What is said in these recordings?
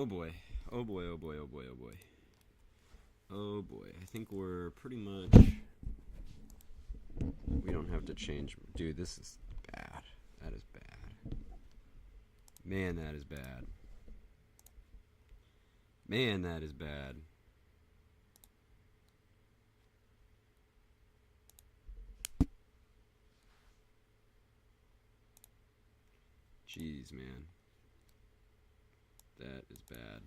Oh boy. Oh boy, oh boy, oh boy, oh boy. Oh boy. I think we're pretty much. We don't have to change. Dude, this is bad. That is bad. Man, that is bad. Man, that is bad. Jeez, man. That is bad.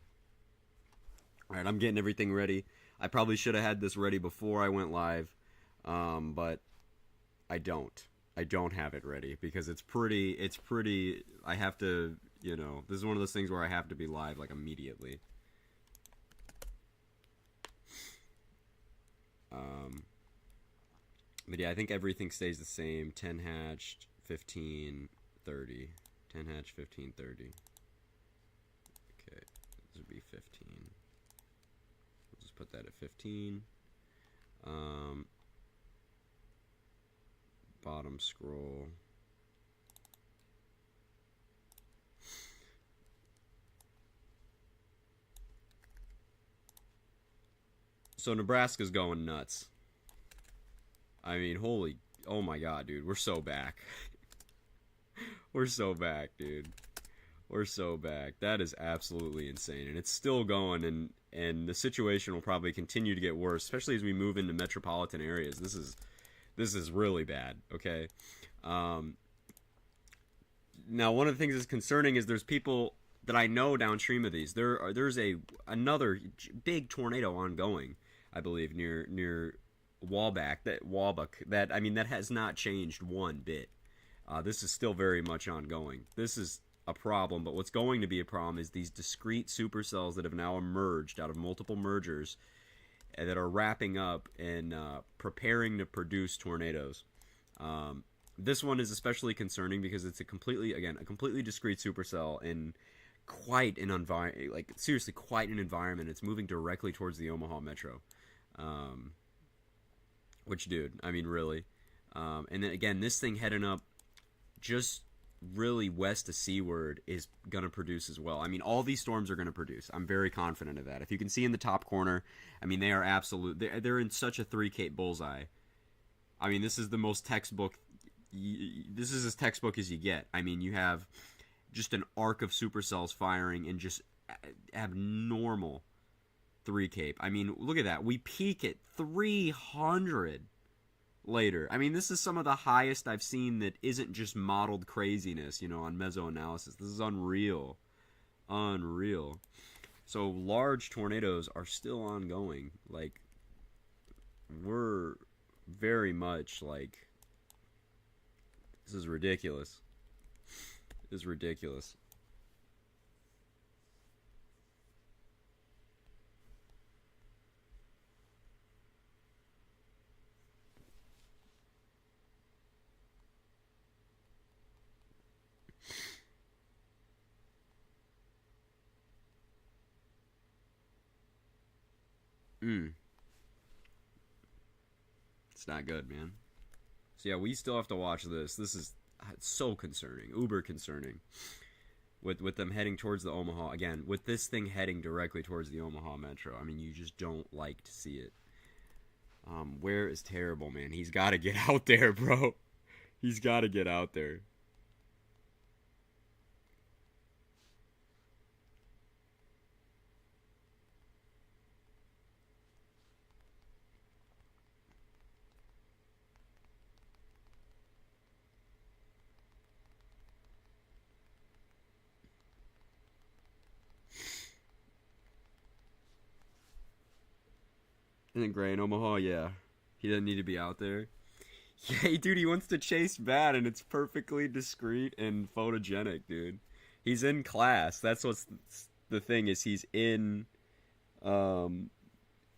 Alright, I'm getting everything ready. I probably should have had this ready before I went live. But I don't. I don't have it ready because it's pretty I have to, this is one of those things where I have to be live like immediately. But yeah, I think everything stays the same. 10 hatched, 15, 30. 10 hatched, 15, 30. Okay, this would be 15. We'll just put that at 15. Bottom scroll. So Nebraska's going nuts. I mean, oh my god, dude, we're so back. We're so back, dude. We're so back. That is absolutely insane, and it's still going, and the situation will probably continue to get worse, especially as we move into metropolitan areas. This is really bad. Okay. Now, one of the things that's concerning is there's people that I know downstream of these. There's another big tornado ongoing, I believe, near Walbach. That I mean, that has not changed one bit. This is still very much ongoing. This is a problem, but what's going to be a problem is these discrete supercells that have now emerged out of multiple mergers that are wrapping up and preparing to produce tornadoes. This one is especially concerning because it's a completely discrete supercell in quite an environment, like seriously quite an environment. It's moving directly towards the Omaha metro. Which, dude, I mean, really. And then again, this thing heading up just really west to seaward is going to produce as well. I mean, all these storms are going to produce. I'm very confident of that. If you can see in the top corner, I mean, they are absolute. They're in such a 3Cape bullseye. I mean, this is the most textbook. This is as textbook as you get. I mean, you have just an arc of supercells firing and just abnormal 3Cape. I mean, look at that. We peak at 300 later. I mean, this is some of the highest I've seen that isn't just modeled craziness, on mesoanalysis. This is unreal. Unreal. So large tornadoes are still ongoing. Like, we're very much like, this is ridiculous. This is ridiculous. It's not good, man. So yeah, we still have to watch this. This is so concerning, uber concerning. With them heading towards the Omaha again, with this thing heading directly towards the Omaha metro. I mean, you just don't like to see it. Where is terrible, man? He's got to get out there, bro. He's got to get out there. Isn't Gray in Omaha? Yeah. He doesn't need to be out there. Yeah, dude, he wants to chase bad, and it's perfectly discreet and photogenic, dude. He's in class. That's what's the thing is um,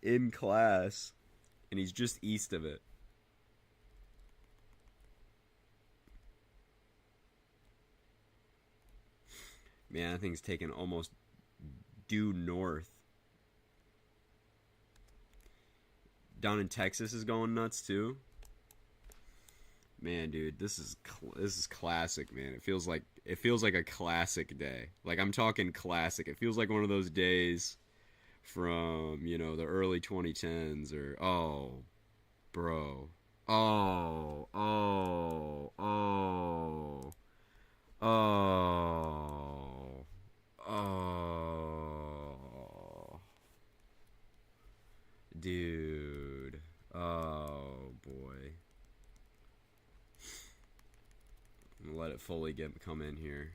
in class, and he's just east of it. Man, that thing's taking almost due north. Down in Texas is going nuts too. Man, dude, this is classic, man. It feels like a classic day. Like I'm talking classic. It feels like one of those days from, the early 2010s or bro. Oh, oh, oh. Oh. Oh. Dude. Oh boy. Let it fully come in here.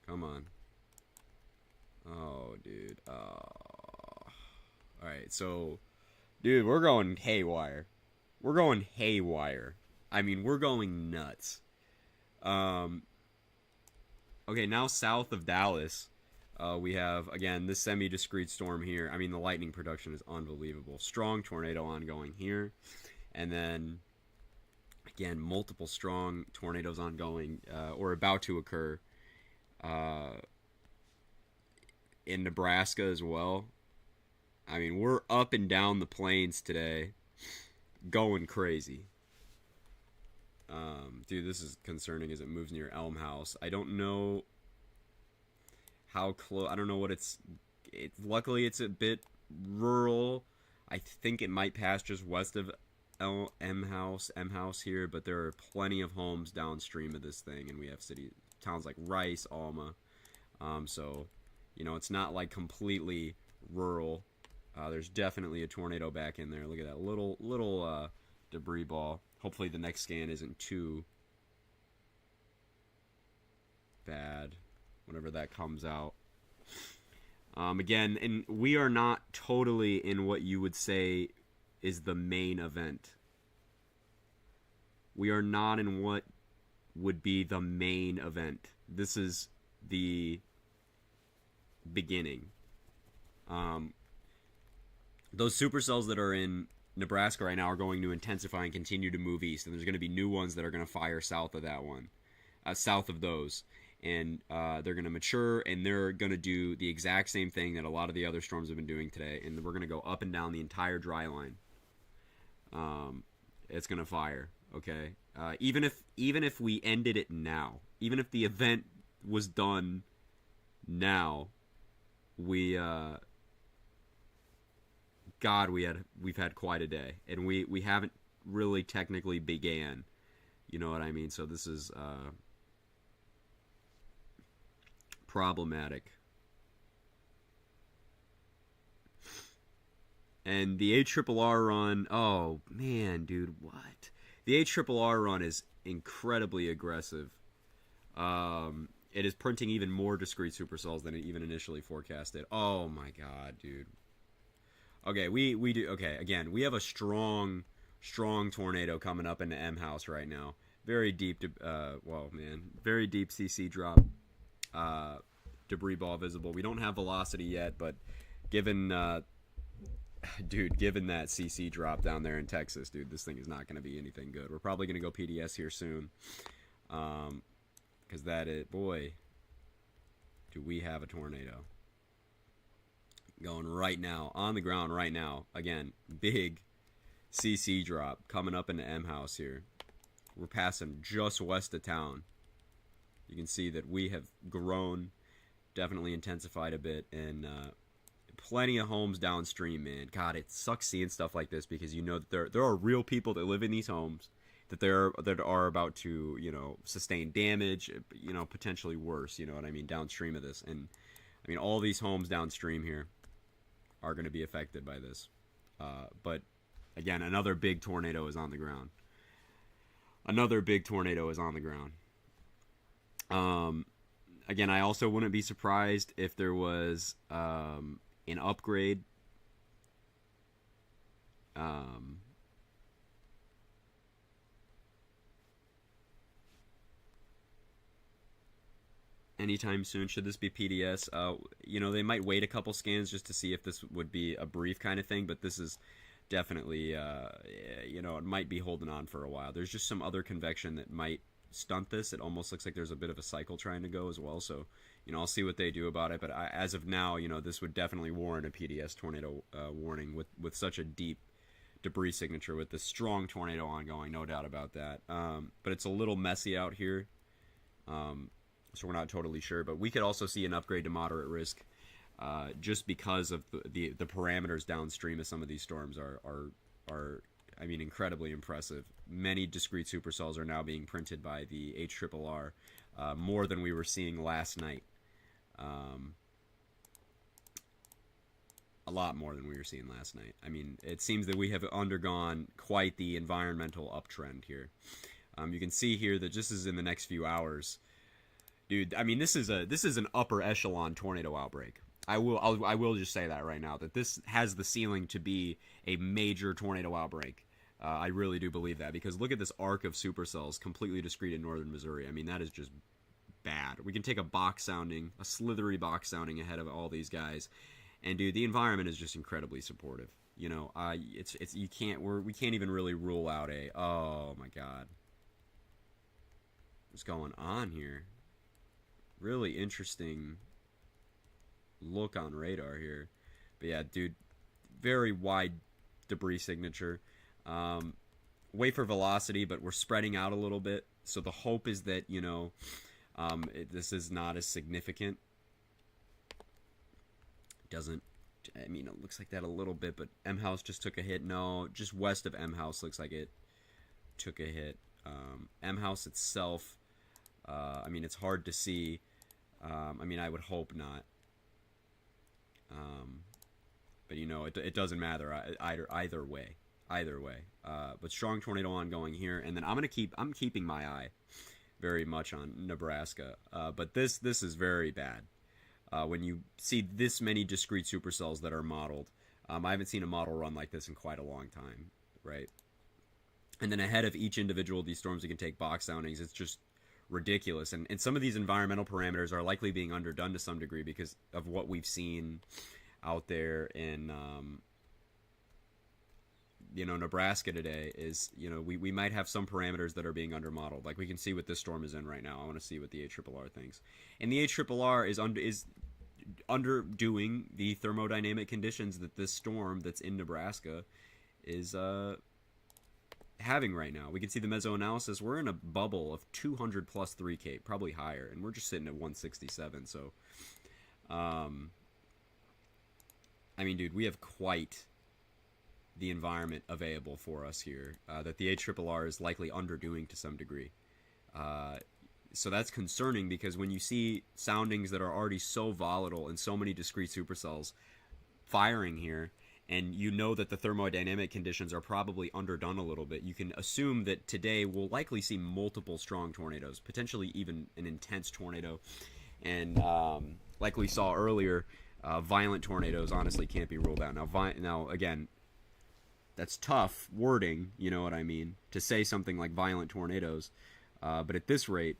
Come on. Oh, dude. Oh. Alright, so dude, we're going haywire. We're going haywire. I mean, we're going nuts. Um okay, now south of Dallas, we have again this semi-discrete storm here. I mean, the lightning production is unbelievable. Strong tornado ongoing here, and then again multiple strong tornadoes ongoing or about to occur uh, in Nebraska as well. I mean, we're up and down the plains today, going crazy. Dude, this is concerning as it moves near Elm House. I don't know how close. I don't know what luckily, it's a bit rural. I think it might pass just west of M House here, but there are plenty of homes downstream of this thing, and we have towns like Rice, Alma. So, it's not like completely rural. There's definitely a tornado back in there. Look at that little debris ball. Hopefully the next scan isn't too bad whenever that comes out. Again, and we are not totally in what you would say is the main event. We are not in what would be the main event. This is the beginning. Those supercells that are in Nebraska right now are going to intensify and continue to move east, and there's going to be new ones that are going to fire south of that one, south of those, and they're going to mature, and they're going to do the exact same thing that a lot of the other storms have been doing today, and we're going to go up and down the entire dry line. It's going to fire, okay? Even if we ended it now, even if the event was done now, we've had quite a day, and we haven't really technically began. You know what I mean? So this is problematic. And the ARRR run, oh man, dude, what? The ARRR run is incredibly aggressive. It is printing even more discrete supercells than it even initially forecasted. Oh my god, dude. Okay, we do. Okay, again, we have a strong tornado coming up into M House right now. Very deep, very deep CC drop. Debris ball visible. We don't have velocity yet, but given that CC drop down there in Texas, dude, this thing is not going to be anything good. We're probably going to go PDS here soon, because boy, do we have a tornado going right now, on the ground right now. Again, big CC drop coming up into M House here. We're passing just west of town. You can see that we have grown, definitely intensified a bit, and plenty of homes downstream, man. God, it sucks seeing stuff like this because you know that there are real people that live in these homes that are about to, sustain damage, potentially worse, you know what I mean, downstream of this. And I mean, all these homes downstream here are going to be affected by this. But again, another big tornado is on the ground. Again, I also wouldn't be surprised if there was an upgrade. Anytime soon. Should this be PDS? They might wait a couple scans just to see if this would be a brief kind of thing, but this is definitely, it might be holding on for a while. There's just some other convection that might stunt this. It almost looks like there's a bit of a cycle trying to go as well, so, I'll see what they do about it, but as of now, this would definitely warrant a PDS tornado warning with such a deep debris signature with this strong tornado ongoing, no doubt about that. But it's a little messy out here, so we're not totally sure. But we could also see an upgrade to moderate risk, just because of the parameters downstream of some of these storms are I mean, incredibly impressive. Many discrete supercells are now being printed by the HRRR, more than we were seeing last night. A lot more than we were seeing last night. I mean, it seems that we have undergone quite the environmental uptrend here. You can see here that just as in the next few hours, dude. I mean, this is an upper echelon tornado outbreak. I will just say that right now, that this has the ceiling to be a major tornado outbreak. I really do believe that, because look at this arc of supercells completely discrete in northern Missouri. I mean, that is just bad. We can take a slithery box sounding ahead of all these guys, and dude, the environment is just incredibly supportive. You know, we can't even really rule out oh my god, what's going on here? Really interesting look on radar here. But yeah, dude, very wide debris signature. Wafer velocity, but we're spreading out a little bit. So the hope is that, you know, this is not as significant. Doesn't, I mean, it looks like that a little bit, but M House just took a hit. No, just west of M House looks like it took a hit. M House itself, I mean, it's hard to see. I mean, I would hope not. But you know, it doesn't matter either way. But strong tornado ongoing here, and then I'm keeping my eye very much on Nebraska. But this is very bad. When you see this many discrete supercells that are modeled, I haven't seen a model run like this in quite a long time, right? And then ahead of each individual of these storms, we can take box soundings. It's just ridiculous, and some of these environmental parameters are likely being underdone to some degree because of what we've seen out there in you know, Nebraska today. Is, you know, we might have some parameters that are being undermodeled. Like we can see what this storm is in right now. I want to see what the HRRR thinks, and the HRRR is underdoing the thermodynamic conditions that this storm that's in Nebraska is having right now. We can see the mesoanalysis. We're in a bubble of 200 plus 3K, probably higher, and we're just sitting at 167. So, I mean, dude, we have quite the environment available for us here that the HRRR is likely underdoing to some degree. So that's concerning, because when you see soundings that are already so volatile and so many discrete supercells firing here, and you know that the thermodynamic conditions are probably underdone a little bit, you can assume that today we'll likely see multiple strong tornadoes, potentially even an intense tornado. And like we saw earlier, violent tornadoes honestly can't be ruled out. Now again, that's tough wording, you know what I mean, to say something like violent tornadoes. But at this rate,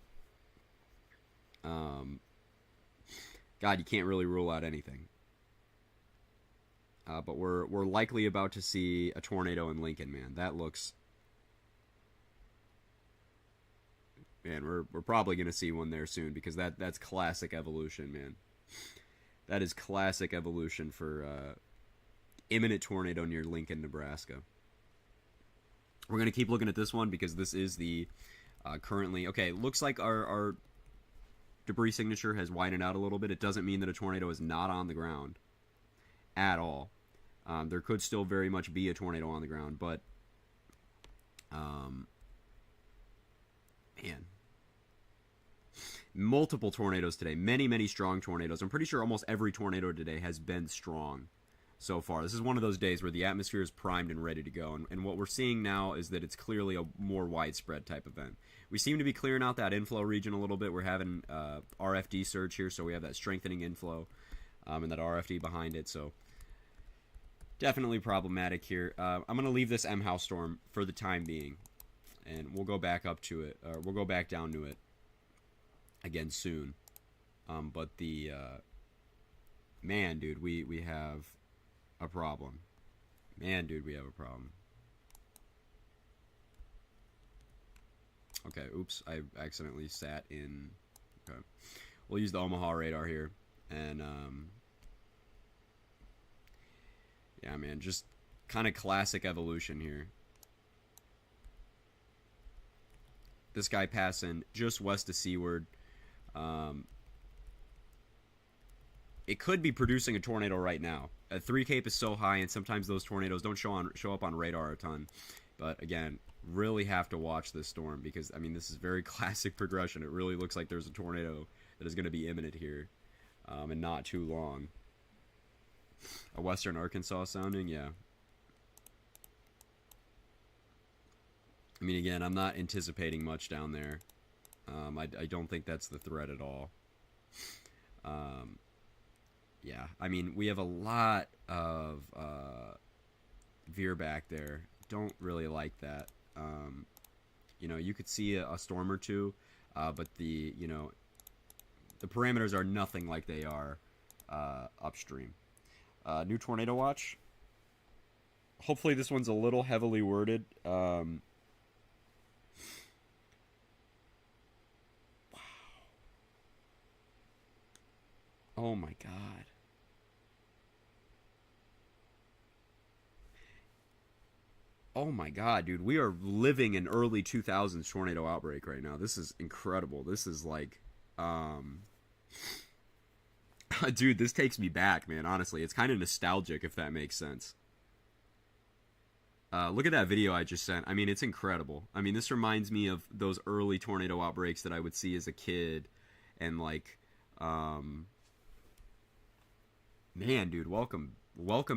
God, you can't really rule out anything. But we're likely about to see a tornado in Lincoln, man. That looks, man, we're probably gonna see one there soon, because that's classic evolution, man. That is classic evolution for imminent tornado near Lincoln, Nebraska. We're gonna keep looking at this one, because this is the currently, okay, looks like our debris signature has widened out a little bit. It doesn't mean that a tornado is not on the ground at all. There could still very much be a tornado on the ground, but man, multiple tornadoes today. Many strong tornadoes. I'm pretty sure almost every tornado today has been strong so far. This is one of those days where the atmosphere is primed and ready to go, and what we're seeing now is that it's clearly a more widespread type event. We seem to be clearing out that inflow region a little bit. We're having RFD surge here, so we have that strengthening inflow and that RFD behind it, so definitely problematic here. I'm going to leave this M House storm for the time being, and we'll go back up to it, or we'll go back down to it again soon. But the man, dude, we have a problem. Man, dude, we have a problem. Okay, oops, I accidentally sat in. Okay, we'll use the Omaha radar here, and yeah, man, just kind of classic evolution here. This guy passing just west of Seaward. It could be producing a tornado right now. 3 Cape is so high, and sometimes those tornadoes don't show up on radar a ton. But again, really have to watch this storm because, I mean, this is very classic progression. It really looks like there's a tornado that is going to be imminent here, and not too long. A western Arkansas sounding, yeah. I mean, again, I'm not anticipating much down there. I don't think that's the threat at all. Yeah, I mean, we have a lot of veer back there. Don't really like that. You know, you could see a storm or two, but the parameters are nothing like they are upstream. New tornado watch. Hopefully this one's a little heavily worded. Wow. Oh my god. Oh my god, dude. We are living in early 2000s tornado outbreak right now. This is incredible. This is like dude, this takes me back, man. Honestly, it's kind of nostalgic if that makes sense. Look at that video I just sent. I mean, it's incredible. I mean, this reminds me of those early tornado outbreaks that I would see as a kid, and like, man, dude, welcome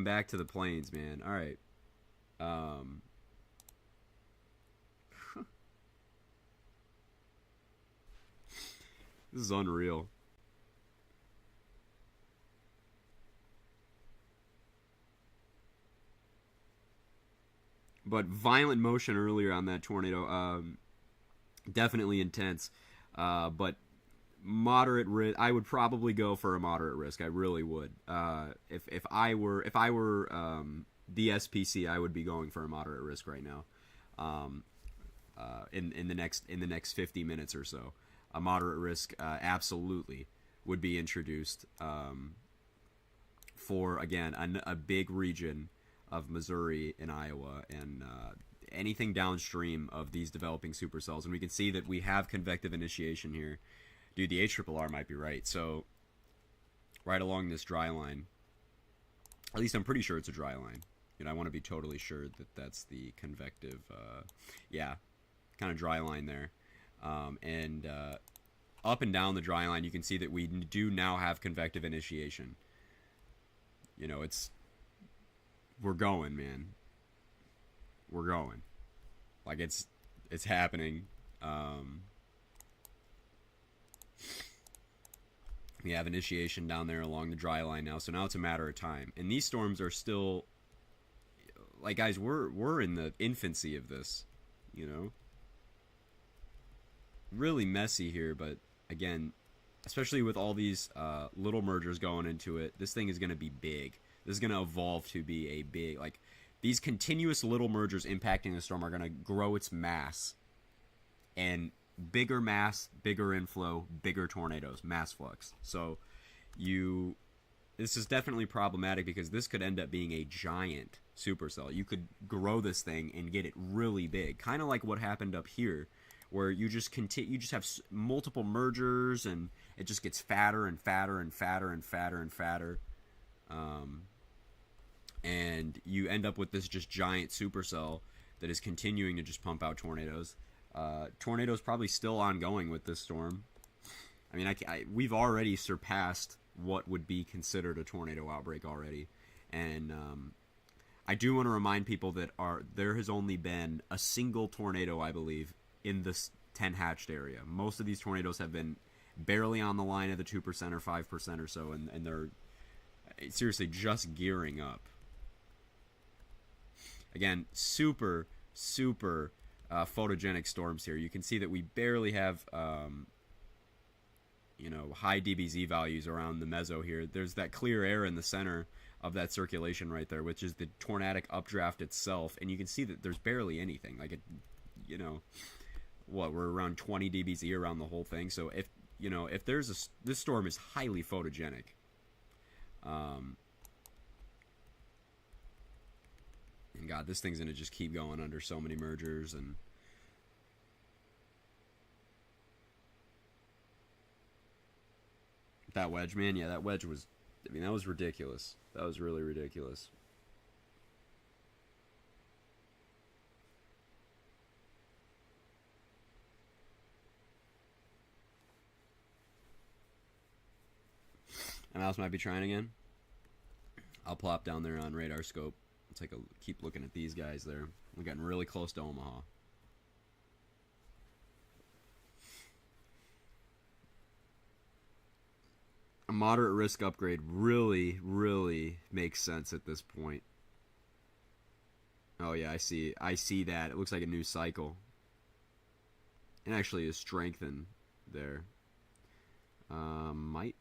back to the plains, man. All right, this is unreal. But violent motion earlier on that tornado, definitely intense. But moderate risk. I would probably go for a moderate risk. I really would. If I were the SPC, I would be going for a moderate risk right now. In the next 50 minutes or so, a moderate risk absolutely would be introduced for again a big region of Missouri and Iowa and anything downstream of these developing supercells. And we can see that we have convective initiation here. Dude, the HRRR might be right. So right along this dry line, at least I'm pretty sure it's a dry line. You know, I want to be totally sure that that's the convective, yeah, kind of dry line there. And up and down the dry line, you can see that we do now have convective initiation. You know, we're going, man. We're going. Like, it's happening. We have initiation down there along the dry line now, so now it's a matter of time. And these storms are still, like, guys, we're in the infancy of this, you know? Really messy here, but again, especially with all these little mergers going into it, this thing is going to be big. This is going to evolve to be a big, like, these continuous little mergers impacting the storm are going to grow its mass. And bigger mass, bigger inflow, bigger tornadoes, mass flux. So this is definitely problematic because this could end up being a giant supercell. You could grow this thing and get it really big. Kind of like what happened up here, where you just have multiple mergers and it just gets fatter and fatter and fatter and fatter and fatter. And you end up with this just giant supercell that is continuing to just pump out tornadoes. Tornadoes probably still ongoing with this storm. I mean, we've already surpassed what would be considered a tornado outbreak already. And I do want to remind people that there has only been a single tornado, I believe, in this 10 hatched area. Most of these tornadoes have been barely on the line of the 2% or 5% or so, and they're seriously just gearing up. Again, super photogenic storms here. You can see that we barely have high DBZ values around the meso here. There's that clear air in the center of that circulation right there, which is the tornadic updraft itself, and you can see that there's barely anything. Like, we're around 20 DBZ around the whole thing. So if this storm is highly photogenic. God, this thing's gonna just keep going under so many mergers. And that wedge, man, yeah, that wedge was, I mean, that was ridiculous. That was really ridiculous. A mouse might be trying again. I'll plop down there on radar scope. Keep looking at these guys there. We're getting really close to Omaha. A moderate risk upgrade really, really makes sense at this point. Oh yeah, I see that. It looks like a new cycle. It actually is strengthened there. Might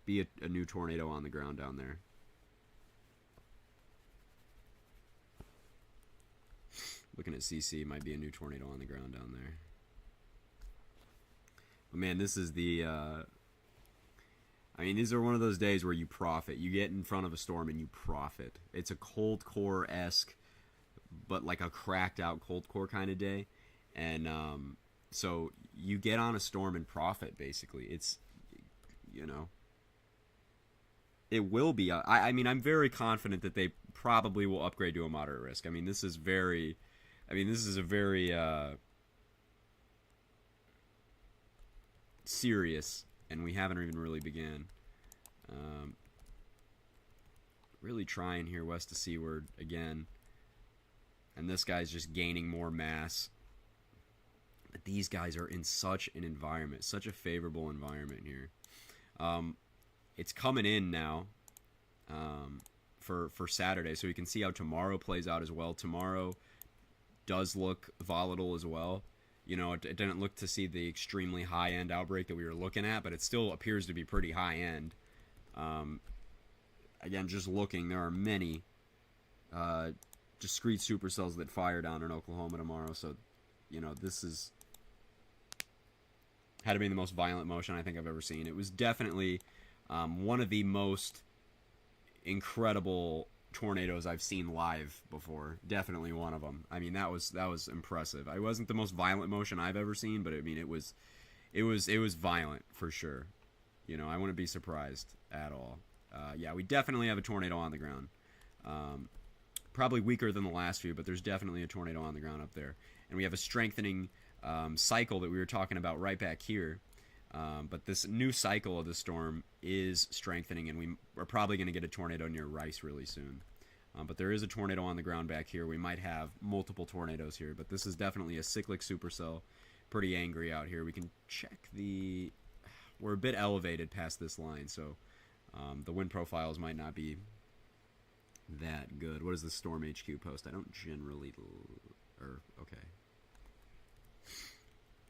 be a new tornado on the ground down there. Looking at CC, might be a new tornado on the ground down there. But man, this is the I mean, these are one of those days where you profit. You get in front of a storm and you profit. It's a cold core-esque, but like a cracked out cold core kind of day. And so you get on a storm and profit, basically. It's, you know, it will be. I mean, I'm very confident that they probably will upgrade to a moderate risk. I mean, this is a very serious, and we haven't even really began. Really trying here west to seaward again. And this guy's just gaining more mass. But these guys are in such an environment, such a favorable environment here. It's coming in now for Saturday, so we can see how tomorrow plays out as well. Tomorrow does look volatile as well. You know, it didn't look to see the extremely high-end outbreak that we were looking at, but it still appears to be pretty high-end. Again, just looking, there are many discrete supercells that fire down in Oklahoma tomorrow, so, you know, this is had to be the most violent motion I think I've ever seen. It was definitely one of the most incredible tornadoes I've seen live before. Definitely one of them. I mean, that was impressive. It wasn't the most violent motion I've ever seen, but I mean, it was violent for sure. You know, I wouldn't be surprised at all. Yeah, we definitely have a tornado on the ground. Probably weaker than the last few, but there's definitely a tornado on the ground up there. And we have a strengthening cycle that we were talking about right back here. But this new cycle of the storm is strengthening, and we are probably going to get a tornado near Rice really soon. But there is a tornado on the ground back here. We might have multiple tornadoes here, but this is definitely a cyclic supercell. Pretty angry out here. We can check the... We're a bit elevated past this line, so the wind profiles might not be that good. What is the Storm HQ post? I don't generally... Okay.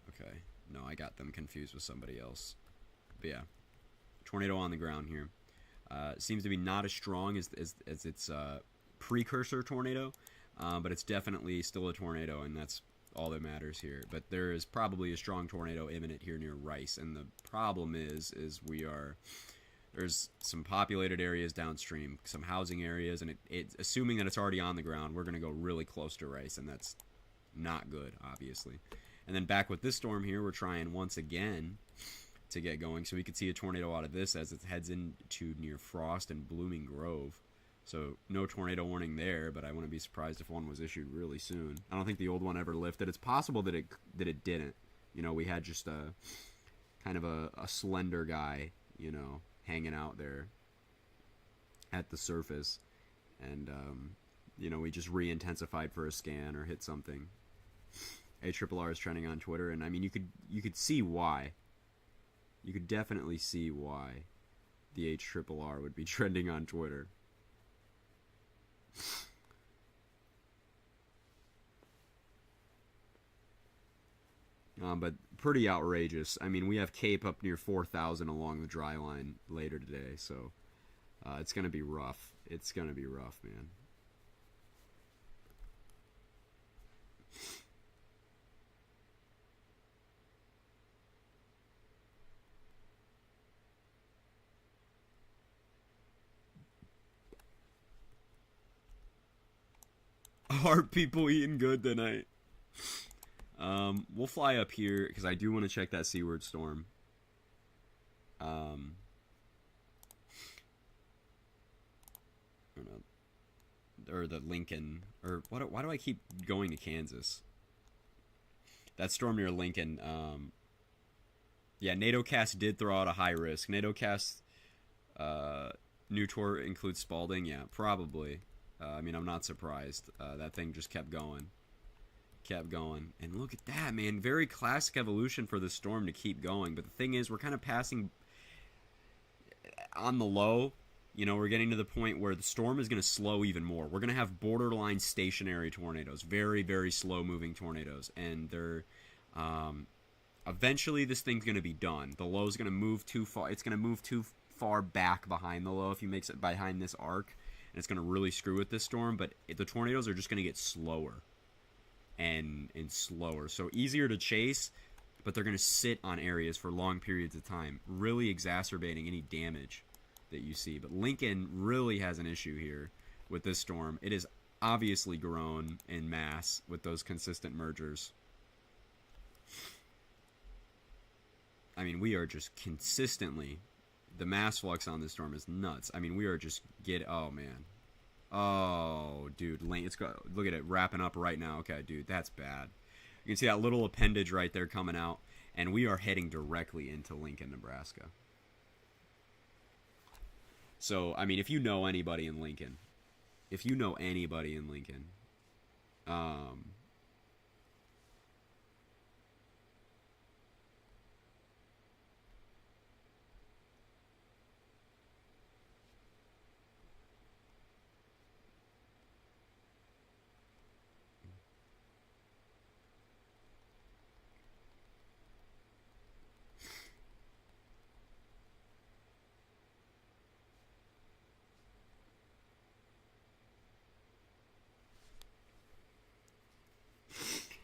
Okay. No, I got them confused with somebody else. But yeah, tornado on the ground here. Seems to be not as strong as its precursor tornado, but it's definitely still a tornado, and that's all that matters here. But there is probably a strong tornado imminent here near Rice, and the problem is there's some populated areas downstream, some housing areas, and assuming that it's already on the ground, we're going to go really close to Rice, and that's not good, obviously. And then back with this storm here, we're trying once again to get going. So we could see a tornado out of this as it heads into near Frost and Blooming Grove. So no tornado warning there, but I wouldn't be surprised if one was issued really soon. I don't think the old one ever lifted. It's possible that it didn't. You know, we had just a kind of a slender guy, you know, hanging out there at the surface. And, you know, we just re-intensified for a scan or hit something. ARRR is trending on Twitter, and I mean, you could see why. You could definitely see why the ARRR would be trending on Twitter. But pretty outrageous. I mean, we have Cape up near 4,000 along the dry line later today, so it's going to be rough. It's going to be rough, man. Are people eating good tonight? We'll fly up here because I do want to check that seaward storm. Um, or the Lincoln, or what? Why do I keep going to Kansas? That storm near Lincoln. Yeah, NATOcast did throw out a high risk. NATOcast new tour includes Spalding. Yeah, probably. I mean, I'm not surprised. That thing just kept going. Kept going. And look at that, man. Very classic evolution for the storm to keep going. But the thing is, we're kind of passing on the low. You know, we're getting to the point where the storm is going to slow even more. We're going to have borderline stationary tornadoes. Very, very slow-moving tornadoes. And they're... eventually, this thing's going to be done. The low is going to move too far. It's going to move too far back behind the low if he makes it behind this arc. And it's going to really screw with this storm. But the tornadoes are just going to get slower. And slower. So easier to chase, but they're going to sit on areas for long periods of time, really exacerbating any damage that you see. But Lincoln really has an issue here with this storm. It has obviously grown in mass with those consistent mergers. I mean, we are just consistently... The mass flux on this storm is nuts. I mean, we are just oh, man. Oh, dude, it's look at it wrapping up right now. Okay, dude, that's bad. You can see that little appendage right there coming out, and we are heading directly into Lincoln, Nebraska. So, I mean, if you know anybody in Lincoln,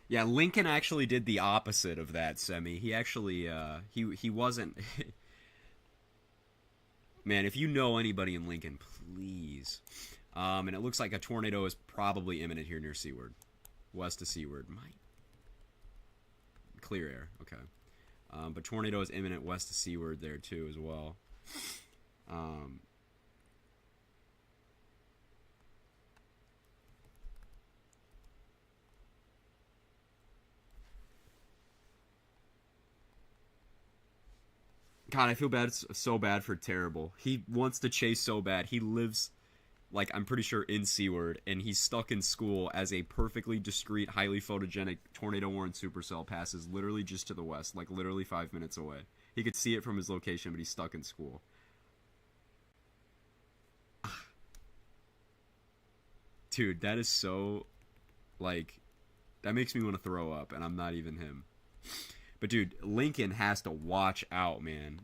yeah, Lincoln actually did the opposite of that, Semi. He actually, he wasn't... Man, if you know anybody in Lincoln, please. And it looks like a tornado is probably imminent here near Seaward. West of Seaward. Clear air, okay. But tornado is imminent west of Seaward there, too, as well. God, I feel bad, so bad for Terrible. He wants to chase so bad. He lives, like, I'm pretty sure in Seaward, and he's stuck in school as a perfectly discreet, highly photogenic tornado-warned supercell passes literally just to the west, like literally 5 minutes away. He could see it from his location, but he's stuck in school. Dude, that is so, like, that makes me want to throw up, and I'm not even him. But, dude, Lincoln has to watch out, man.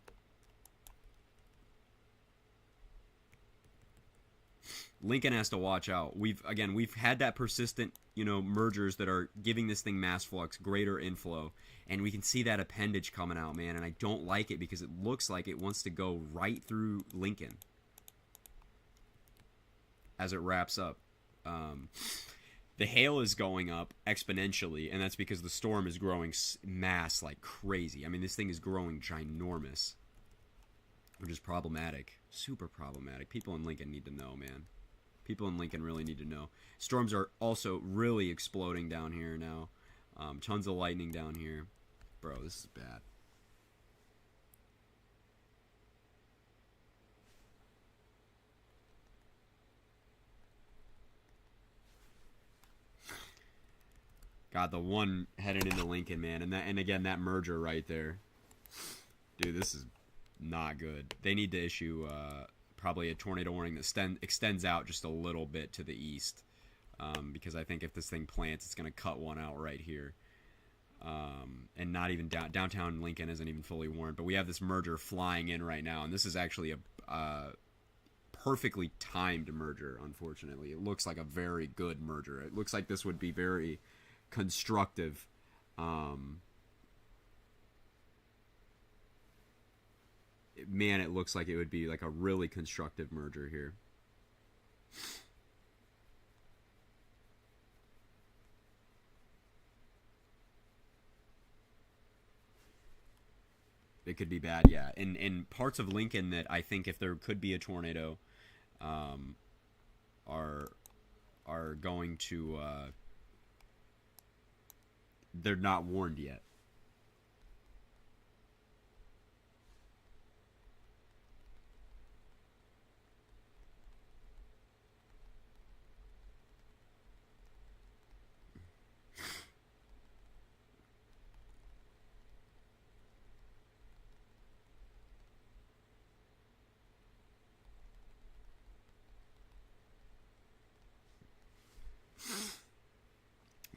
Lincoln has to watch out. We've had that persistent, mergers that are giving this thing mass flux, greater inflow. And we can see that appendage coming out, man. And I don't like it because it looks like it wants to go right through Lincoln as it wraps up. The hail is going up exponentially, and that's because the storm is growing mass like crazy. I mean, this thing is growing ginormous, which is problematic. Super problematic. People in Lincoln need to know, man. People in Lincoln really need to know. Storms are also really exploding down here now. Tons of lightning down here. Bro, this is bad. God, the one heading into Lincoln, man, and again that merger right there, dude. This is not good. They need to issue probably a tornado warning that extends out just a little bit to the east, because I think if this thing plants, it's going to cut one out right here, and not even downtown Lincoln isn't even fully warned. But we have this merger flying in right now, and this is actually a perfectly timed merger. Unfortunately, it looks like a very good merger. It looks like this would be very constructive. Man, it looks like it would be like a really constructive merger here. It could be bad, yeah. In parts of Lincoln that I think if there could be a tornado, um, are are going to they're not warned yet.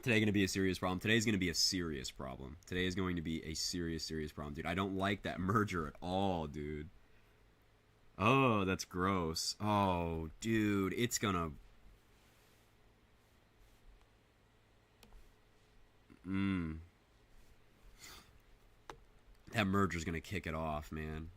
Today going to be a serious problem. Today's going to be a serious problem. Today is going to be a serious problem, dude. I don't like that merger at all, dude. Oh, that's gross. Oh, dude, it's gonna. Mmm. That merger's gonna kick it off, man.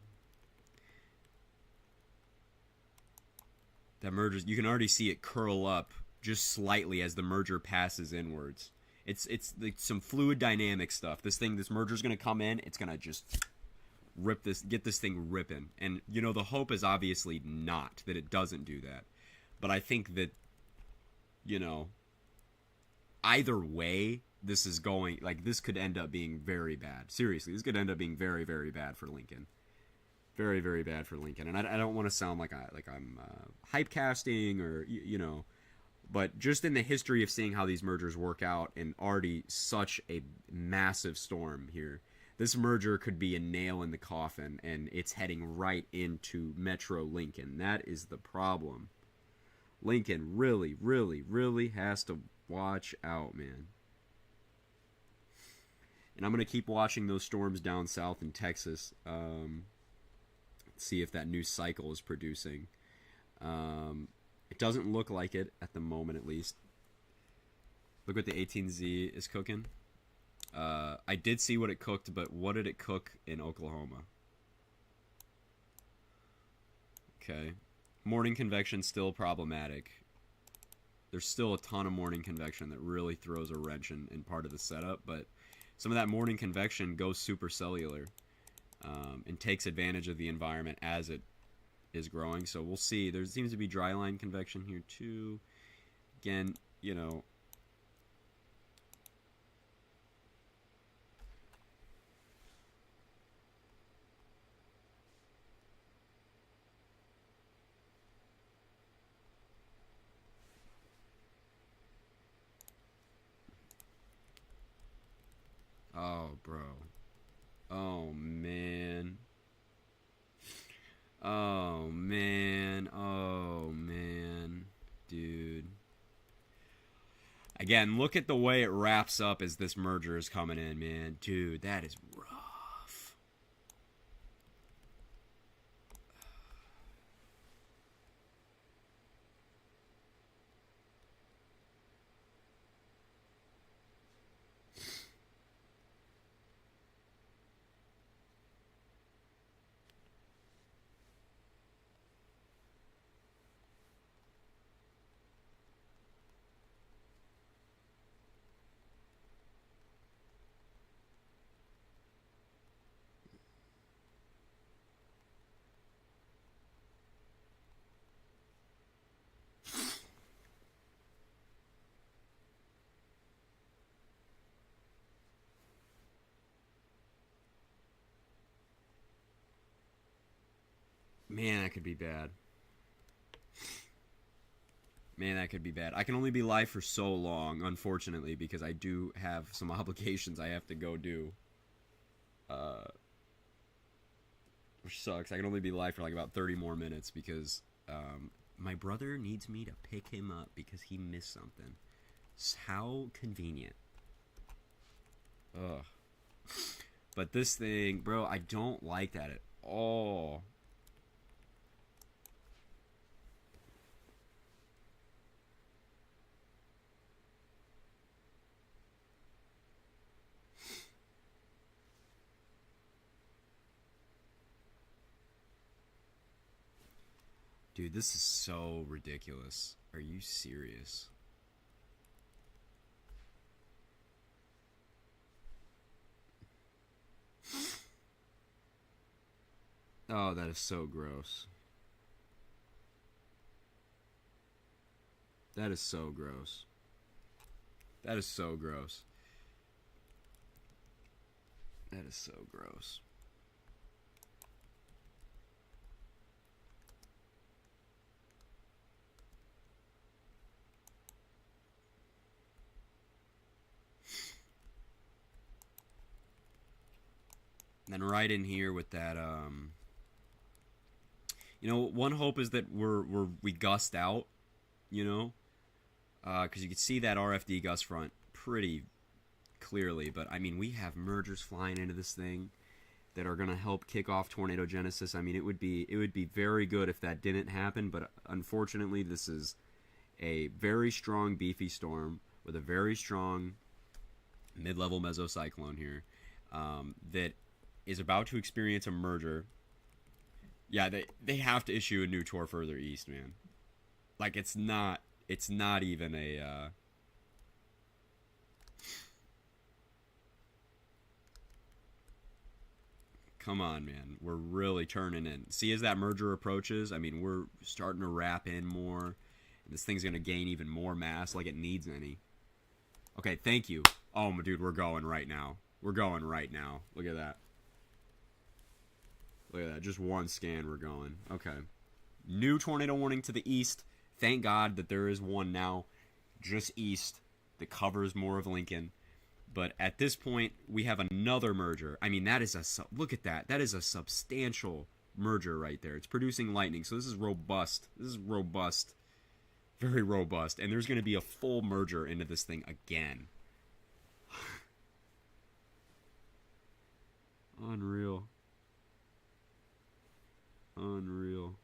That merger, you can already see it curl up just slightly as the merger passes inwards. It's like some fluid dynamic stuff. This merger's gonna come in. It's gonna just get this thing ripping. And you know, the hope is obviously not that it doesn't do that, but I think that, you know, either way, this is going like this could end up being very bad. Seriously, this could end up being very bad for Lincoln. Very bad for Lincoln. And I don't want to sound like I'm hype casting or you know, but just in the history of seeing how these mergers work out, and already such a massive storm here, this merger could be a nail in the coffin, and it's heading right into Metro Lincoln. That is the problem. Lincoln really has to watch out, man. And I'm going to keep watching those storms down south in Texas. See if that new cycle is producing. It doesn't look like it at the moment, at least. Look what the 18Z is cooking. I did see what it cooked, but what did it cook in Oklahoma? Okay. Morning convection still problematic. There's still a ton of morning convection that really throws a wrench in part of the setup, but some of that morning convection goes supercellular and takes advantage of the environment as it is growing. So we'll see. There seems to be dry line convection here too. Again, you know, oh, bro. Oh, man. Oh, man. Oh, man. Dude. Again, look at the way it wraps up as this merger is coming in, man. Dude, that is rough. Man, that could be bad. Man, that could be bad. I can only be live for so long, unfortunately, because I do have some obligations I have to go do. Uh, which sucks. I can only be live for like about 30 more minutes because my brother needs me to pick him up because he missed something. How convenient. Ugh. But this thing, bro, I don't like that at all. Dude, this is so ridiculous. Are you serious? Oh, that is so gross. That is so gross. That is so gross. That is so gross. Then right in here with that, one hope is that we gust out, you know, because you can see that RFD gust front pretty clearly. But I mean, we have mergers flying into this thing that are going to help kick off tornado genesis. I mean, it would be very good if that didn't happen, but unfortunately, this is a very strong beefy storm with a very strong mid-level mesocyclone here that is about to experience a merger. Yeah, they have to issue a new tour further east, man. Like it's not even a come on, man. We're really turning in. See, as that merger approaches, I mean, we're starting to wrap in more, and this thing's gonna gain even more mass, like it needs any. Okay, thank you. Oh, my dude, we're going right now. We're going right now. Look at that. Look at that. Just one scan, we're going. Okay. New tornado warning to the east. Thank God that there is one now just east that covers more of Lincoln. But at this point, we have another merger. I mean, that is look at that. That is a substantial merger right there. It's producing lightning. So this is robust. This is robust. Very robust. And there's going to be a full merger into this thing again. Unreal. Unreal.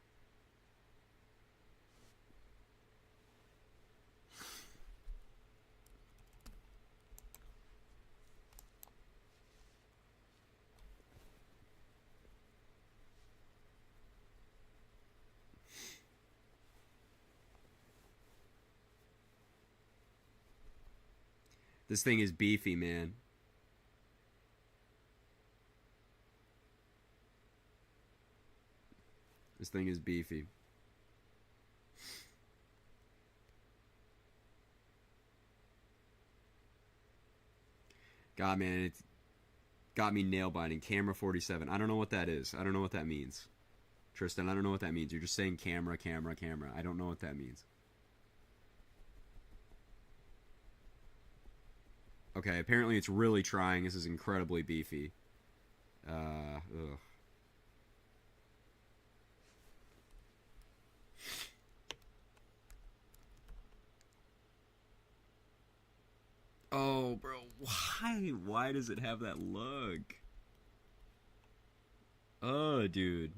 This thing is beefy, man. This thing is beefy. God, man, it's got me nail biting. Camera 47. I don't know what that is. I don't know what that means. Tristan, I don't know what that means. You're just saying camera, camera, camera. I don't know what that means. Okay, apparently it's really trying. This is incredibly beefy. Ugh. Oh, bro, why? Why does it have that lug? Oh, dude.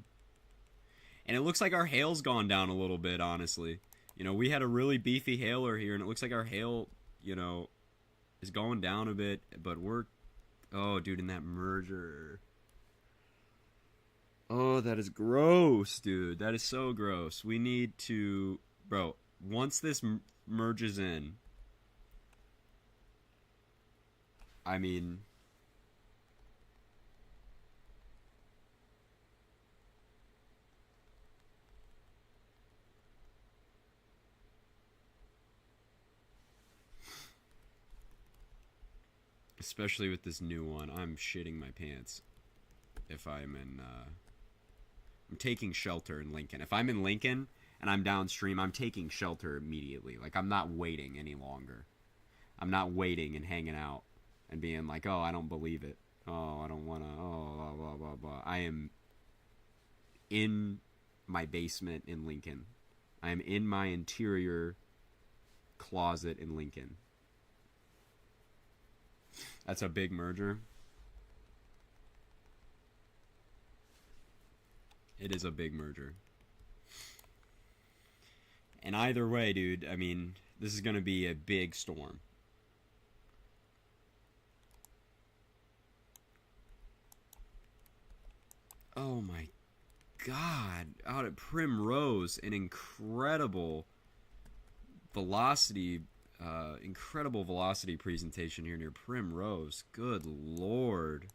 And it looks like our hail's gone down a little bit, honestly. We had a really beefy hailer here, and it looks like our hail, is going down a bit, but we're... Oh, dude, in that merger. Oh, that is gross, dude. That is so gross. We need to... Bro, once this merges in... I mean... Especially with this new one, I'm shitting my pants. If I'm in, I'm taking shelter in Lincoln. If I'm in Lincoln and I'm downstream, I'm taking shelter immediately. Like, I'm not waiting any longer. I'm not waiting and hanging out and being like, oh, I don't believe it. Oh, I don't want to. Oh, blah, blah, blah, blah. I am in my basement in Lincoln. I am in my interior closet in Lincoln. That's a big merger. It is a big merger. And either way, dude, I mean, this is going to be a big storm. Oh my God. Out at Primrose, an velocity incredible velocity presentation here near Primrose. Good Lord.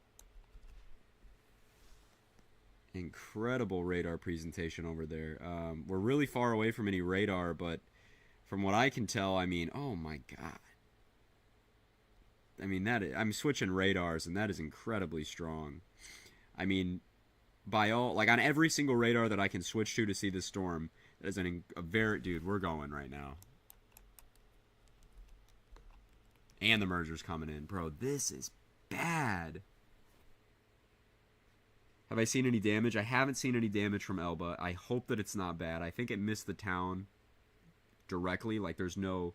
Incredible radar presentation over there. We're really far away from any radar, but from what I can tell, I mean, oh my god. I mean, I'm switching radars, and that is incredibly strong. I mean, by all, like on every single radar that I can switch to see the storm, that is a very, dude, we're going right now. And the merger's coming in. Bro, this is bad. Have I seen any damage? I haven't seen any damage from Elba. I hope that it's not bad. I think it missed the town directly. Like, there's no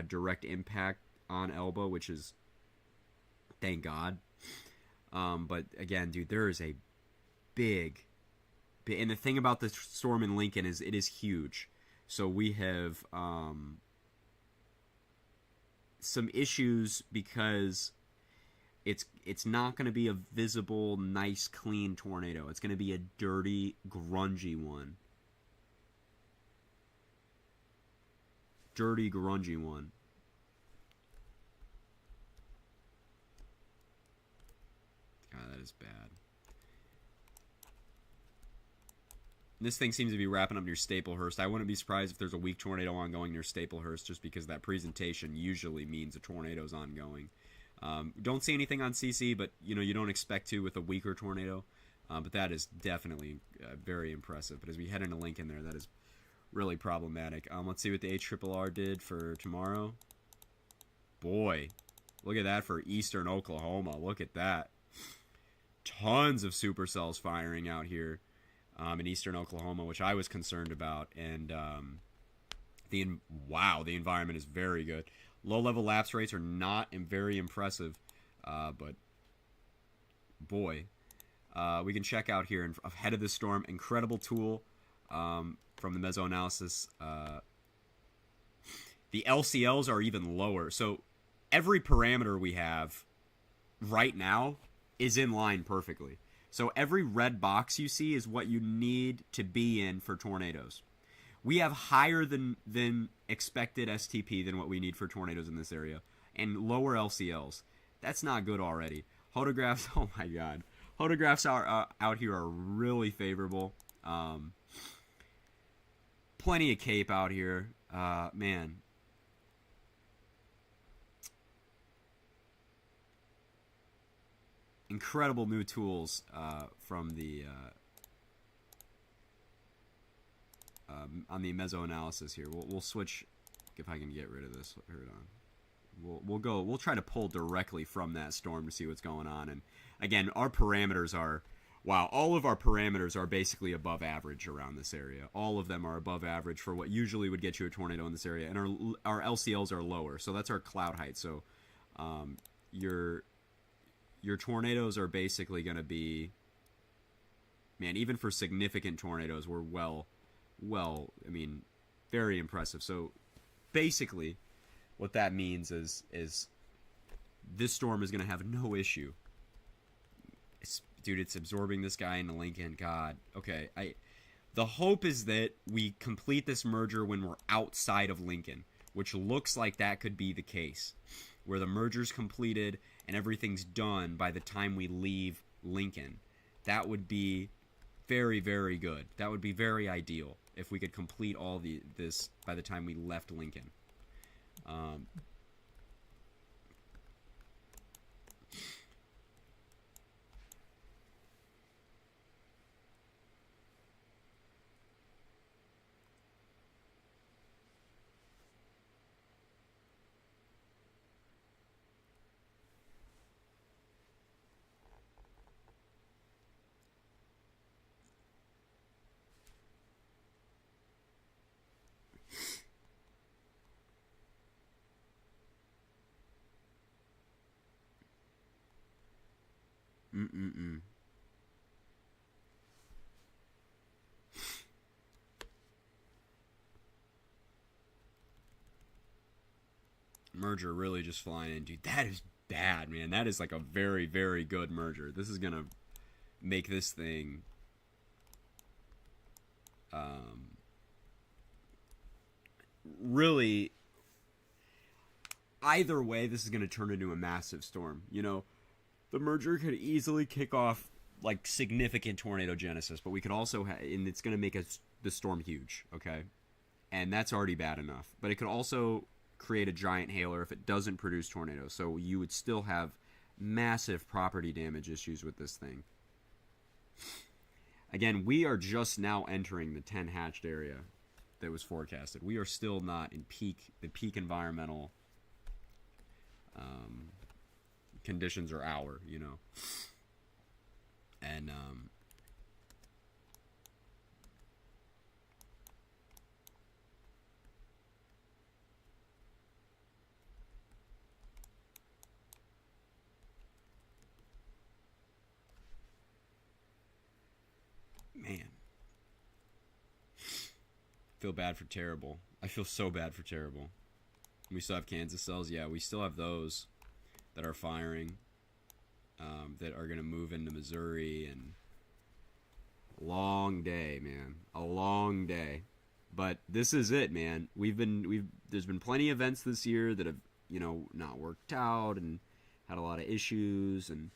direct impact on Elba, which is, thank God. But, again, dude, there is a big... And the thing about the storm in Lincoln is it is huge. So we have some issues because it's not going to be a visible, nice, clean tornado. It's going to be a dirty, grungy one. Dirty, grungy one. God, that is bad. This thing seems to be wrapping up near Staplehurst. I wouldn't be surprised if there's a weak tornado ongoing near Staplehurst, just because that presentation usually means a tornado's ongoing. Don't see anything on CC, but you don't expect to with a weaker tornado. But that is definitely very impressive. But as we head into Lincoln there, that is really problematic. Let's see what the HRRR did for tomorrow. Boy, look at that for eastern Oklahoma. Look at that. Tons of supercells firing out here. In eastern Oklahoma, which I was concerned about, and the environment is very good. Low-level lapse rates are not very impressive, but boy, we can check out here ahead of the storm. Incredible tool from the mesoanalysis. The LCLs are even lower, so every parameter we have right now is in line perfectly. So every red box you see is what you need to be in for tornadoes. We have higher than expected STP than what we need for tornadoes in this area, and lower LCLs. That's not good already. Photographs, oh my god. Photographs are out here are really favorable. Plenty of cape out here. Man. Incredible new tools from the on the mesoanalysis here. We'll switch if I can get rid of this. Hold on. We'll try to pull directly from that storm to see what's going on. And again, our parameters are all of our parameters are basically above average around this area. All of them are above average for what usually would get you a tornado in this area, and our LCLs are lower. So that's our cloud height. So your tornadoes are basically going to be, man, even for significant tornadoes, we're I mean, very impressive. So basically what that means is this storm is going to have no issue. Dude, it's absorbing this guy into Lincoln. God. Okay. The hope is that we complete this merger when we're outside of Lincoln, which looks like that could be the case, where the merger's completed and everything's done by the time we leave Lincoln. That would be very, very good. That would be very ideal if we could complete all this by the time we left Lincoln. Merger really just flying in, dude. That is bad, man. That is like a very, very good merger. This is gonna make this thing really, either way, this is gonna turn into a massive storm. The merger could easily kick off like significant tornado genesis, but we could also and it's going to make the storm huge, okay? And that's already bad enough. But it could also create a giant hailer if it doesn't produce tornadoes. So you would still have massive property damage issues with this thing. Again, we are just now entering the 10 hatched area that was forecasted. We are still not in the peak environmental conditions or hour, you know. And man, feel bad for Terrible. I feel so bad for Terrible. We still have Kansas cells. Yeah, we still have those that are firing, that are going to move into Missouri. And long day, man. A long day. But this is it, man. There's been plenty of events this year that have, you know, not worked out and had a lot of issues. And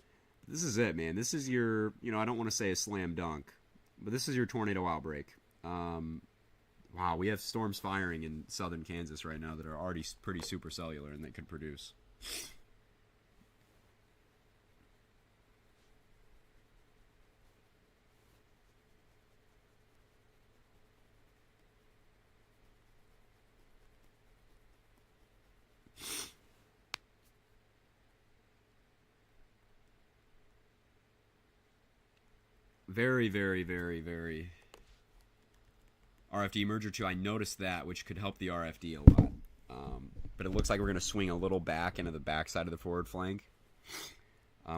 this is it, man. This is your, you know, I don't want to say a slam dunk, but this is your tornado outbreak. Wow, we have storms firing in southern Kansas right now that are already pretty supercellular and that could produce. Very, very, very, very. RFD merger 2, I noticed that, which could help the RFD a lot. But it looks like we're going to swing a little back into the backside of the forward flank,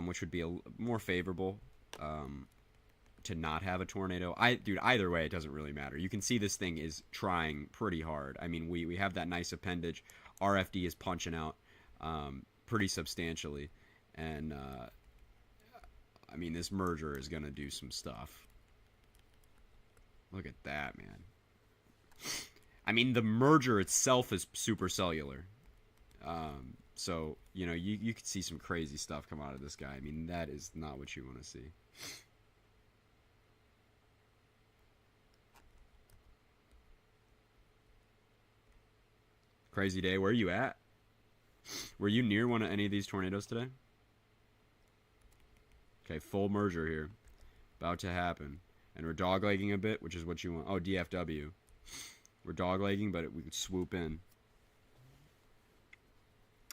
which would be more favorable to not have a tornado. Dude, either way, it doesn't really matter. You can see this thing is trying pretty hard. I mean, we have that nice appendage. RFD is punching out pretty substantially. And, I mean, this merger is going to do some stuff. Look at that, man. I mean, the merger itself is supercellular. So, you know, you could see some crazy stuff come out of this guy. I mean, that is not what you want to see. Crazy day. Where are you at? Were you near any of these tornadoes today? Okay, full merger here. About to happen. And we're doglegging a bit, which is what you want. Oh, DFW. We're doglegging, but we could swoop in.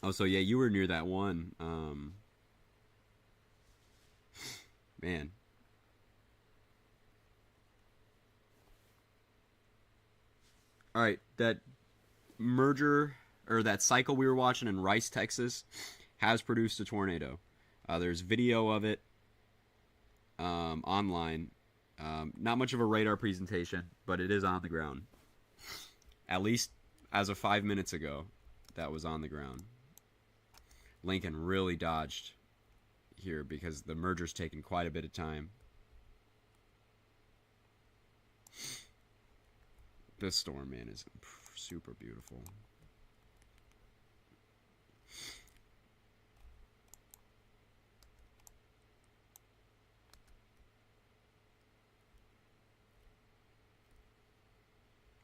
Oh, so yeah, you were near that one. Man. All right, that merger, or that cycle we were watching in Rice, Texas, has produced a tornado. There's video of it online. Not much of a radar presentation, but it is on the ground. At least as of 5 minutes ago, that was on the ground. Lincoln really dodged here because the merger's taken quite a bit of time. This storm, man, is super beautiful.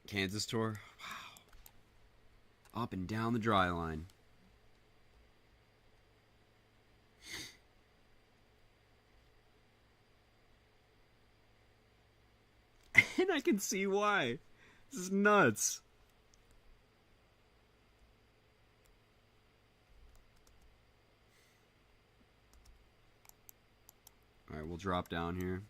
Kansas tour. Wow. Up and down the dry line. And I can see why. This is nuts. Alright, we'll drop down here.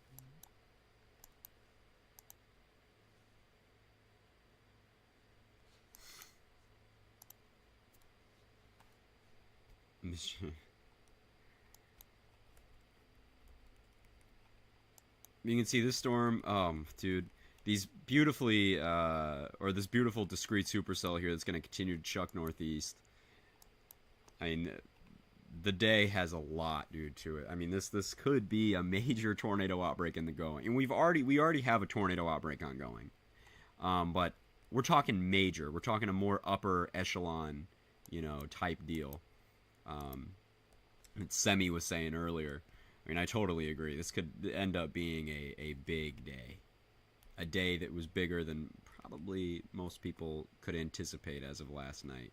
You can see this storm, dude, these beautifully, or this beautiful discrete supercell here that's going to continue to chuck northeast. I mean, the day has a lot, dude, to it. I mean, this could be a major tornado outbreak in the going, and we already have a tornado outbreak ongoing, but we're talking major. We're talking a more upper echelon, you know, type deal. Semi was saying earlier. I mean, I totally agree. This could end up being a big day. A day that was bigger than probably most people could anticipate as of last night.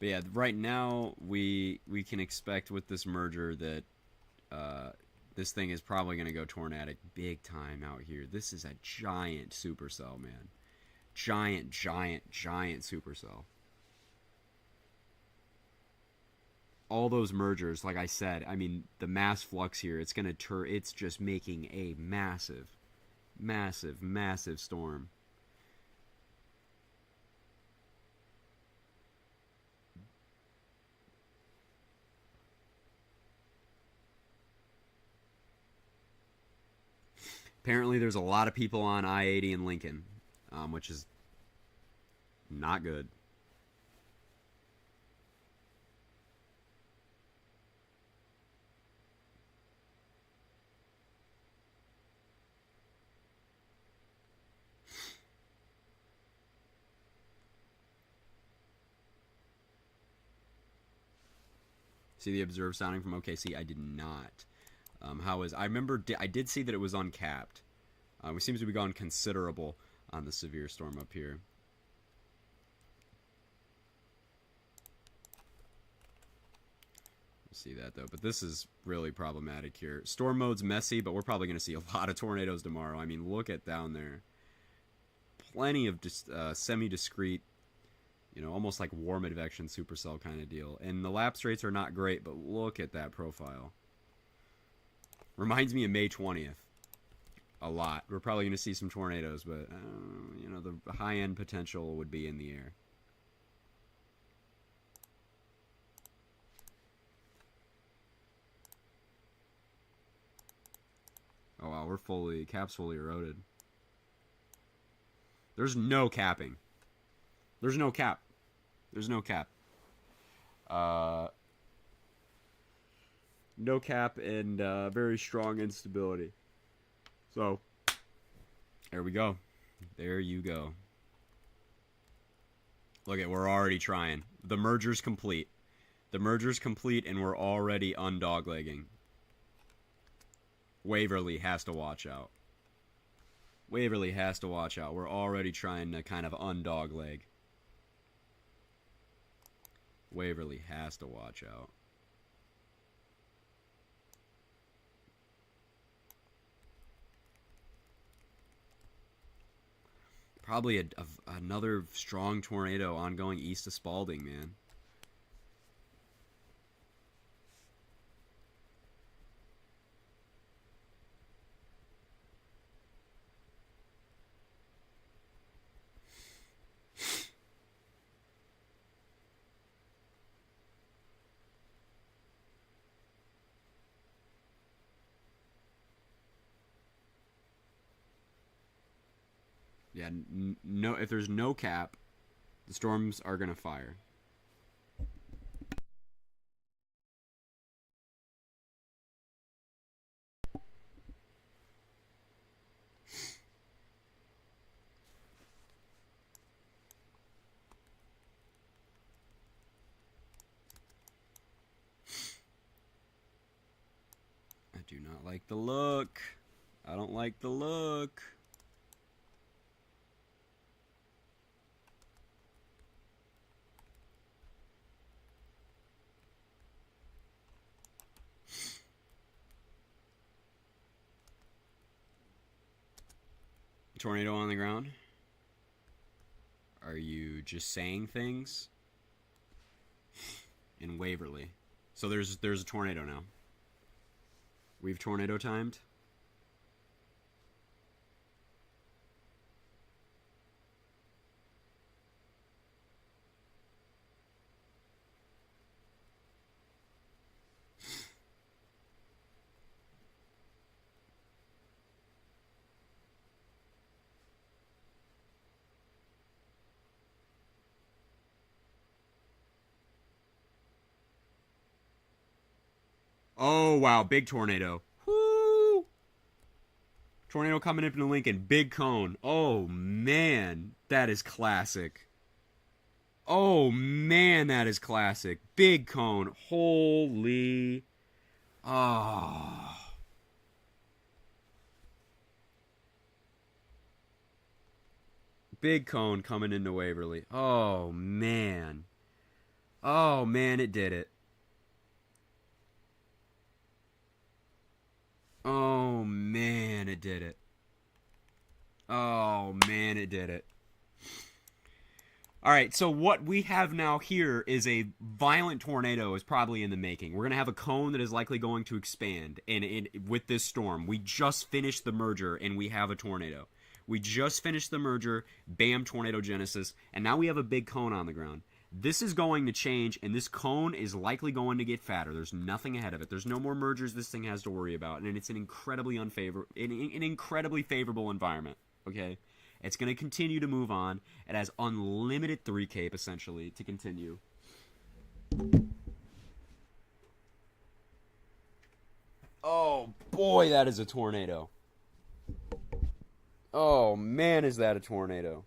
But yeah, right now we can expect with this merger that this thing is probably going to go tornadic big time out here. This is a giant supercell, man. Giant, giant, giant supercell. All those mergers, like I said, I mean, the mass flux here, it's going to it's just making a massive, massive, massive storm. Apparently, there's a lot of people on I-80 in Lincoln, which is not good. See the observed sounding from OKC? I did not. How is? I remember I did see that it was uncapped. It seems to be gone considerable on the severe storm up here. See that though, but this is really problematic here. Storm mode's messy, but we're probably going to see a lot of tornadoes tomorrow. I mean, look at down there. Plenty of just semi-discrete, you know, almost like warm advection supercell kind of deal. And the lapse rates are not great, but look at that profile. Reminds me of May 20th. A lot. We're probably going to see some tornadoes, but, you know, the high-end potential would be in the air. Oh, wow, cap's fully eroded. There's no capping. There's no cap. There's no cap. No cap and very strong instability. So, there we go. There you go. Look at, we're already trying. The merger's complete. The merger's complete and we're already undoglegging. Waverly has to watch out. Waverly has to watch out. We're already trying to kind of undogleg. Waverly has to watch out. Probably another strong tornado ongoing east of Spalding, man. Yeah, no. If there's no cap, the storms are gonna fire. I do not like the look. I don't like the look. Tornado on the ground? Are you just saying things? In Waverly. So there's a tornado now. We've tornado timed. Oh, wow. Big tornado. Woo! Tornado coming up into Lincoln. Big cone. Oh, man. That is classic. Oh, man. That is classic. Big cone. Holy. Oh. Big cone coming into Waverly. Oh, man. Oh, man. It did it. Oh, man. It did it. Oh, man. It did it. All right, so what we have now here is a violent tornado is probably in the making. We're going to have a cone that is likely going to expand and with this storm. We just finished the merger and we have a tornado. We just finished the merger, bam, tornado genesis, and now we have a big cone on the ground. This is going to change, and this cone is likely going to get fatter. There's nothing ahead of it. There's no more mergers this thing has to worry about, and it's an incredibly incredibly favorable environment, okay? It's going to continue to move on. It has unlimited 3 cape, essentially, to continue. Oh, boy, that is a tornado. Oh, man, is that a tornado.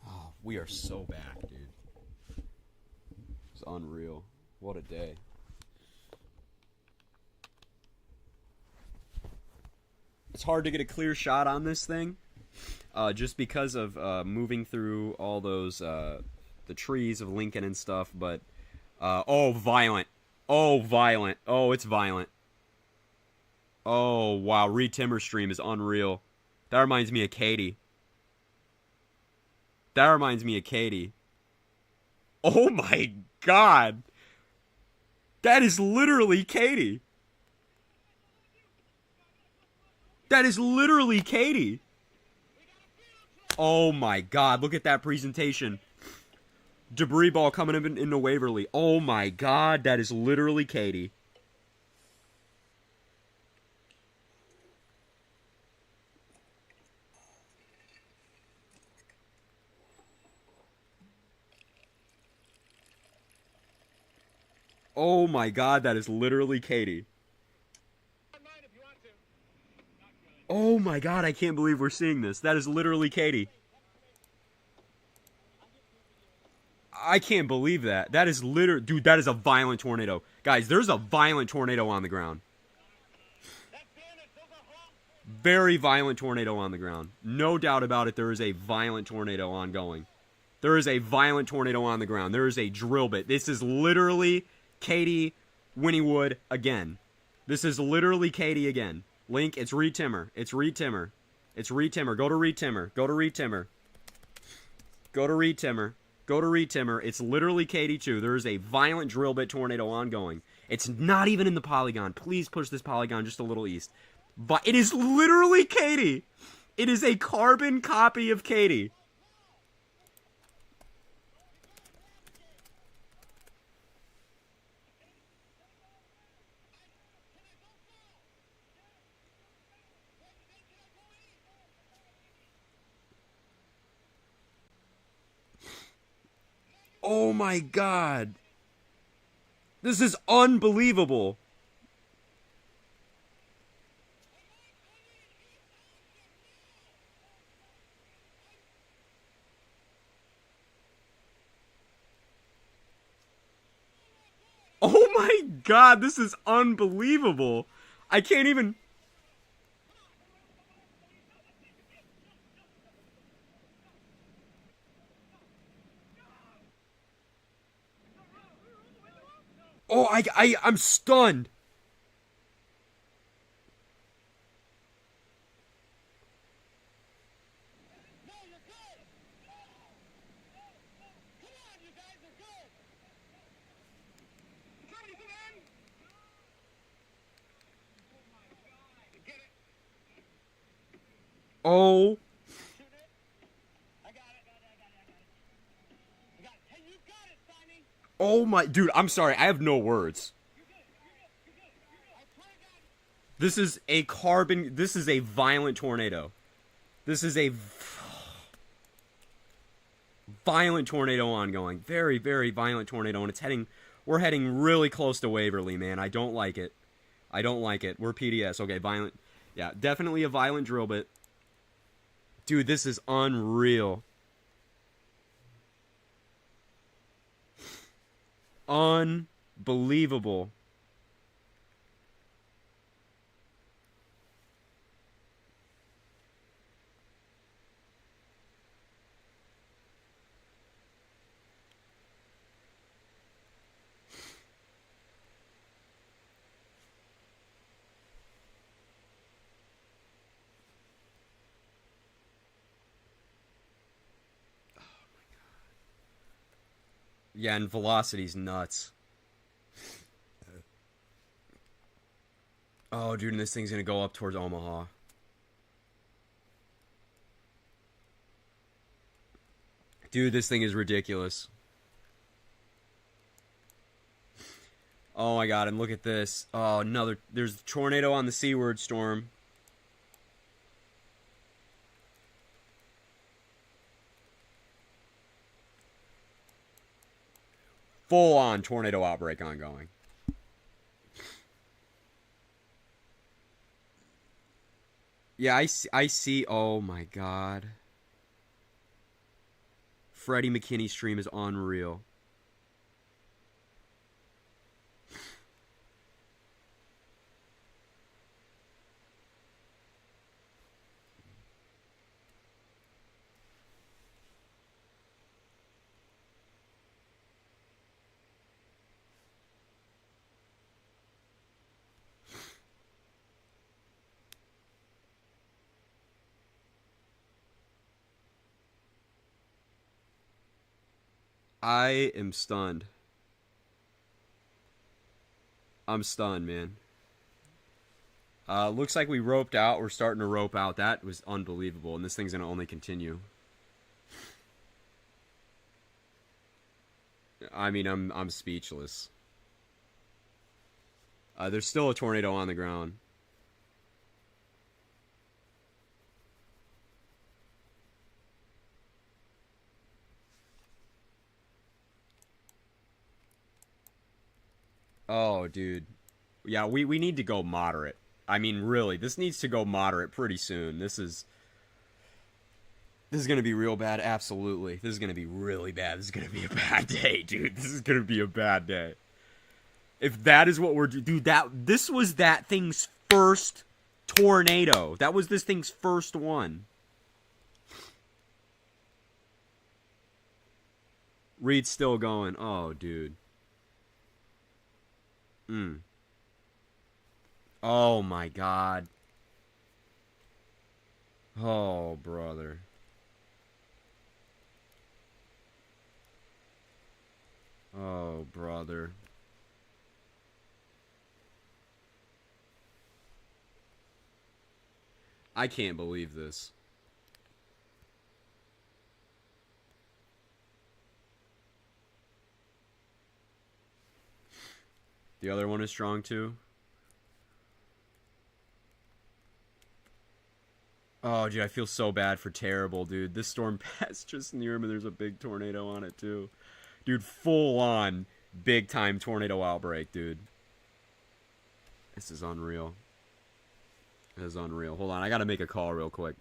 Oh, we are so back, dude. It's unreal. What a day. It's hard to get a clear shot on this thing, just because of moving through all those the trees of Lincoln and stuff. But oh, violent! Oh, violent! Oh, it's violent! Oh, wow! Reed Timmer stream is unreal. That reminds me of Katie. That reminds me of Katie. Oh my God! That is literally Katie. That is literally Katie. Oh my God! Look at that presentation. Debris ball coming up into Waverly. Oh my God! That is literally Katie. Oh my God, that is literally Katie. Oh my God, I can't believe we're seeing this. That is literally Katie. I can't believe that. That is literally... Dude, that is a violent tornado. Guys, there's a violent tornado on the ground. Very violent tornado on the ground. No doubt about it, there is a violent tornado ongoing. There is a violent tornado on the ground. There is a drill bit. This is literally... Katie Winniewood again. This is literally Katie again. Link, it's Reed Timmer. It's Reed Timmer. It's Reed Timmer. Go to Reed Timmer. Go to Reed Timmer. Go to Reed Timmer. Go to Reed Timmer. It's literally Katie too. There is a violent drill bit tornado ongoing. It's not even in the polygon. Please push this polygon just a little east. But it is literally Katie. It is a carbon copy of Katie. Oh my God. This is unbelievable. Oh my God, this is unbelievable. I can't even... Oh, I'm stunned. Oh. Oh my... Dude, I'm sorry. I have no words. This is a carbon... This is a violent tornado. This is a violent tornado ongoing. Very, very violent tornado, and it's heading. We're heading really close to Waverly, man. I don't like it. I don't like it. We're PDS. Okay, violent. Yeah, definitely a violent drill bit. Dude, this is unreal. Unbelievable. Yeah, and velocity's nuts. Oh, dude, and this thing's gonna go up towards Omaha. Dude, this thing is ridiculous. Oh my god, and look at this. Oh, another. There's a tornado on the seaward storm. Full on tornado outbreak ongoing. Yeah, I see. Oh my god. Freddie McKinney's stream is unreal. I am stunned. I'm stunned, man. Looks like we roped out. We're starting to rope out. That was unbelievable, and this thing's gonna only continue. I mean, I'm speechless. There's still a tornado on the ground. Oh, dude. Yeah, we need to go moderate. I mean, really, this needs to go moderate pretty soon. This is gonna be real bad. Absolutely, this is gonna be really bad. This is gonna be a bad day, dude. This is gonna be a bad day. If that is what we're dude, this was that thing's first tornado. That was this thing's first one. Reed's still going. Oh, dude. Oh my god. Oh, brother. Oh, brother. I can't believe this. The other one is strong too. Oh, dude, I feel so bad for Terrible, dude. This storm passed just near him, and there's a big tornado on it too. Dude, full on big time tornado outbreak, dude. This is unreal. This is unreal. Hold on, I gotta make a call real quick.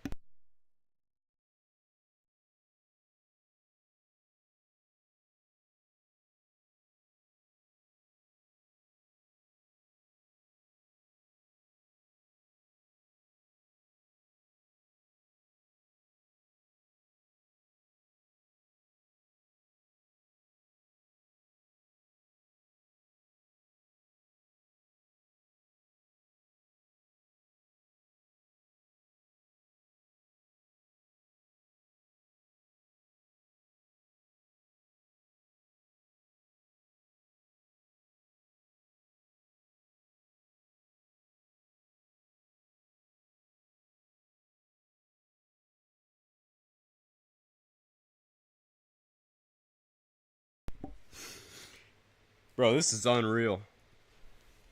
Bro, this is unreal.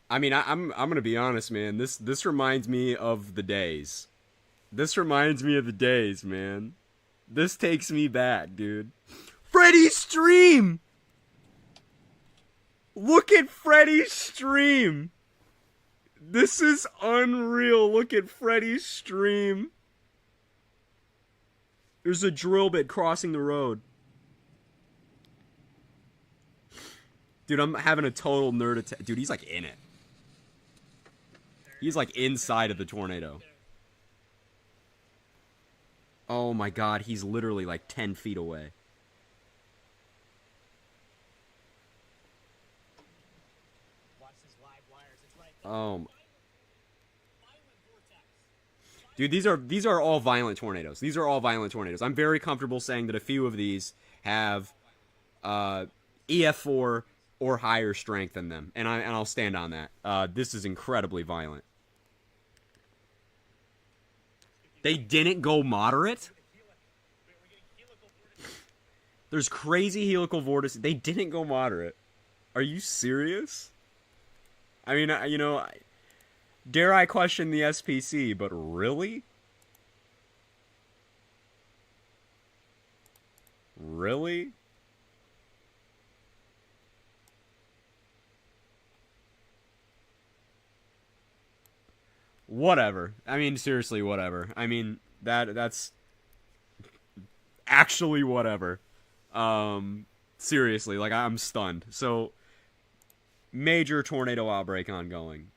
I mean, I'm gonna be honest, man. This reminds me of the days. This reminds me of the days, man. This takes me back, dude. Freddy's stream! Look at Freddy's stream! This is unreal. Look at Freddy's stream. There's a drill bit crossing the road. Dude, I'm having a total nerd attack. Dude, he's like in it. He's like inside of the tornado. Oh my god, he's literally like 10 feet away. Oh. Dude, these are all violent tornadoes. These are all violent tornadoes. I'm very comfortable saying that a few of these have EF4 or higher strength in them, and I'll stand on that. This is incredibly violent. They didn't go moderate? There's crazy helical vortices. They didn't go moderate. Are you serious? I mean, you know, dare I question the SPC, but really? Really? Whatever. I mean, seriously, whatever. I mean, that's actually whatever. Seriously, like, I'm stunned. So, major tornado outbreak ongoing.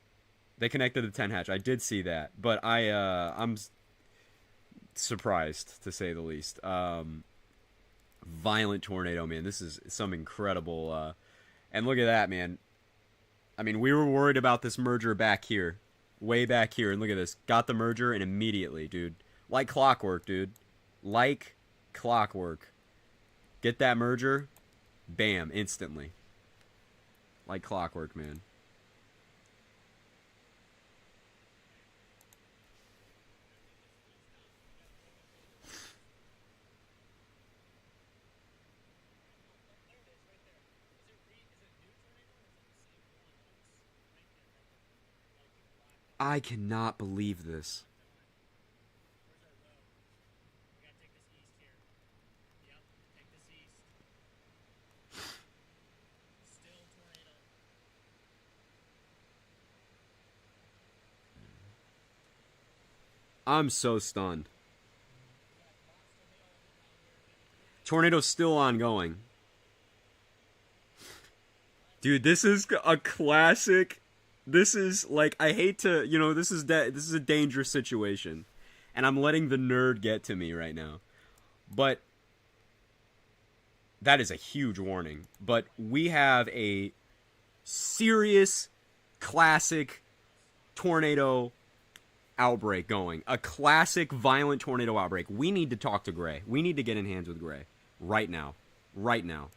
They connected the 10 hatch. I did see that, but I'm surprised, to say the least. Violent tornado, man. This is some incredible, and look at that, man. I mean, we were worried about this merger back here. Way back here, and look at this. Got the merger, and immediately, dude. Like clockwork, dude. Like clockwork. Get that merger, bam, instantly. Like clockwork, man. I cannot believe this. I'm so stunned. Tornado's still ongoing. Dude, this is a classic. This is like, I hate to, you know, this is a dangerous situation, and I'm letting the nerd get to me right now. But that is a huge warning. But we have a serious classic tornado outbreak going. A classic violent tornado outbreak. We need to talk to Gray. We need to get in hands with Gray. Right now. Right now.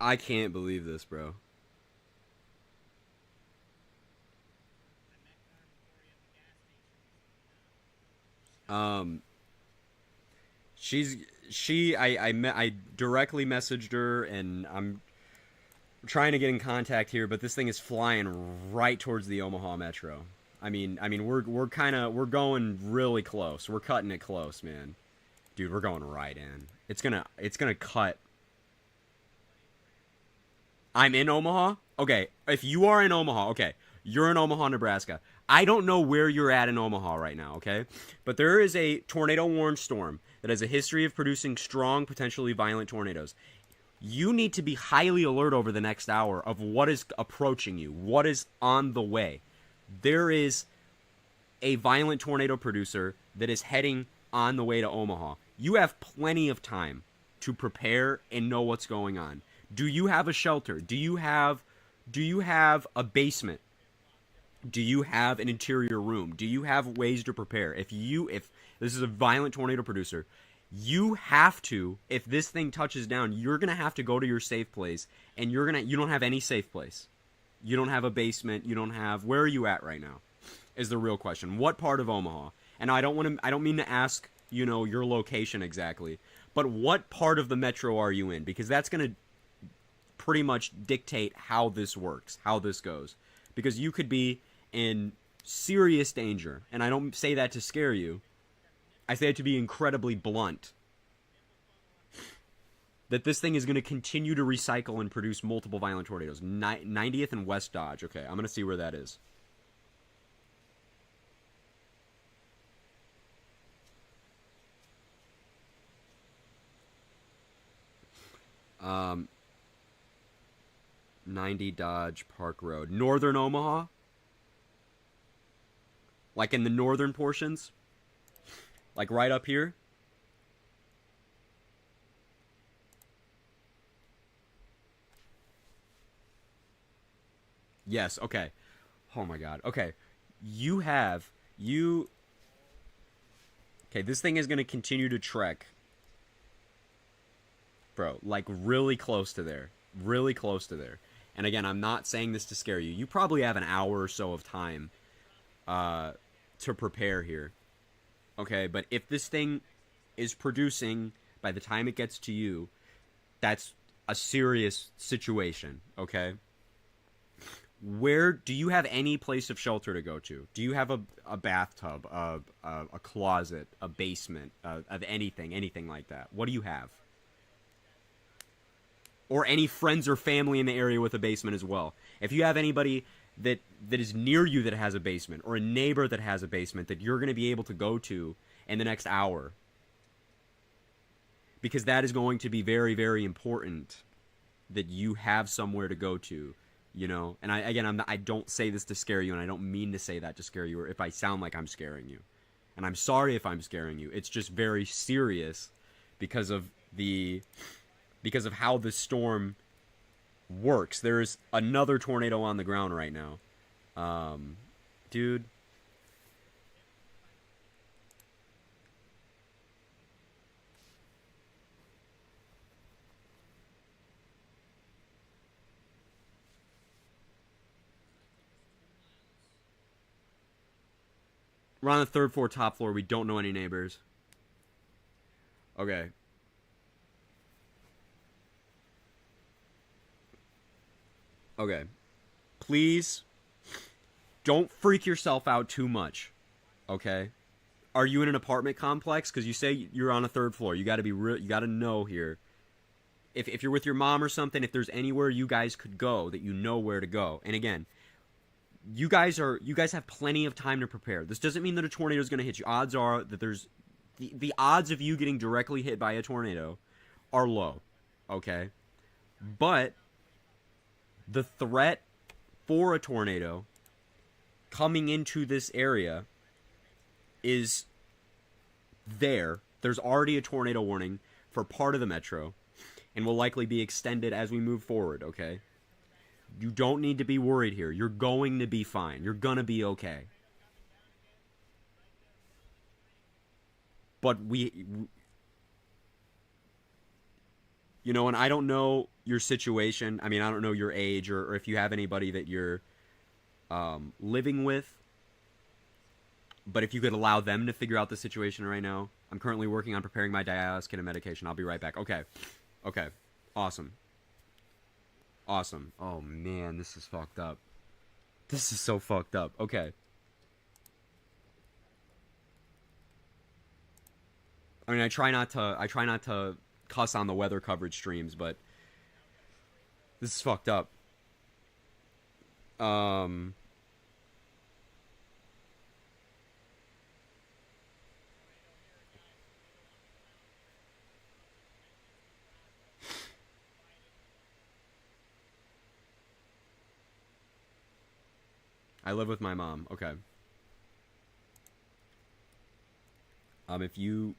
I can't believe this, bro. Um, I directly messaged her, and I'm trying to get in contact here, but this thing is flying right towards the Omaha Metro. We're going really close. We're cutting it close, man. Dude, we're going right in. It's gonna cut. I'm in Omaha? Okay, if you are in Omaha, okay, you're in Omaha, Nebraska. I don't know where you're at in Omaha right now, okay? But there is a tornado-warned storm that has a history of producing strong, potentially violent tornadoes. You need to be highly alert over the next hour of what is approaching you, what is on the way. There is a violent tornado producer that is heading on the way to Omaha. You have plenty of time to prepare and know what's going on. Do you have a shelter? Do you have a basement? Do you have an interior room? Do you have ways to prepare? If this is a violent tornado producer, you have to, if this thing touches down, you're going to have to go to your safe place, and you don't have any safe place. You don't have a basement, you don't have, where are you at right now? Is the real question. What part of Omaha? And I don't mean to ask, your location exactly, but what part of the metro are you in? Because that's going to pretty much dictate how this works, how this goes. Because you could be in serious danger, and I don't say that to scare you. I say it to be incredibly blunt. That this thing is going to continue to recycle and produce multiple violent tornadoes. 90th and West Dodge. Okay, I'm going to see where that is. Um, 90 Dodge Park Road. Northern Omaha? Like in the northern portions? Like right up here? Yes, okay. Oh my god. Okay. You have you Okay, this thing is going to continue to trek, bro, like really close to there. Really close to there. And again, I'm not saying this to scare you. You probably have an hour or so of time uh to prepare here. Okay, but if this thing is producing by the time it gets to you, that's a serious situation, okay? Where do you have any place of shelter to go to? Do you have a bathtub, a closet, a basement, of anything like that? What do you have? Or any friends or family in the area with a basement as well. If you have anybody that is near you that has a basement, or a neighbor that has a basement that you're going to be able to go to in the next hour, because that is going to be very, very important that you have somewhere to go to. And I don't say this to scare you, and I don't mean to say that to scare you, or if I sound like I'm scaring you, and I'm sorry if I'm scaring you. It's just very serious because of how the storm works. There's another tornado on the ground right now, dude. We're on the third floor, top floor. We don't know any neighbors. Okay. Okay. Please don't freak yourself out too much. Okay? Are you in an apartment complex? Because you say you're on a third floor. You got to be real. You got to know here. If you're with your mom or something, if there's anywhere you guys could go, that you know where to go. And again, you guys have plenty of time to prepare. This doesn't mean that a tornado is going to hit you. Odds are that the odds of you getting directly hit by a tornado are low. Okay? But the threat for a tornado coming into this area is there. There's already a tornado warning for part of the metro, and will likely be extended as we move forward, okay? You don't need to be worried here. You're going to be fine. You're gonna be okay. But and I don't know your situation. I mean, I don't know your age, or if you have anybody that you're living with. But if you could allow them to figure out the situation right now. I'm currently working on preparing my dialysis kit and medication. I'll be right back. Okay. Okay. Awesome. Awesome. Oh, man, this is fucked up. This is so fucked up. Okay. I mean, I try not to cuss on the weather coverage streams, but this is fucked up. Um I live with my mom. Okay. If you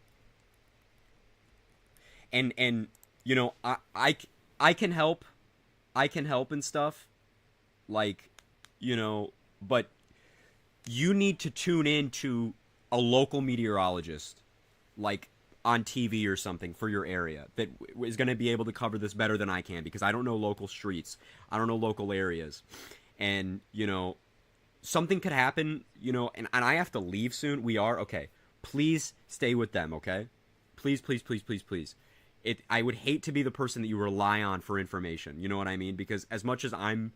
And you know, I can help. I can help and stuff. Like, you know, but you need to tune in to a local meteorologist, like on TV or something for your area that is going to be able to cover this better than I can, because I don't know local streets. I don't know local areas. And, you know, something could happen, you know, and I have to leave soon. We are, okay. Please stay with them, okay? Please, please, please, please, please. I would hate to be the person that you rely on for information. You know what I mean? Because as much as I'm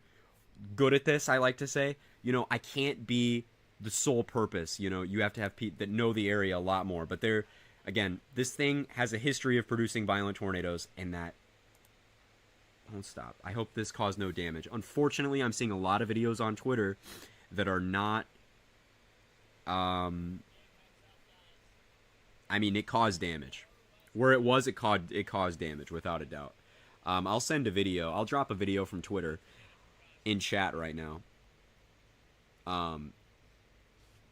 good at this, I like to say, you know, I can't be the sole purpose. You know, you have to have people that know the area a lot more. But they're, again, this thing has a history of producing violent tornadoes, and that won't stop. I hope this caused no damage. Unfortunately, I'm seeing a lot of videos on Twitter that are not, I mean, it caused damage. Where it was, it caused damage, without a doubt. I'll send a video. I'll drop a video from Twitter in chat right now.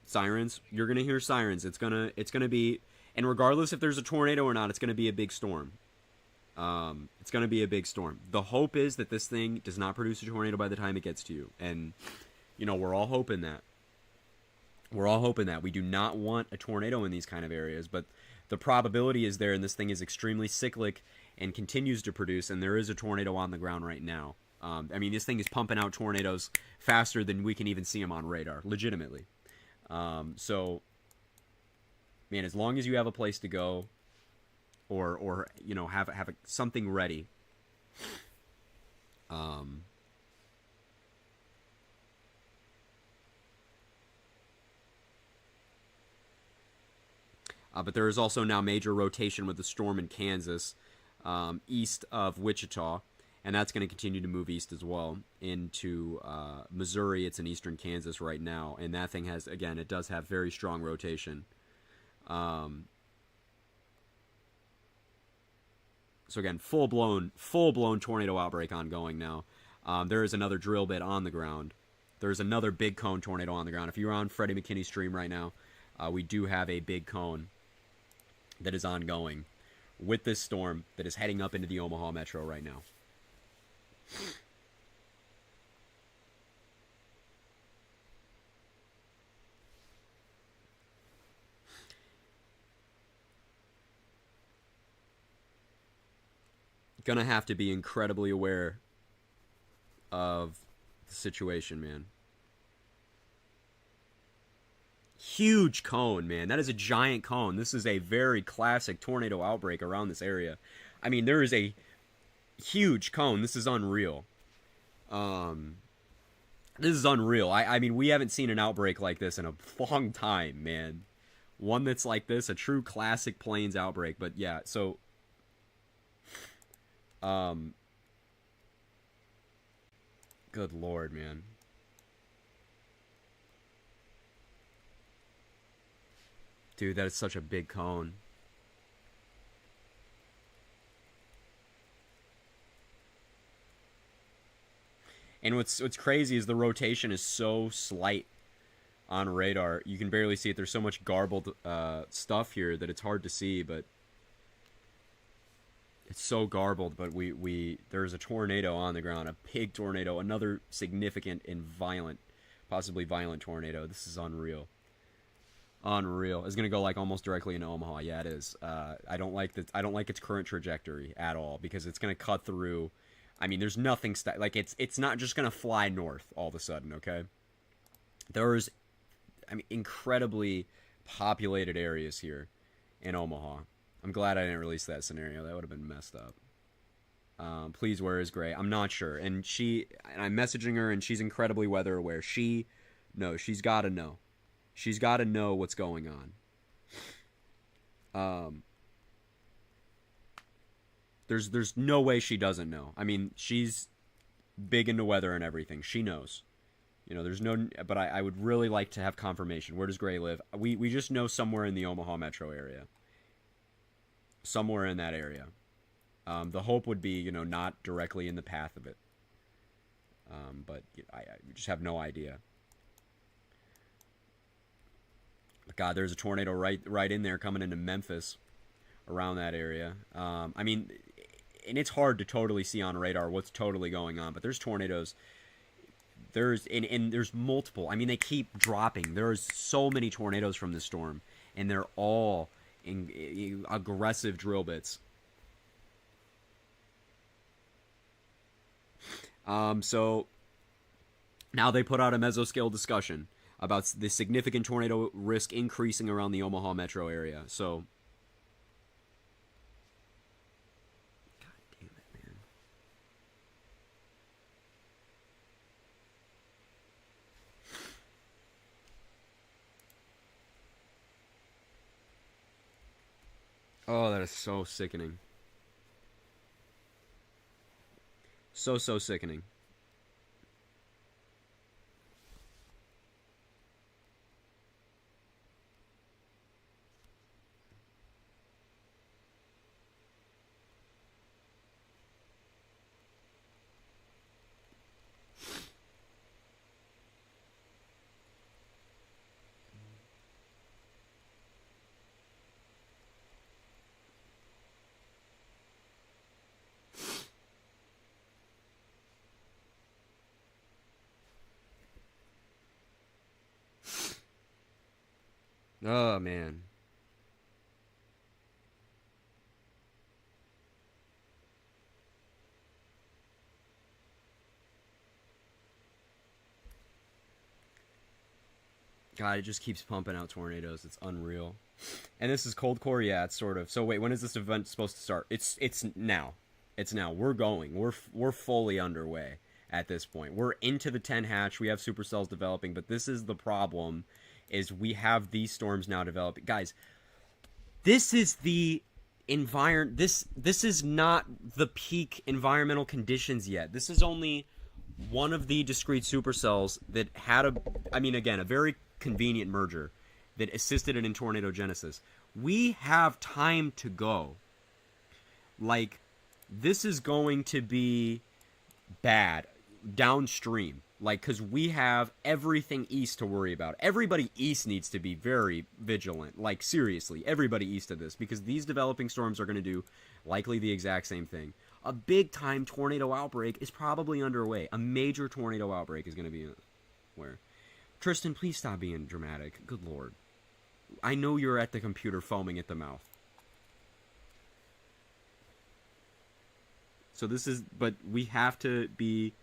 Sirens. You're gonna hear sirens. It's gonna be, and regardless if there's a tornado or not, it's gonna be a big storm. It's gonna be a big storm. The hope is that this thing does not produce a tornado by the time it gets to you, and you know, we're all hoping that. We're all hoping that. We do not want a tornado in these kind of areas, but the probability is there, and this thing is extremely cyclic and continues to produce, and there is a tornado on the ground right now. I mean, this thing is pumping out tornadoes faster than we can even see them on radar, legitimately. So, man, as long as you have a place to go, or you know, have something ready. But there is also now major rotation with the storm in Kansas, east of Wichita, and that's going to continue to move east as well into Missouri. It's in eastern Kansas right now, and that thing has, again, it does have very strong rotation. So again, full-blown tornado outbreak ongoing now. There is another drill bit on the ground. There's another big cone tornado on the ground. If you're on Freddie McKinney's stream right now, we do have a big cone that is ongoing with this storm that is heading up into the Omaha metro right now. Gonna have to be incredibly aware of the situation, man. Huge cone, man. That is a giant cone. This is a very classic tornado outbreak around this area. I mean, there is a huge cone. This is unreal. This is unreal. I mean, we haven't seen an outbreak like this in a long time, man. One that's like this, a true classic Plains outbreak. But yeah, so good lord, man. Dude, that is such a big cone. And what's crazy is the rotation is so slight on radar. You can barely see it. There's so much garbled stuff here that it's hard to see, but it's so garbled. But there's a tornado on the ground, a big tornado, another significant and violent, possibly violent tornado. This is unreal. Unreal. It's gonna go like almost directly into Omaha. Yeah, it is. I don't like its current trajectory at all, because it's gonna cut through. I mean, there's nothing like it's not just gonna fly north all of a sudden. Okay, there's, I mean, incredibly populated areas here in Omaha. I'm glad I didn't release that scenario. That would have been messed up. Please, where is Gray? I'm not sure. And I'm messaging her, and she's incredibly weather aware. She's got to know. She's got to know what's going on. There's no way she doesn't know. I mean, she's big into weather and everything. She knows. You know, there's no... But I would really like to have confirmation. Where does Gray live? We just know somewhere in the Omaha metro area. Somewhere in that area. The hope would be, you know, not directly in the path of it. But I just have no idea. God, there's a tornado right in there coming into Memphis, around that area. I mean, and it's hard to totally see on radar what's totally going on, but there's tornadoes. And there's multiple. I mean, they keep dropping. There's so many tornadoes from this storm, and they're all in aggressive drill bits. So now they put out a mesoscale discussion about the significant tornado risk increasing around the Omaha metro area. So, God damn it, man. Oh, that is so sickening. So sickening. Oh man. God, it just keeps pumping out tornadoes. It's unreal. And this is cold core, yeah, it's sort of. So wait, when is this event supposed to start? It's now. It's now. We're going. We're fully underway at this point. We're into the 10 hatch. We have supercells developing, but this is the problem is we have these storms now developing. Guys, this is the environment this is not the peak environmental conditions yet. This is only one of the discrete supercells that had a very convenient merger that assisted it in tornadogenesis. We have time to go. Like, this is going to be bad downstream. Like, because we have everything east to worry about. Everybody east needs to be very vigilant. Like, seriously, everybody east of this. Because these developing storms are going to do likely the exact same thing. A big-time tornado outbreak is probably underway. A major tornado outbreak is going to be where? Tristan, please stop being dramatic. Good Lord. I know you're at the computer foaming at the mouth. So this is... But we have to be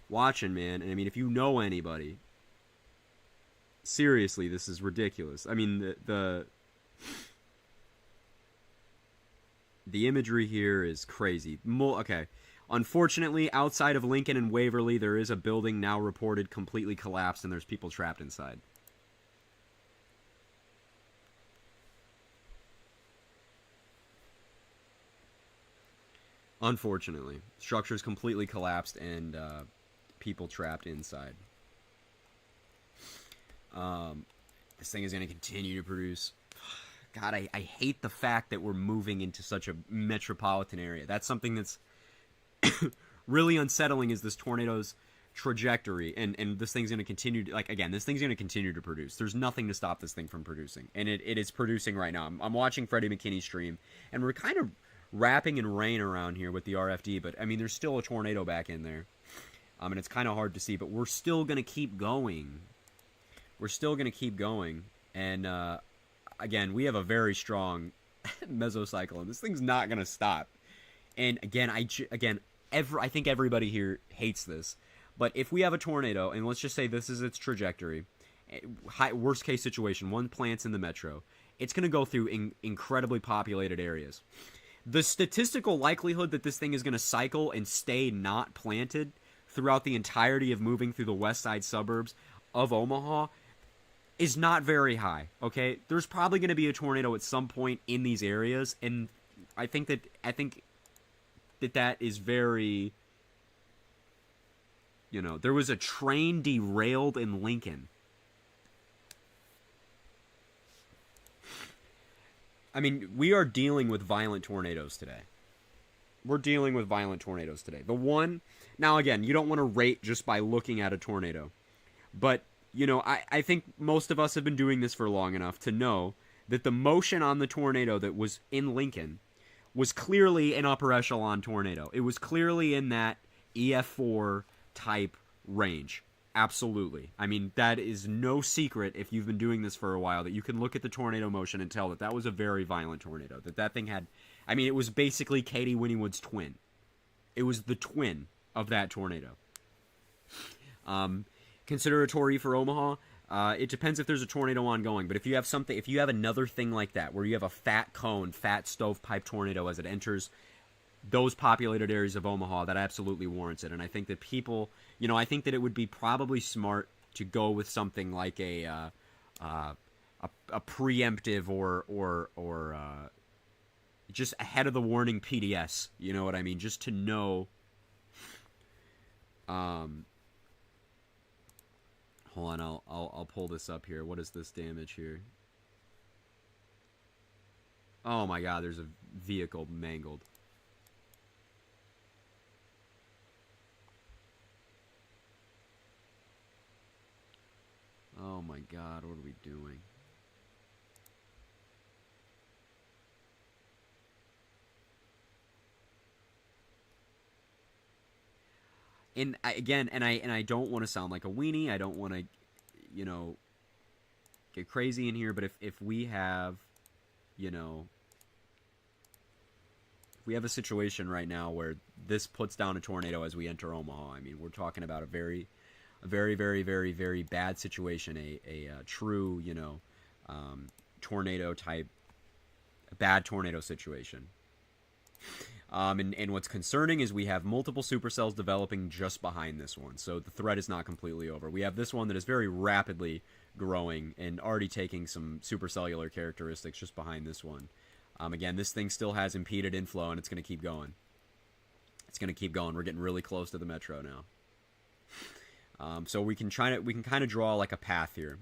watching, man. And I mean, if you know anybody... Seriously, this is ridiculous. I mean, the imagery here is crazy. Okay. Unfortunately, outside of Lincoln and Waverly, there is a building now reported completely collapsed and there's people trapped inside. Unfortunately. Structures completely collapsed and people trapped inside. This thing is going to continue to produce... God, I hate the fact that we're moving into such a metropolitan area. That's something that's really unsettling, is this tornado's trajectory. And this thing's going to continue to, this thing's going to continue to produce. There's nothing to stop this thing from producing. And it is producing right now. I'm watching Freddie McKinney's stream, and we're kind of wrapping in rain around here with the RFD. But, I mean, there's still a tornado back in there. And it's kind of hard to see. But we're still going to keep going. We're still going to keep going. And, again, we have a very strong mesocyclone. This thing's not going to stop. And again, I think everybody here hates this. But if we have a tornado, and let's just say this is its trajectory, worst case situation, one plant's in the metro, it's going to go through incredibly populated areas. The statistical likelihood that this thing is going to cycle and stay not planted throughout the entirety of moving through the west side suburbs of Omaha is not very high, okay? There's probably going to be a tornado at some point in these areas, and I think that is very... there was a train derailed in Lincoln. I mean, we are dealing with violent tornadoes today. We're dealing with violent tornadoes today. The one... Now, again, you don't want to rate just by looking at a tornado. But... I think most of us have been doing this for long enough to know that the motion on the tornado that was in Lincoln was clearly an upper echelon tornado. It was clearly in that EF4 type range. Absolutely. I mean, that is no secret if you've been doing this for a while, that you can look at the tornado motion and tell that that was a very violent tornado. That thing had, I mean, it was basically Katie Winniewood's twin. It was the twin of that tornado. Consider a Torii for Omaha. It depends if there's a tornado ongoing, but if you have another thing like that, where you have a fat cone, fat stovepipe tornado as it enters those populated areas of Omaha, that absolutely warrants it. And I think that people, I think that it would be probably smart to go with something like a preemptive or just ahead of the warning PDS. You know what I mean? Just to know. Hold on, I'll pull this up here. What is this damage here? Oh my God, there's a vehicle mangled. Oh my God, what are we doing? And I don't want to sound like a weenie. I don't want to, get crazy in here. But if we have, if we have a situation right now where this puts down a tornado as we enter Omaha, I mean, we're talking about a very, very, very, very bad situation. A true, tornado type, bad tornado situation. And what's concerning is we have multiple supercells developing just behind this one, so the threat is not completely over. We have this one that is very rapidly growing and already taking some supercellular characteristics just behind this one. Again, this thing still has impeded inflow, and it's going to keep going. It's going to keep going. We're getting really close to the metro now. So we can kind of draw like a path here.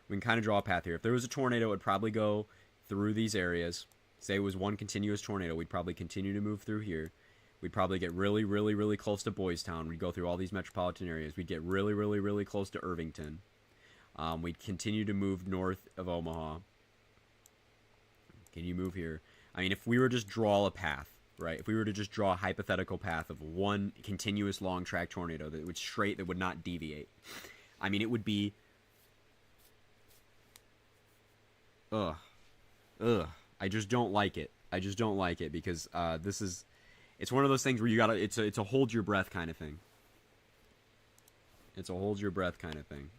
We can kind of draw a path here. If there was a tornado, it would probably go through these areas. Say it was one continuous tornado, we'd probably continue to move through here. We'd probably get really, really, really close to Boys Town. We'd go through all these metropolitan areas. We'd get really, really, really close to Irvington. We'd continue to move north of Omaha. Can you move here? I mean, if we were to just draw a path, right? If we were to just draw a hypothetical path of one continuous long track tornado that would not deviate. I mean, it would be... Ugh. I just don't like it. I just don't like it because it's one of those things where you gotta, it's a hold your breath kind of thing. It's a hold your breath kind of thing.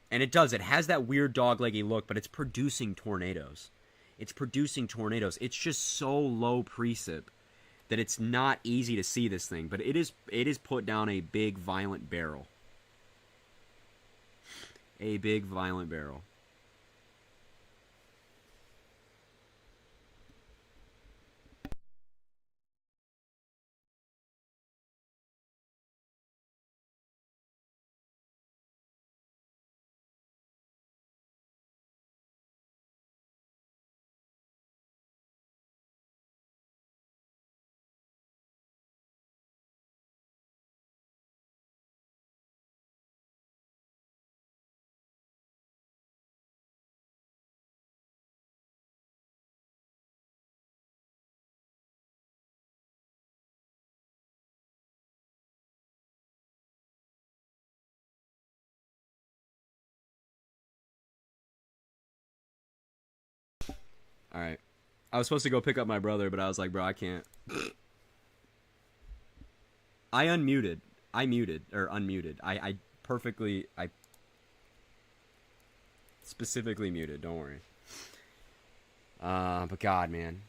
And it has that weird dog-leggy look, but it's producing tornadoes. It's producing tornadoes. It's just so low precip that it's not easy to see this thing, but it is put down a big violent barrel. A big violent barrel. All right. I was supposed to go pick up my brother, but I was like, bro, I can't. I muted. I specifically muted. Don't worry. But God, man.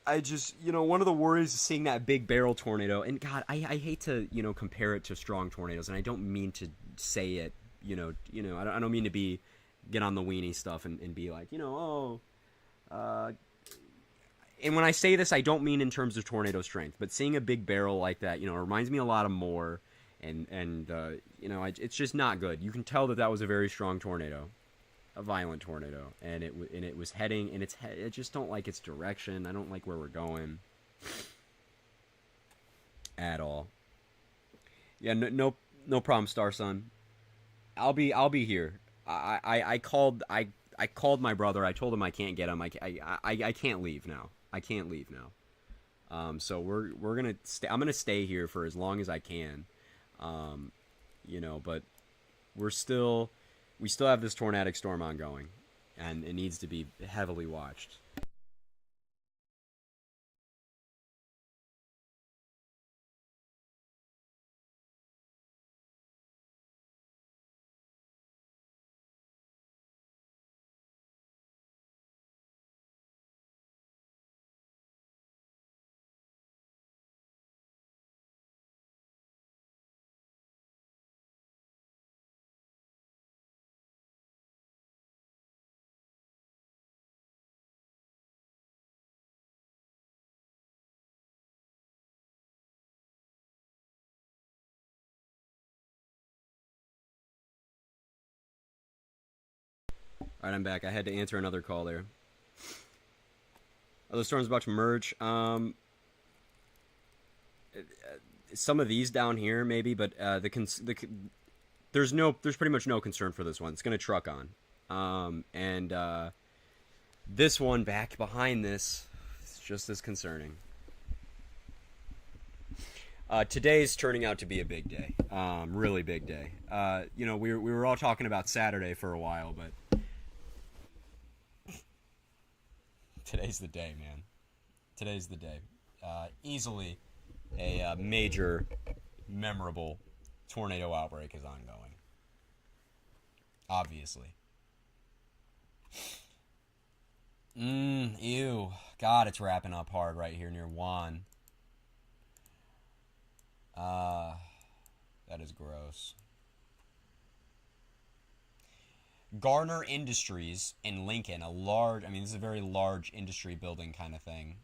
I just, one of the worries is seeing that big barrel tornado. And God, I hate to, compare it to strong tornadoes. And I don't mean to say it, I don't mean to get on the weenie stuff and be like, and when I say this, I don't mean in terms of tornado strength, but seeing a big barrel like that, reminds me a lot of Moore, and it's just not good. You can tell that was a very strong tornado, a violent tornado, and it was heading, and I just don't like its direction. I don't like where we're going at all. Yeah, No problem, Star Son. I'll be here. I called my brother. I told him I can't get him. I can't leave now. I can't leave now. So we're gonna stay. I'm gonna stay here for as long as I can. Um, but we're still we still have this tornadic storm ongoing, and it needs to be heavily watched. All right, I'm back. I had to answer another call there. Are the storms about to merge? Some of these down here maybe, but there's pretty much no concern for this one. It's gonna truck on, and this one back behind this is just as concerning. Today's turning out to be a big day, really big day. We were all talking about Saturday for a while, but today's the day, man. Today's the day. Easily a major, memorable tornado outbreak is ongoing. Obviously. Ew. God, it's wrapping up hard right here near Juan. That is gross. Garner Industries in Lincoln, this is a very large industry building kind of thing,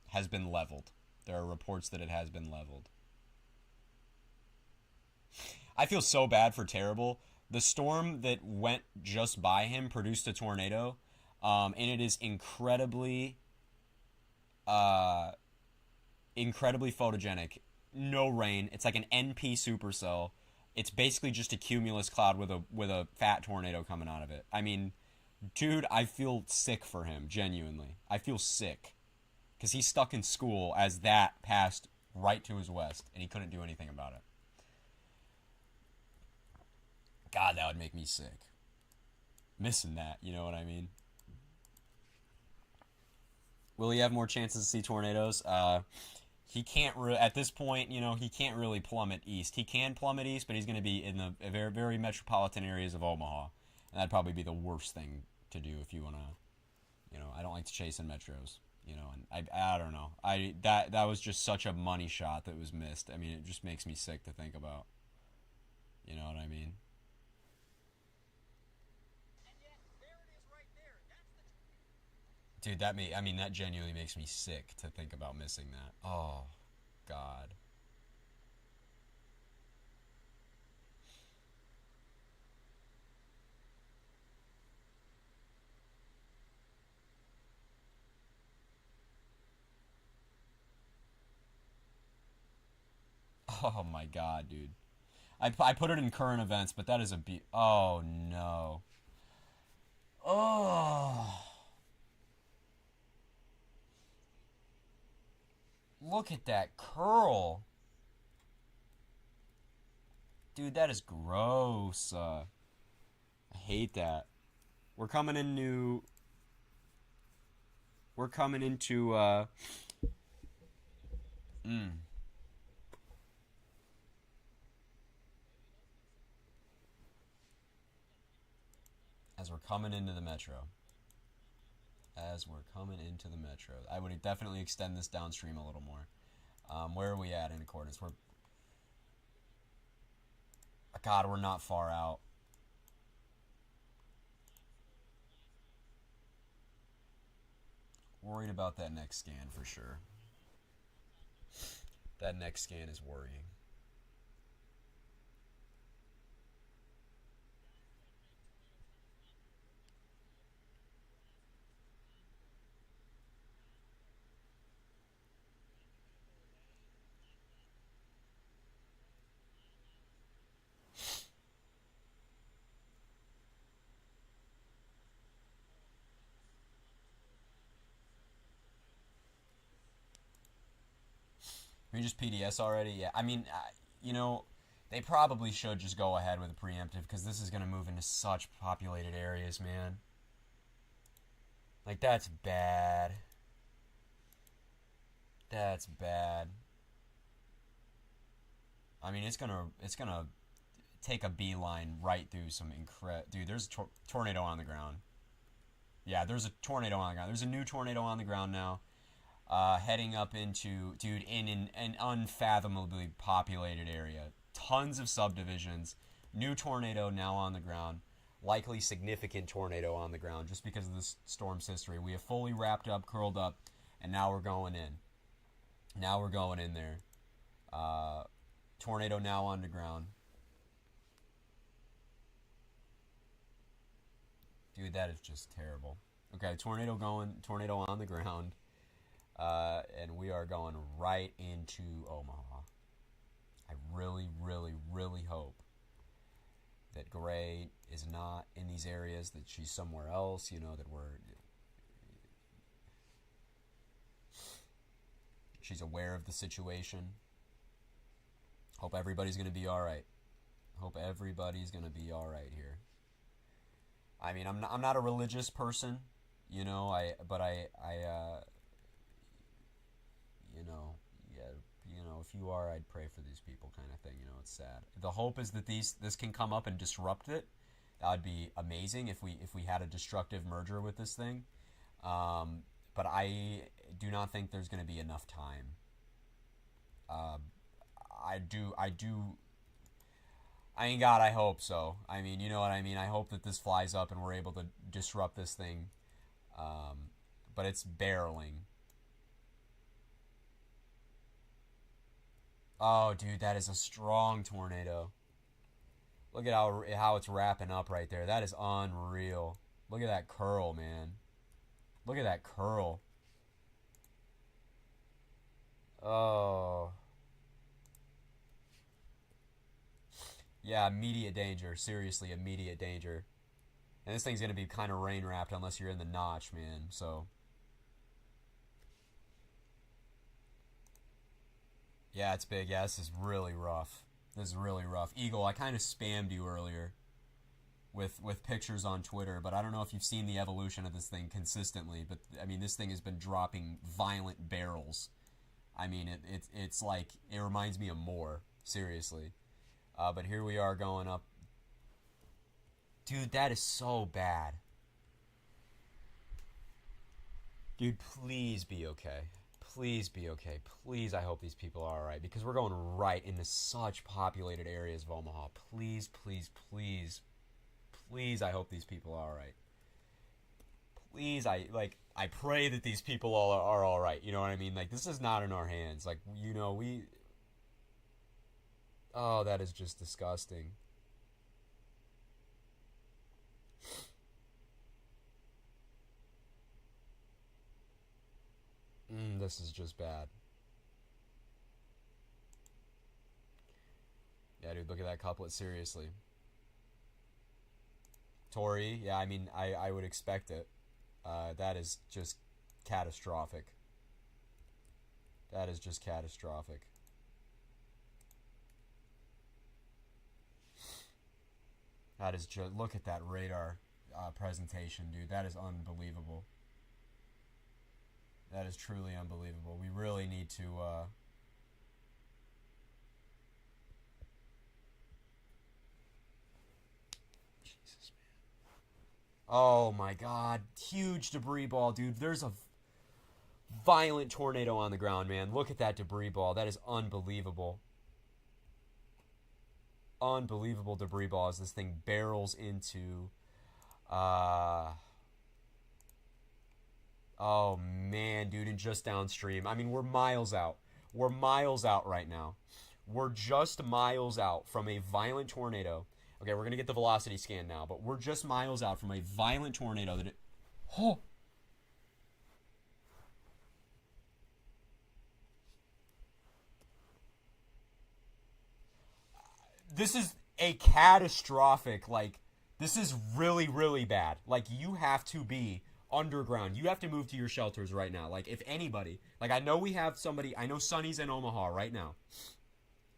has been leveled. There are reports that it has been leveled. I feel so bad for Terrible. The storm that went just by him produced a tornado, and it is incredibly photogenic. No rain. It's like an NP supercell. It's basically just a cumulus cloud with a fat tornado coming out of it. I mean, dude, I feel sick for him, genuinely. I feel sick. Because he's stuck in school as that passed right to his west, and he couldn't do anything about it. God, that would make me sick. Missing that, you know what I mean? Will he have more chances to see tornadoes? He can't at this point, he can't really plummet east. He can plummet east, but he's going to be in the very, very metropolitan areas of Omaha, and that'd probably be the worst thing to do if you want to. I don't like to chase in metros. And I don't know. That was just such a money shot that was missed. I mean, it just makes me sick to think about. You know what I mean? Dude, that genuinely makes me sick to think about missing that. Oh, God. Oh my God, dude. I put it in current events, but that is oh no. Oh. Look at that curl. Dude, that is gross. I hate that. We're coming into we're coming into mm, as we're coming into the metro. As we're coming into the metro. I would definitely extend this downstream a little more. Where are we at in accordance? God, we're not far out. Worried about that next scan for sure. That next scan is worrying. We just PDS already? Yeah. I mean, you know, they probably should just go ahead with a preemptive because this is going to move into such populated areas, man. Like, that's bad. That's bad. I mean, it's gonna take a beeline right through some dude. There's a tornado on the ground. Yeah, there's a tornado on the ground. There's a new tornado on the ground now, heading up into dude in an unfathomably populated area. Tons of subdivisions. New tornado now on the ground. Likely significant tornado on the ground just because of this storm's history. We have fully wrapped up, curled up, and now we're going in. Now we're going in there. Tornado now underground. Dude, that is just terrible. Okay, tornado on the ground. And we are going right into Omaha. I really, really, really hope that Gray is not in these areas, that she's somewhere else, that she's aware of the situation. Hope everybody's going to be all right. Hope everybody's going to be all right here. I mean, I'm not a religious person, but I if you are, I'd pray for these people, kind of thing. It's sad. The hope is that this can come up and disrupt it. That would be amazing if we had a destructive merger with this thing. But I do not think there's going to be enough time. God, I hope so. I mean, you know what I mean? I hope that this flies up and we're able to disrupt this thing. But it's barreling. Oh, dude, that is a strong tornado. Look at how it's wrapping up right there. That is unreal. Look at that curl, man. Look at that curl. Oh. Yeah, immediate danger. Seriously, immediate danger. And this thing's going to be kind of rain wrapped unless you're in the notch, man. So. Yeah, it's big. Yeah, this is really rough. This is really rough. Eagle, I kind of spammed you earlier with pictures on Twitter, but I don't know if you've seen the evolution of this thing consistently, but I mean, this thing has been dropping violent barrels. I mean, it's like, it reminds me of more, seriously. But here we are going up. Dude, that is so bad. Dude, please be okay. Please be okay. Please, I hope these people are alright, because we're going right into such populated areas of Omaha. Please, please, please, please, I hope these people are alright. Please, I pray that these people all are alright. You know what I mean? Like, this is not in our hands. Like, oh, that is just disgusting. This is just bad. Yeah, dude, look at that couplet, seriously. Tori, yeah, I mean, I would expect it. That is just catastrophic. That is just catastrophic. That is just, look at that radar presentation, dude. That is unbelievable. That is truly unbelievable. We really need to Jesus, man. Oh my god. Huge debris ball, dude. There's a violent tornado on the ground, man. Look at that debris ball. That is unbelievable. Unbelievable debris ball as this thing barrels into oh man, dude, and just downstream. I mean, we're miles out. We're miles out right now. We're just miles out from a violent tornado. Okay, we're going to get the velocity scan now, but we're just miles out from a violent tornado that oh. This is a catastrophic, this is really, really bad. Like, you have to be underground. You have to move to your shelters right now. Like, if anybody, like, I know we have somebody, I know Sonny's in Omaha right now.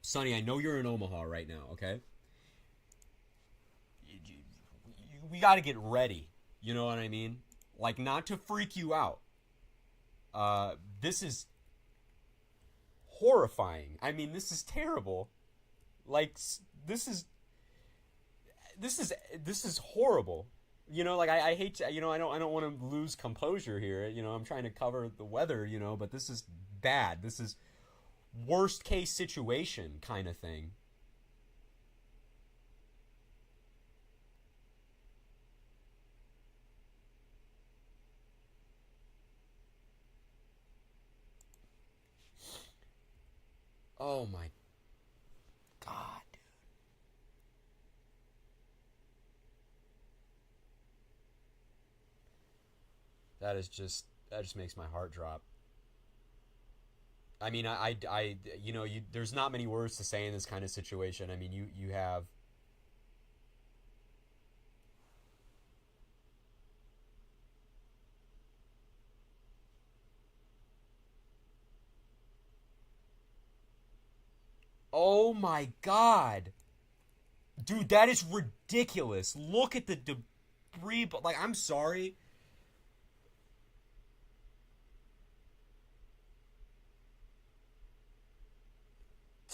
Sonny, I know you're in Omaha right now, okay? We got to get ready. You know what I mean? Like, not to freak you out. This is horrifying. I mean, this is terrible. Like, this is horrible. You know, like, I hate to, you know, I don't want to lose composure here. You know, I'm trying to cover the weather, you know, but this is bad. This is worst case situation kind of thing. Oh my god, dude. That just makes my heart drop. I mean, you know, there's not many words to say in this kind of situation. I mean, you have, oh my god, dude, that is ridiculous. Look at the debris, but like, I'm sorry.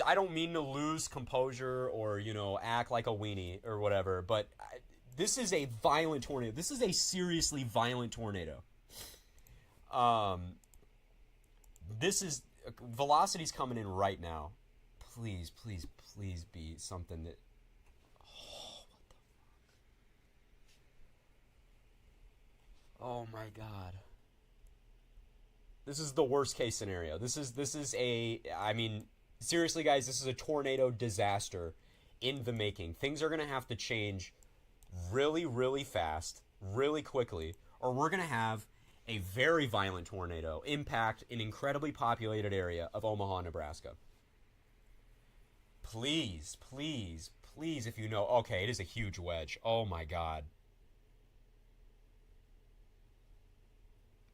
I don't mean to lose composure or, you know, act like a weenie or whatever, but this is a violent tornado. This is a seriously violent tornado. Um, this is velocity's coming in right now. Please, please, please be something that. Oh my god. This is the worst case scenario. This is a. I mean, seriously, guys, this is a tornado disaster in the making. Things are gonna have to change really, really fast, really quickly, or we're gonna have a very violent tornado impact an incredibly populated area of Omaha, Nebraska. Please, please, please, if you know. Okay, it is a huge wedge. Oh my god.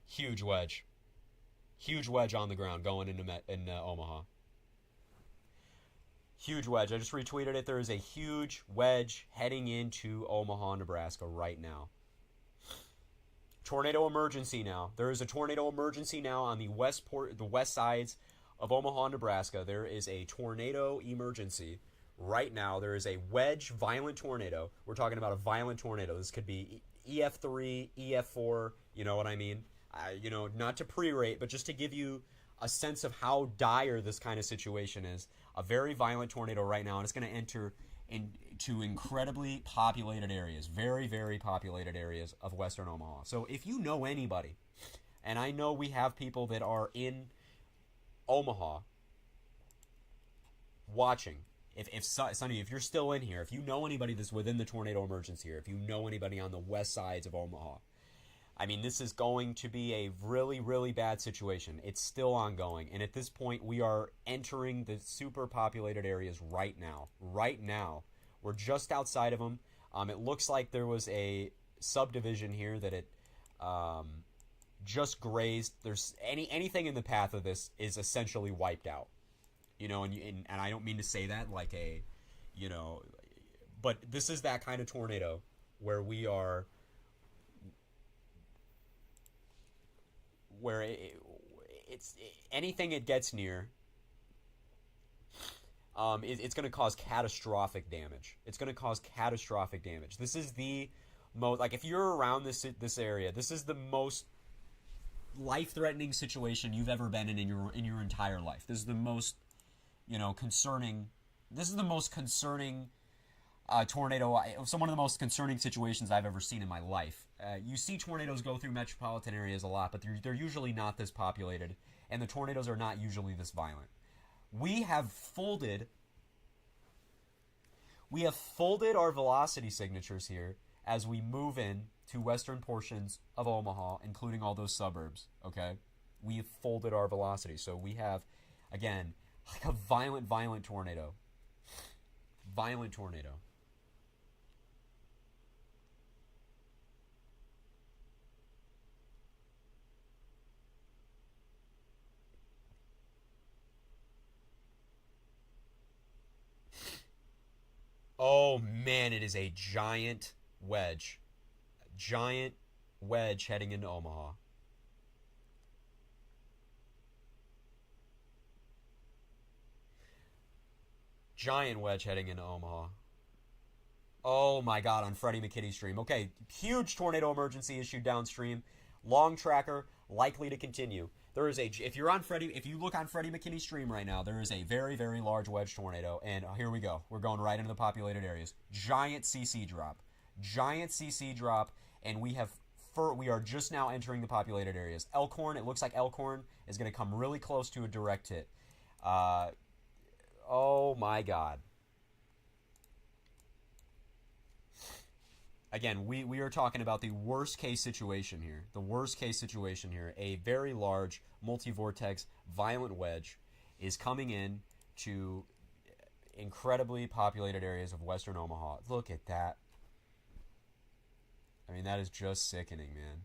Huge wedge. Huge wedge on the ground going into Omaha. Huge wedge. I just retweeted it. There is a huge wedge heading into Omaha, Nebraska right now. Tornado emergency now. There is a tornado emergency now on the west sides of Omaha, Nebraska. There is a tornado emergency right now. There is a wedge violent tornado. We're talking about a violent tornado. This could be EF3, EF4. You know what I mean? You know, not to pre-rate, but just to give you a sense of how dire this kind of situation is. A very violent tornado right now, and it's going to enter into incredibly populated areas, very, very populated areas of western Omaha. So if you know anybody, and I know we have people that are in Omaha watching, if Sonny, if you're still in here, if you know anybody that's within the tornado emergency here, if you know anybody on the west sides of Omaha, I mean, this is going to be a really, really bad situation. It's still ongoing. And at this point, we are entering the super populated areas right now. Right now. We're just outside of them. It looks like there was a subdivision here that it just grazed. There's anything in the path of this is essentially wiped out. You know, and I don't mean to say that like a, you know, but this is that kind of tornado where we are, where it's anything it gets near, it's going to cause catastrophic damage. It's going to cause catastrophic damage. This is the most, like, if you're around this area, this is the most life-threatening situation you've ever been in your entire life. This is the most, you know, concerning. This is the most concerning tornado. Some one of the most concerning situations I've ever seen in my life. You see tornadoes go through metropolitan areas a lot, but they're usually not this populated, and the tornadoes are not usually this violent. We have folded our velocity signatures here as we move in to western portions of Omaha, including all those suburbs, okay? We have folded our velocity. So we have, again, like a violent, violent tornado. Violent tornado. Oh man, it is a giant wedge. Giant wedge heading into Omaha. Giant wedge heading into Omaha. Oh my god, on Freddie McKinney's stream. Okay, huge tornado emergency issued downstream. Long tracker, likely to continue. There is a if you look on Freddie McKinney's stream right now, there is a very, very large wedge tornado, and here we go. We're going right into the populated areas. Giant CC drop. Giant CC drop, and we are just now entering the populated areas. Elkhorn, it looks like Elkhorn is going to come really close to a direct hit. Oh my god. Again, we are talking about the worst case situation here. The worst case situation here. A very large multi-vortex violent wedge is coming in to incredibly populated areas of western Omaha. Look at that. I mean, that is just sickening, man.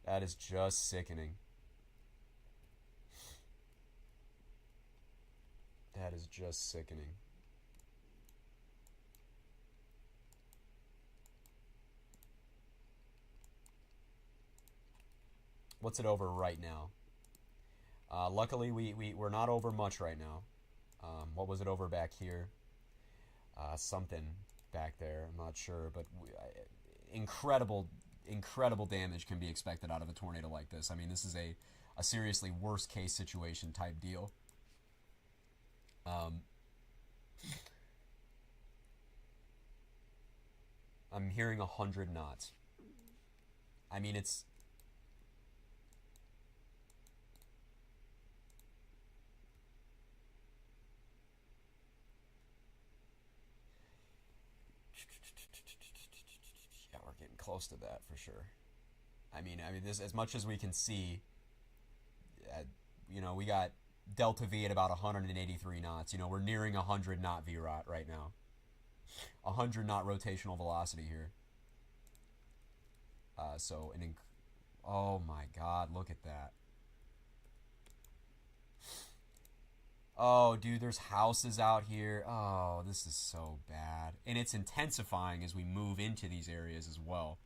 That is just sickening. That is just sickening. What's it over right now? Luckily, we're not over much right now. What was it over back here? Something back there. I'm not sure, but incredible damage can be expected out of a tornado like this. I mean, this is a seriously worst case situation type deal. I'm hearing 100 knots. I mean, it's... Yeah, we're getting close to that for sure. I mean, this, as much as we can see, we got Delta V at about 183 knots. We're nearing 100 knot VROT right now. 100 knot rotational velocity here. Oh my god, look at that. Oh, dude, there's houses out here. Oh, this is so bad. And it's intensifying as we move into these areas as well.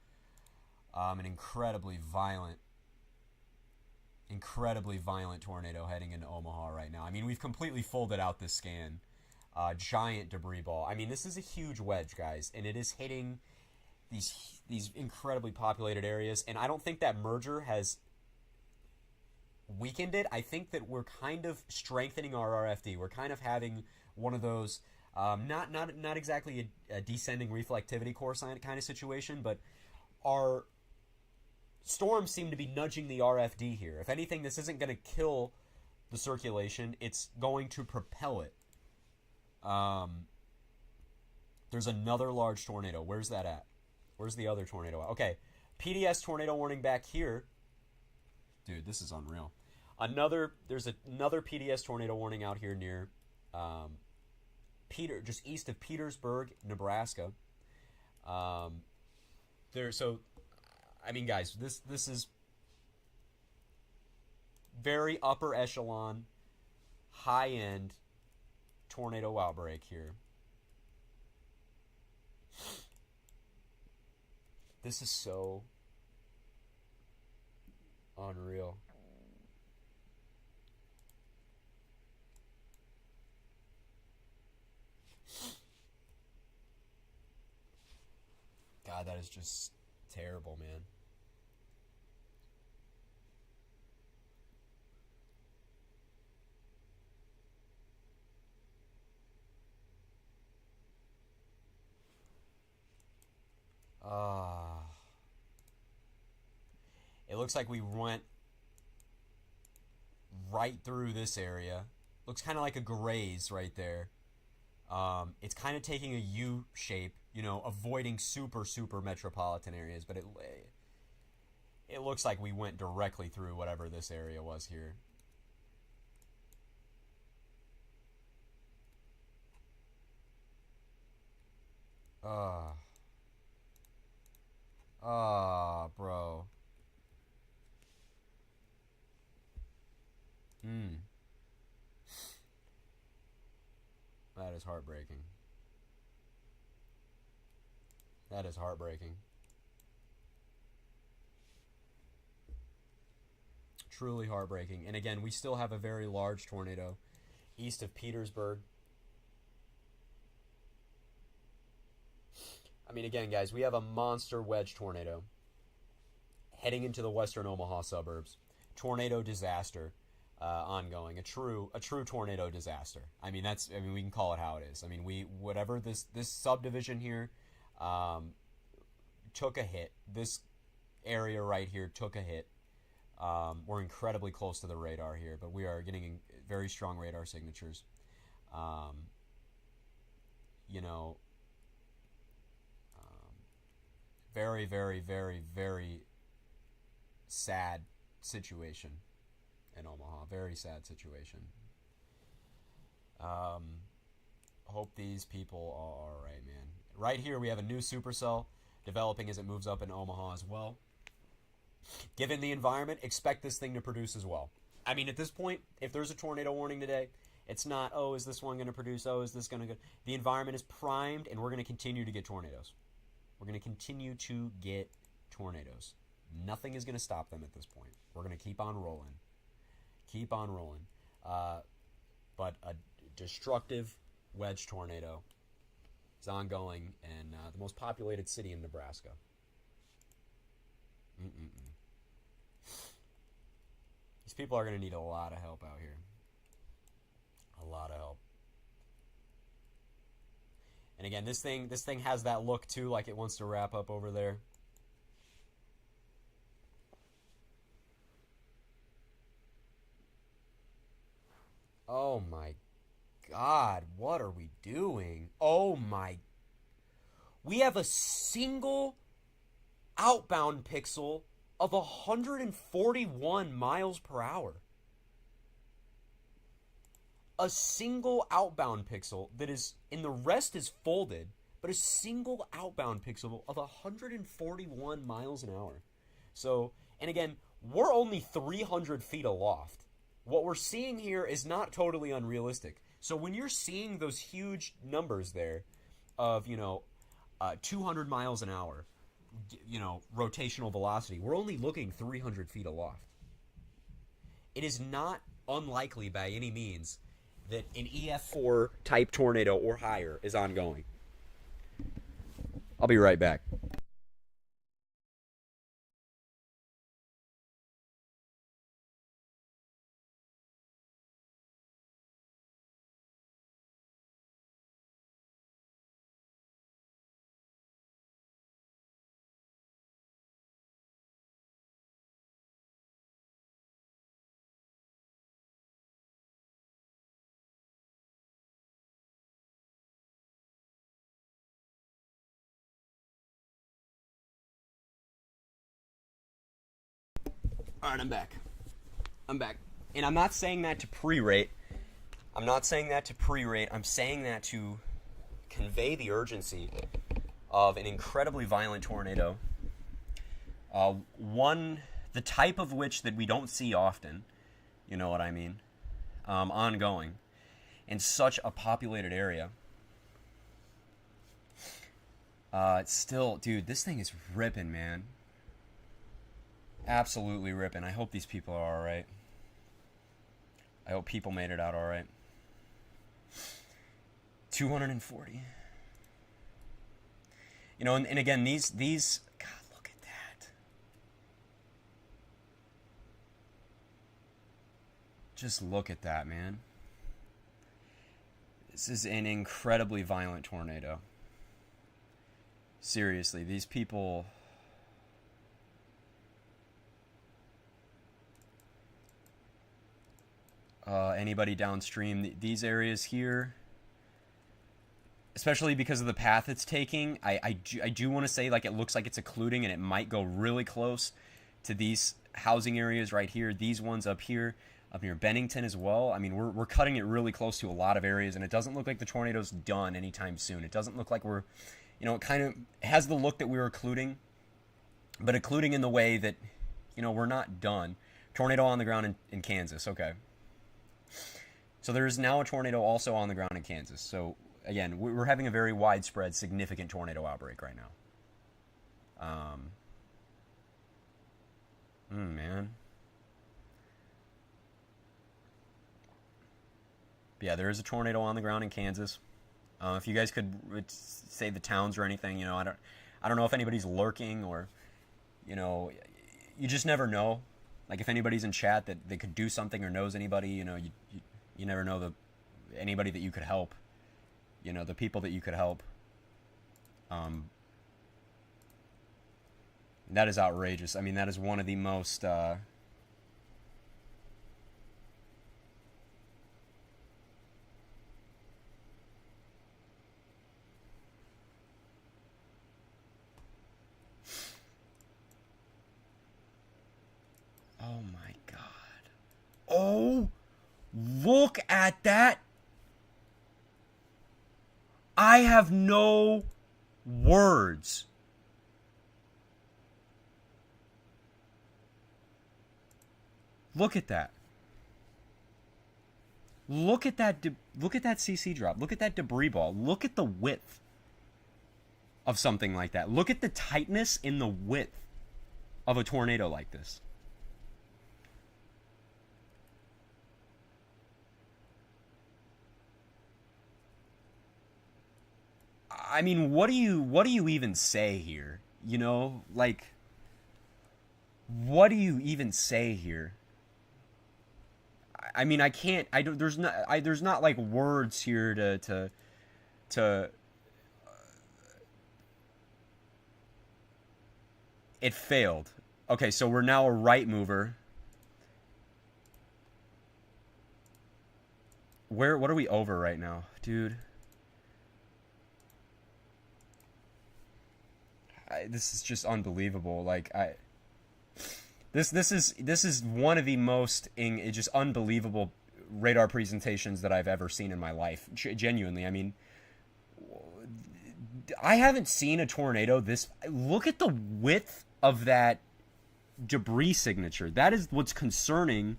An incredibly violent tornado heading into Omaha right now. I mean, we've completely folded out this scan. Giant debris ball. I mean, this is a huge wedge, guys, and it is hitting these incredibly populated areas. And I don't think that merger has weakened it. I think that we're kind of strengthening our RFD. We're kind of having one of those not exactly a descending reflectivity course kind of situation, but our storms seem to be nudging the RFD here. If anything, this isn't going to kill the circulation. It's going to propel it. There's another large tornado. Where's that at? Where's the other tornado at? Okay, PDS tornado warning back here. Dude, this is unreal. There's another PDS tornado warning out here near just east of Petersburg, Nebraska. I mean, guys, this is very upper echelon, high end tornado outbreak here. This is so unreal. God, that is just terrible, man. It looks like we went right through this area. Looks kind of like a graze right there. It's kind of taking a U shape, avoiding super metropolitan areas, but it looks like we went directly through whatever this area was here. Bro. That is heartbreaking. That is heartbreaking. Truly heartbreaking. And again, we still have a very large tornado east of Petersburg. I mean, again, guys, we have a monster wedge tornado heading into the western Omaha suburbs. Tornado disaster ongoing. A true tornado disaster. I mean, we can call it how it is. I mean, whatever this subdivision here took a hit. This area right here took a hit. We're incredibly close to the radar here, but we are getting very strong radar signatures. You know, very, very, very, very sad situation in Omaha. Very sad situation. Hope these people are all right, man. Right here, we have a new supercell developing as it moves up in Omaha as well. Given the environment, expect this thing to produce as well. I mean, at this point, if there's a tornado warning today, it's not, oh, is this one going to produce? Oh, is this going to go? The environment is primed, and we're going to continue to get tornadoes. We're going to continue to get tornadoes. Nothing is going to stop them at this point. We're going to keep on rolling. Keep on rolling. But a destructive wedge tornado is ongoing in the most populated city in Nebraska. These people are going to need a lot of help out here. A lot of help. And again, this thing has that look too, like it wants to wrap up over there. Oh my God, what are we doing? Oh my. We have a single outbound pixel of 141 miles per hour. A single outbound pixel that is, and the rest is folded, but a single outbound pixel of 141 miles an hour. So, and again, we're only 300 feet aloft. What we're seeing here is not totally unrealistic. So when you're seeing those huge numbers there of, 200 miles an hour, rotational velocity, we're only looking 300 feet aloft. It is not unlikely by any means that an EF4 type tornado or higher is ongoing. I'll be right back. All right, I'm back. And I'm not saying that to pre-rate. I'm saying that to convey the urgency of an incredibly violent tornado. The type of which that we don't see often, you know what I mean, ongoing, in such a populated area. It's still, dude, this thing is ripping, man. Absolutely ripping. I hope these people are alright. I hope people made it out alright. 240. And again, these God, look at that. Just look at that, man. This is an incredibly violent tornado. Seriously, these people... anybody downstream, these areas here, especially because of the path it's taking, I do want to say, like, it looks like it's occluding and it might go really close to these housing areas right here, these ones up here, up near Bennington as well. I mean, we're cutting it really close to a lot of areas, and it doesn't look like the tornado's done anytime soon. It doesn't look like we're, it kind of has the look that we were occluding, but occluding in the way that, we're not done. Tornado on the ground in Kansas, okay. So there is now a tornado also on the ground in Kansas. So, again, we're having a very widespread, significant tornado outbreak right now. Um, man. But yeah, there is a tornado on the ground in Kansas. If you guys could say the towns or anything, I don't know if anybody's lurking or, you know, you just never know. Like if anybody's in chat that they could do something or knows anybody, you never know anybody that you could help. The people that you could help. That is outrageous. I mean, that is one of the most. Oh my God. Oh, look at that. I have no words. Look at that. Look at that. Look at that CC drop. Look at that debris ball. Look at the width of something like that. Look at the tightness in the width of a tornado like this. I mean, what do you even say here? Like, what do you even say here? I mean, I can't. I don't. There's not like words here to. It failed. Okay, so we're now a right mover. What are we over right now, dude? This is just unbelievable. This is one of the most just unbelievable radar presentations that I've ever seen in my life. Genuinely, I mean, I haven't seen a tornado this. Look at the width of that debris signature. That is what's concerning.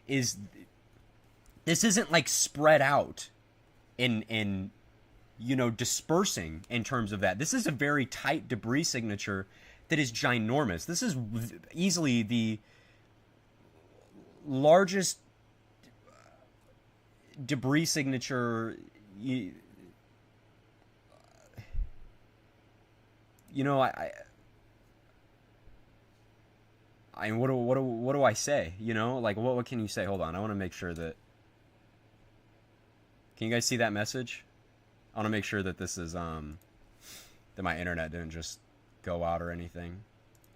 Is this isn't like spread out in dispersing in terms of that. This is a very tight debris signature that is ginormous. This is easily the largest debris signature. I mean, what do I say? Like what can you say? Hold on, I want to make sure that. Can you guys see that message? I want to make sure that this is that my internet didn't just go out or anything.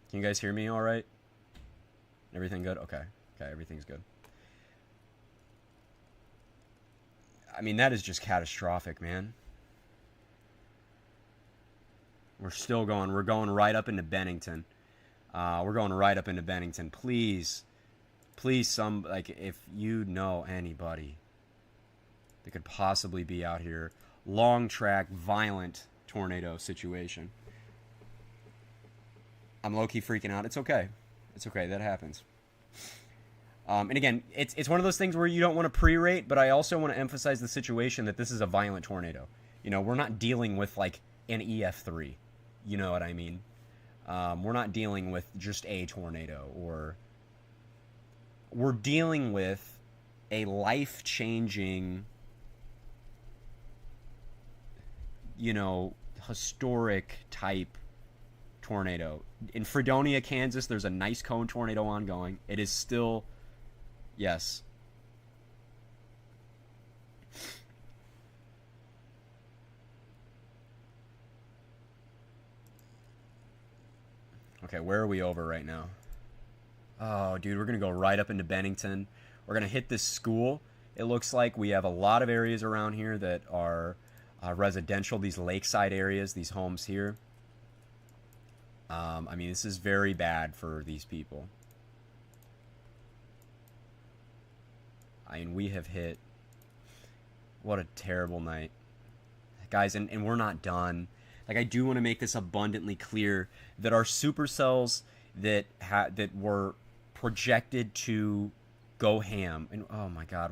Can you guys hear me all right? Everything good? Okay, everything's good. I mean, that is just catastrophic, man. We're still going. We're going right up into Bennington. We're going right up into Bennington. Please, if you know anybody that could possibly be out here, long track, violent tornado situation. I'm low-key freaking out. It's okay. That happens. And again, it's one of those things where you don't want to pre-rate, but I also want to emphasize the situation that this is a violent tornado. We're not dealing with like an EF3. You know what I mean? We're not dealing with just a tornado, or we're dealing with a life-changing, historic type tornado. In Fredonia, Kansas, there's a nice cone tornado ongoing. It is still, yes. Okay, where are we over right now? Oh, dude, we're going to go right up into Bennington. We're going to hit this school. It looks like we have a lot of areas around here that are residential, these lakeside areas, these homes here. I mean, this is very bad for these people. I mean, we have hit... What a terrible night. Guys, and we're not done. Like, I do want to make this abundantly clear that our supercells that were projected to go ham, and oh my God,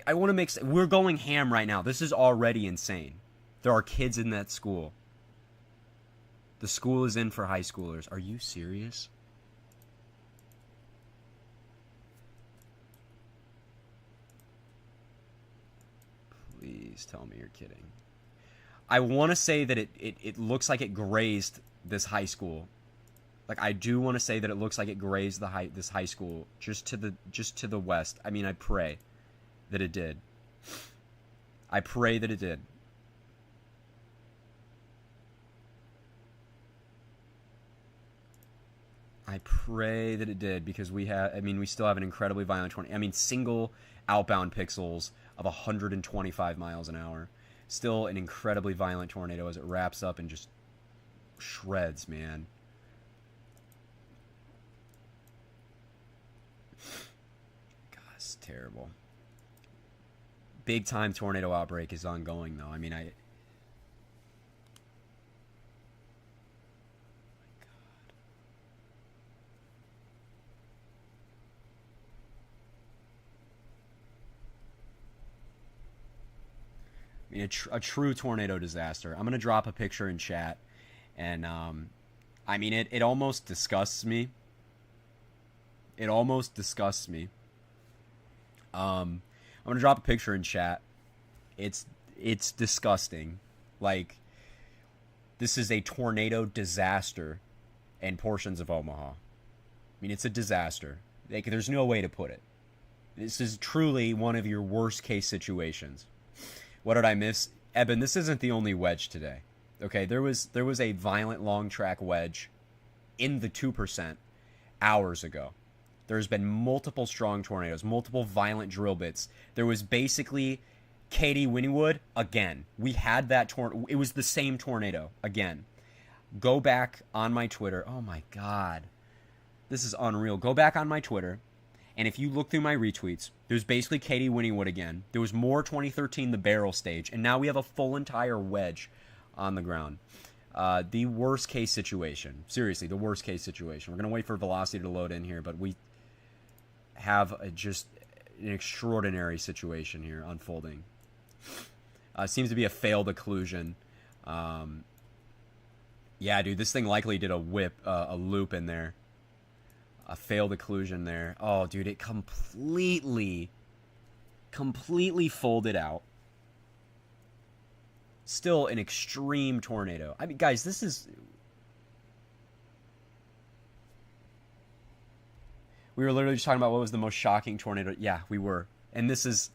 I want to make... We're going ham right now. This is already insane. There are kids in that school. The school is in for high schoolers. Are you serious? Please tell me you're kidding. I want to say that it looks like it grazed this high school. Like, I do want to say that it looks like it grazed this high school just to the west. I mean, I pray that it did. I pray that it did. I pray that it did, because we still have an incredibly violent tornado. I mean, single outbound pixels of 125 miles an hour. Still an incredibly violent tornado as it wraps up and just shreds, man. God, it's terrible. Big time tornado outbreak is ongoing, though. I mean, a true tornado disaster. I'm going to drop a picture in chat. And, I mean, it almost disgusts me. It almost disgusts me. I'm going to drop a picture in chat. It's disgusting. Like, this is a tornado disaster in portions of Omaha. I mean, it's a disaster. There's no way to put it. This is truly one of your worst case situations. What did I miss? Eben, this isn't the only wedge today. Okay, there was a violent long track wedge in the 2% hours ago. There's been multiple strong tornadoes, multiple violent drill bits. There was basically Katy Wynnewood again. We had that it was the same tornado again. Go back on my Twitter. Oh my God. This is unreal. Go back on my Twitter. And if you look through my retweets, there's basically Katy Wynnewood again. There was more 2013, the barrel stage. And now we have a full entire wedge on the ground. The worst case situation. Seriously, the worst case situation. We're going to wait for velocity to load in here, but we have just an extraordinary situation here unfolding. Seems to be a failed occlusion. Yeah, dude, this thing likely did a loop in there. A failed occlusion there. Oh, dude, it completely folded out. Still an extreme tornado. I mean, guys, this is... We were literally just talking about what was the most shocking tornado. Yeah, we were. And this is...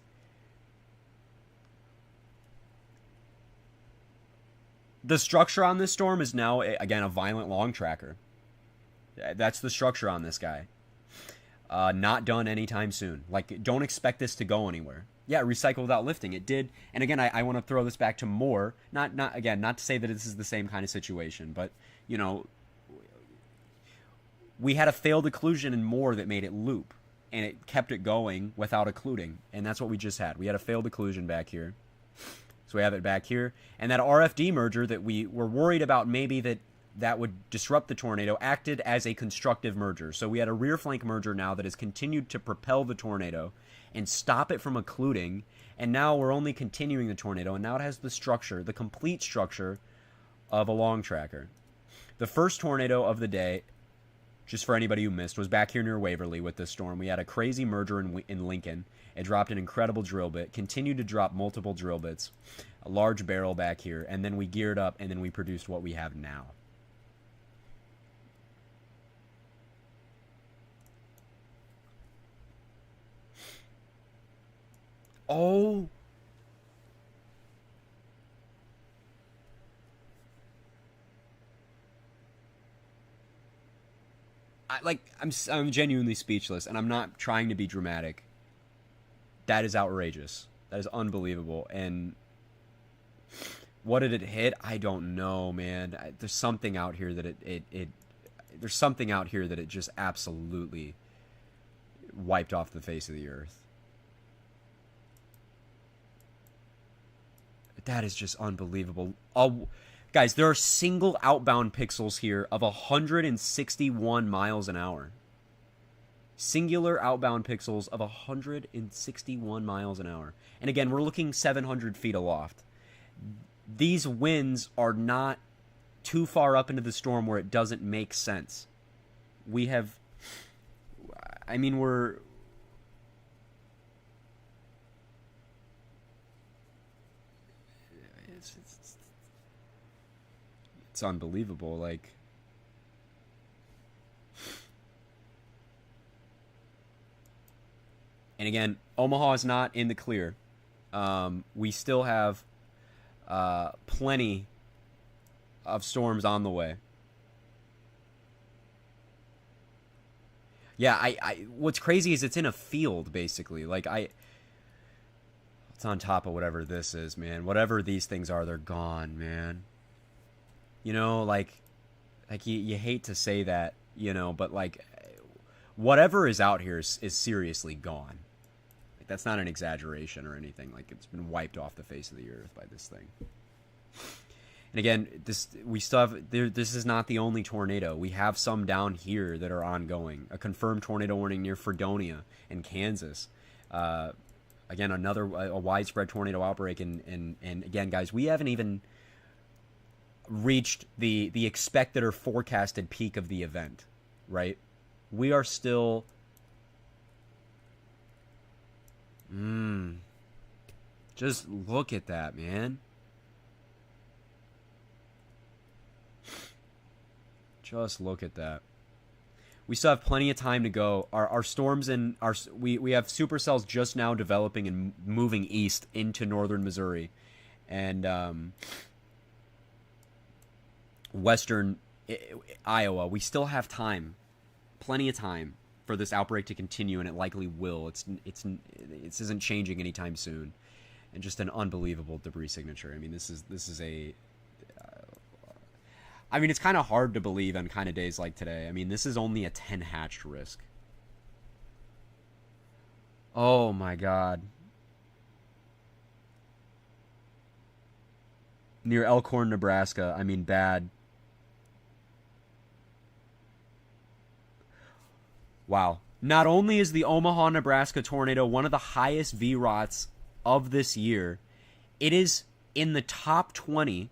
The structure on this storm is now, again, a violent long tracker. That's the structure on this guy. Not done anytime soon. Like, don't expect this to go anywhere. Yeah, recycle without lifting. It did. And again, I want to throw this back to Moore. Not to say that this is the same kind of situation, but, you know, we had a failed occlusion in Moore that made it loop, and it kept it going without occluding. And that's what we just had. We had a failed occlusion back here. So we have it back here. And that RFD merger that we were worried about, maybe that would disrupt the tornado, acted as a constructive merger. So we had a rear flank merger now that has continued to propel the tornado and stop it from occluding. And now we're only continuing the tornado, and now it has the structure, the complete structure of a long tracker. The first tornado of the day, just for anybody who missed, was back here near Waverly with this storm. We had a crazy merger in Lincoln. It dropped an incredible drill bit, continued to drop multiple drill bits, a large barrel back here, and then we geared up, and then we produced what we have now. Oh, I'm genuinely speechless, and I'm not trying to be dramatic. That is outrageous. That is unbelievable. And what did it hit? I don't know, man. There's something out here that there's something out here that it just absolutely wiped off the face of the earth. That is just unbelievable. Guys, there are single outbound pixels here of 161 miles an hour. Singular outbound pixels of 161 miles an hour. And again, we're looking 700 feet aloft. These winds are not too far up into the storm where it doesn't make sense. We have, I mean, it's unbelievable. Like, and again, Omaha is not in the clear. We still have plenty of storms on the way. Yeah, I what's crazy is it's in a field, basically. Like, it's on top of whatever this is, man. Whatever these things are, they're gone, man. You know, like you hate to say that, you know, but like whatever is out here is seriously gone. Like, that's not an exaggeration or anything. Like, it's been wiped off the face of the earth by this thing. And again, this is not the only tornado. We have some down here that are ongoing. A confirmed tornado warning near Fredonia in Kansas. Again, a widespread tornado outbreak. And again, guys, we haven't even reached the expected or forecasted peak of the event, right? We are still... Just look at that, man. Just look at that. We still have plenty of time to go. Our storms and we have supercells just now developing and moving east into northern Missouri and western Iowa. We still have time, plenty of time for this outbreak to continue, and it likely will. This isn't changing anytime soon, and just an unbelievable debris signature. I mean, this is a. I mean, it's kind of hard to believe on kind of days like today. I mean, this is only a 10 hatched risk. Oh my God. Near Elkhorn, Nebraska. I mean, bad. Wow. Not only is the Omaha, Nebraska tornado one of the highest VROTs of this year, it is in the top 20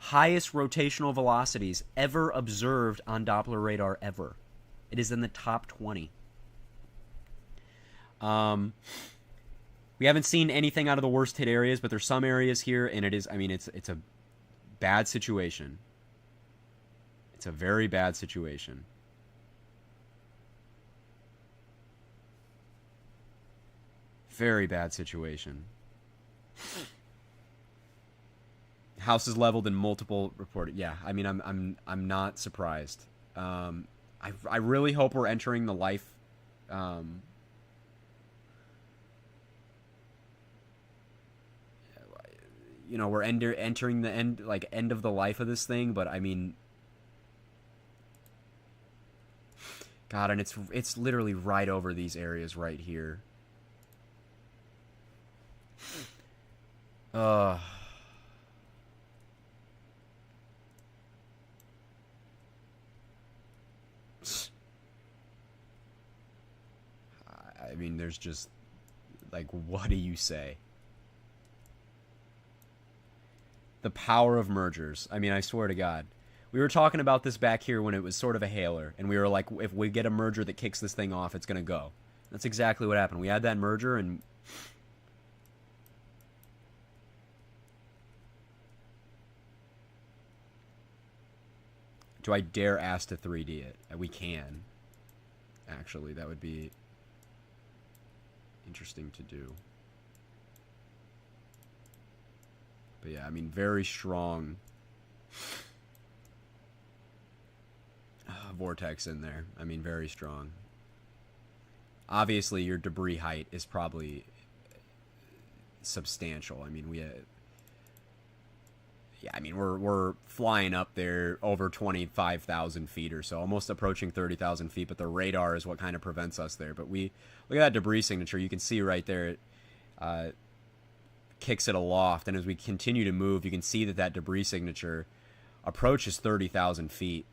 highest rotational velocities ever observed on Doppler radar ever. It is in the top 20. We haven't seen anything out of the worst hit areas, but there's some areas here, and it is, I mean, it's a bad situation. It's a very bad situation. Very bad situation. House is leveled in multiple reported. Yeah, I mean, I'm not surprised. I really hope we're entering the life. You know, we're entering the end of the life of this thing. But I mean, God, and it's literally right over these areas right here. I mean, there's just, like, what do you say? The power of mergers. I mean, I swear to God. We were talking about this back here when it was sort of a hailer, and we were like, if we get a merger that kicks this thing off, it's going to go. That's exactly what happened. We had that merger, and... Do I dare ask to 3D it? We can. Actually, that would be interesting to do. But yeah, I mean, very strong vortex in there. I mean, very strong. Obviously, your debris height is probably substantial. I mean, we're flying up there over 25,000 feet or so, almost approaching 30,000 feet, but the radar is what kind of prevents us there. But look at that debris signature. You can see right there, it kicks it aloft, and as we continue to move, you can see that debris signature approaches 30,000 feet.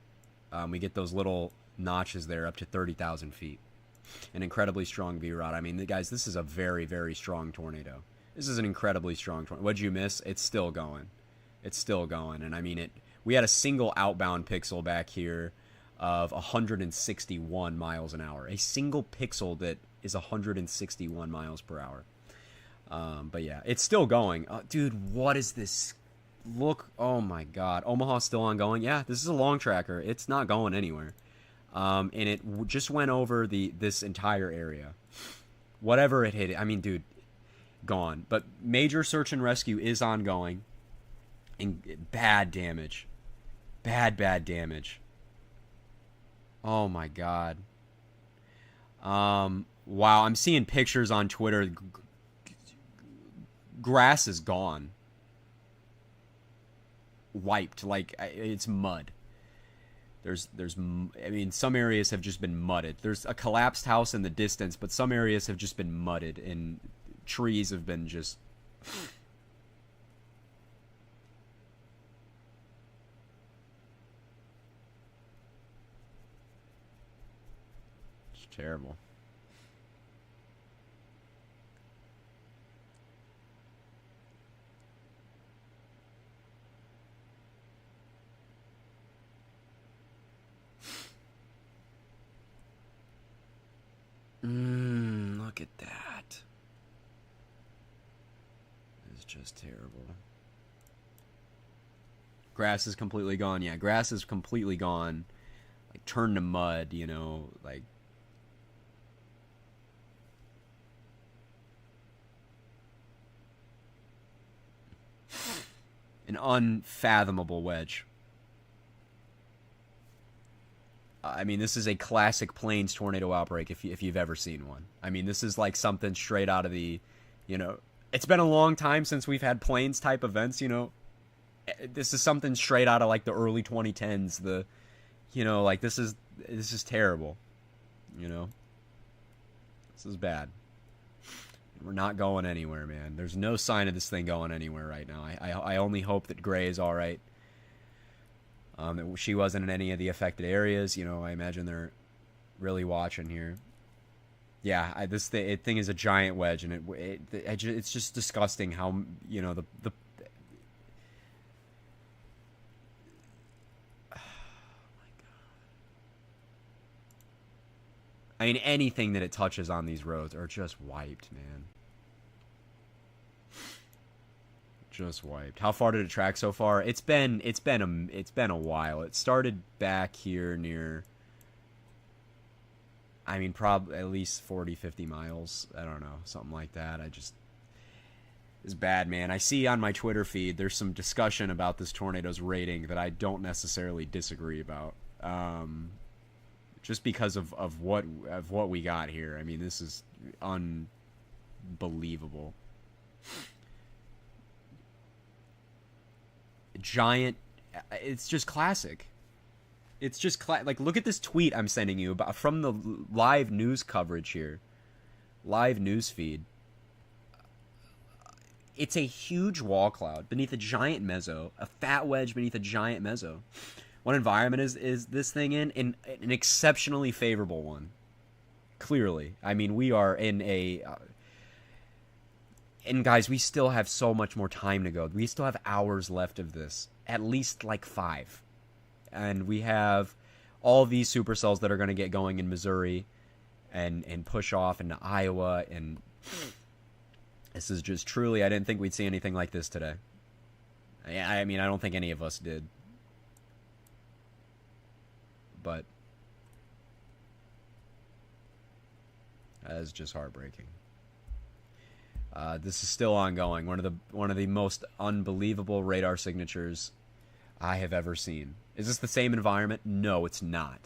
We get those little notches there up to 30,000 feet. An incredibly strong VROT. I mean, guys, this is a very, very strong tornado. This is an incredibly strong tornado. What'd you miss? It's still going. It's still going, and I mean it. We had a single outbound pixel back here of 161 miles an hour. A single pixel that is 161 miles per hour. But yeah, it's still going. Dude, what is this? Look, oh my god. Omaha's still ongoing. Yeah, this is a long tracker. It's not going anywhere. And it just went over this entire area. Whatever it hit, I mean, dude, gone. But major search and rescue is ongoing. And bad damage. Bad damage. Oh my god. Wow, I'm seeing pictures on Twitter. Grass is gone. Wiped. Like, it's mud. I mean, some areas have just been mudded. There's a collapsed house in the distance, but some areas have just been mudded, and trees have been just... It's terrible. Look at that. It's just terrible. Grass is completely gone. Yeah, grass is completely gone. Like, turned to mud, you know, like... An unfathomable wedge. I mean, this is a classic Plains tornado outbreak if you've ever seen one. I mean, this is like something straight out of the, you know, it's been a long time since we've had Plains type events, you know. This is something straight out of like the early 2010s. You know, like this is terrible. You know, this is bad. We're not going anywhere, man. There's no sign of this thing going anywhere right now. I only hope that Gray is all right. That she wasn't in any of the affected areas. You know, I imagine they're really watching here. Yeah, this thing is a giant wedge, and it's just disgusting how, you know, the oh my god. I mean, anything that it touches on these roads are just wiped, man. Just wiped. How far did it track so far? It's been a while. It started back here near, I mean, probably at least 40-50 miles. I don't know, something like that. It's bad, man. I see on my Twitter feed there's some discussion about this tornado's rating that I don't necessarily disagree about. Just because of what we got here. I mean, this is unbelievable. Giant, it's just classic. It's just like, look at this tweet I'm sending you about from the live news coverage here, live news feed. It's a huge wall cloud beneath a giant mezzo, a fat wedge beneath a giant mezzo. What environment is this thing in? In an exceptionally favorable one. Clearly, I mean, we are in a. And guys, we still have so much more time to go. We still have hours left of this. At least like 5. And we have all these supercells that are going to get going in Missouri and push off into Iowa. And this is just truly, I didn't think we'd see anything like this today. I mean, I don't think any of us did. But that is just heartbreaking. This is still ongoing. One of the most unbelievable radar signatures I have ever seen. Is this the same environment? No, it's not.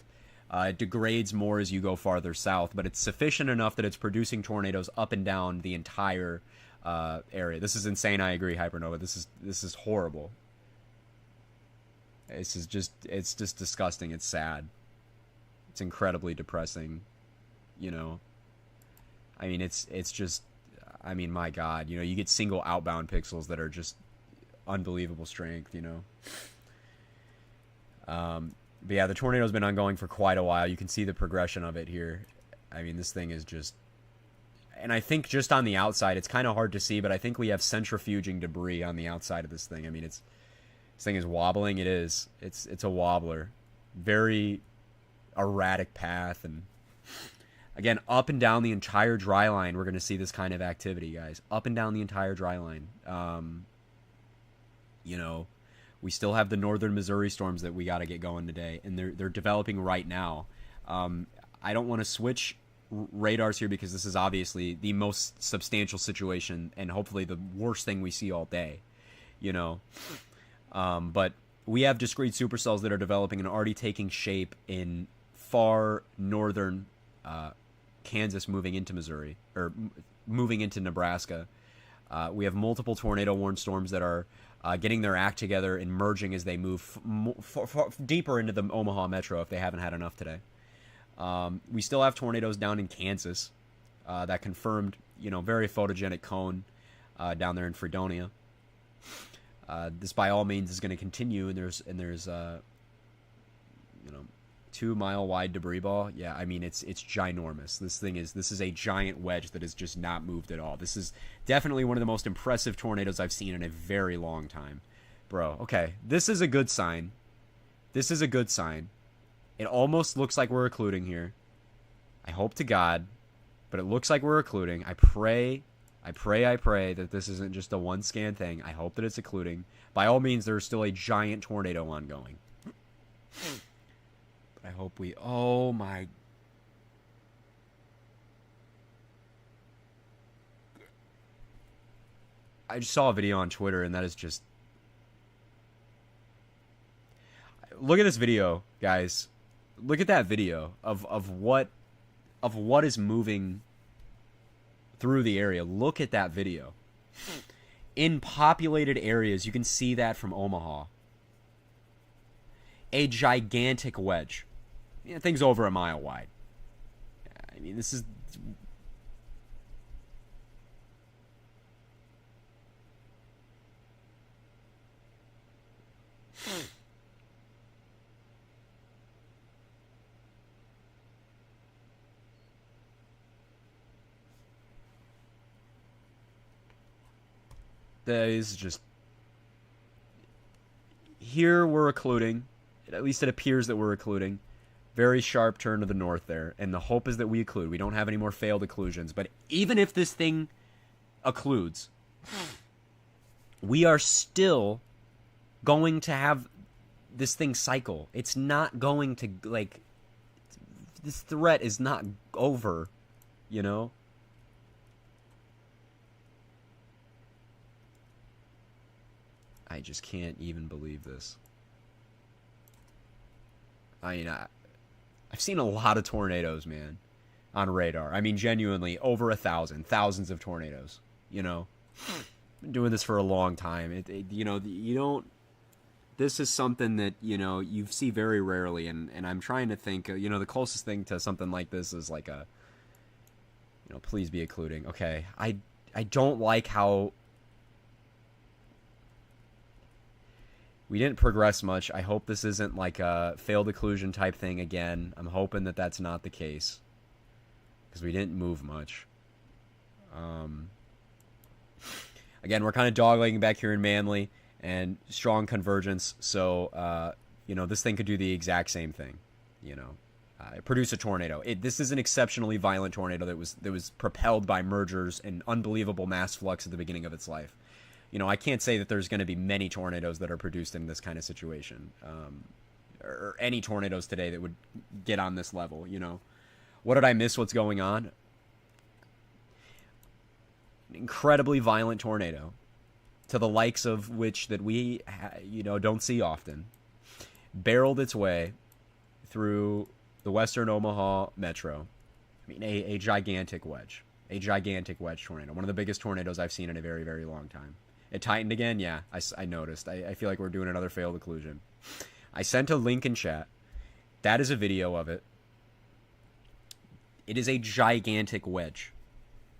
It degrades more as you go farther south, but it's sufficient enough that it's producing tornadoes up and down the entire area. This is insane. I agree, Hypernova. This is horrible. It's just disgusting. It's sad. It's incredibly depressing. You know. I mean, it's just. I mean, my God, you know, you get single outbound pixels that are just unbelievable strength, you know. But yeah, the tornado's been ongoing for quite a while. You can see the progression of it here. I mean, this thing is just... And I think just on the outside, it's kind of hard to see, but I think we have centrifuging debris on the outside of this thing. I mean, This thing is wobbling. It is. It's a wobbler. Very erratic path, and again, up and down the entire dry line, we're going to see this kind of activity, guys. Up and down the entire dry line. You know, we still have the northern Missouri storms that we got to get going today, and they're developing right now. I don't want to switch radars here because this is obviously the most substantial situation and hopefully the worst thing we see all day, you know. But we have discrete supercells that are developing and already taking shape in far northern Kansas, moving into Missouri, or moving into Nebraska. We have multiple tornado-warned storms that are getting their act together and merging as they move deeper into the Omaha metro if they haven't had enough today. We still have tornadoes down in Kansas that confirmed, very photogenic cone down there in Fredonia. This by all means is going to continue, and there's 2-mile wide debris ball. Yeah, I mean it's ginormous. This is a giant wedge that has just not moved at all. This is definitely one of the most impressive tornadoes I've seen in a very long time, bro. Okay, this is a good sign. It almost looks like we're occluding here. I hope to God, but it looks like we're occluding. I pray that this isn't just a one scan thing. I hope that it's occluding. By all means, there's still a giant tornado ongoing. But I hope we... Oh my... I just saw a video on Twitter, and that is just... Look at this video, guys. Look at that video of what is moving through the area. Look at that video. In populated areas, you can see that from Omaha. A gigantic wedge. Thing's over a mile wide. I mean, this is... That is just... Here we're occluding. At least it appears that we're occluding. Very sharp turn to the north there. And the hope is that we occlude. We don't have any more failed occlusions. But even if this thing occludes, we are still going to have this thing cycle. It's not going to, this threat is not over, I just can't even believe this. I mean, I've seen a lot of tornadoes, man, on radar. I mean, genuinely, over 1,000, thousands of tornadoes. Been doing this for a long time. You don't. This is something that you see very rarely, and I'm trying to think. The closest thing to something like this is like a. Please be occluding. Okay, I don't like how. We didn't progress much. I hope this isn't like a failed occlusion type thing again. I'm hoping that that's not the case, because we didn't move much. Again, we're kind of doglegging back here in Manly, and strong convergence. So, this thing could do the exact same thing. Produce a tornado. This is an exceptionally violent tornado that was propelled by mergers and unbelievable mass flux at the beginning of its life. I can't say that there's going to be many tornadoes that are produced in this kind of situation, or any tornadoes today that would get on this level. What did I miss? What's going on? An incredibly violent tornado, to the likes of which that we, don't see often, barreled its way through the western Omaha metro. I mean, a gigantic wedge. A gigantic wedge tornado. One of the biggest tornadoes I've seen in a very, very long time. It tightened again? Yeah, I noticed. I feel like we're doing another failed occlusion. I sent a link in chat. That is a video of it. It is a gigantic wedge.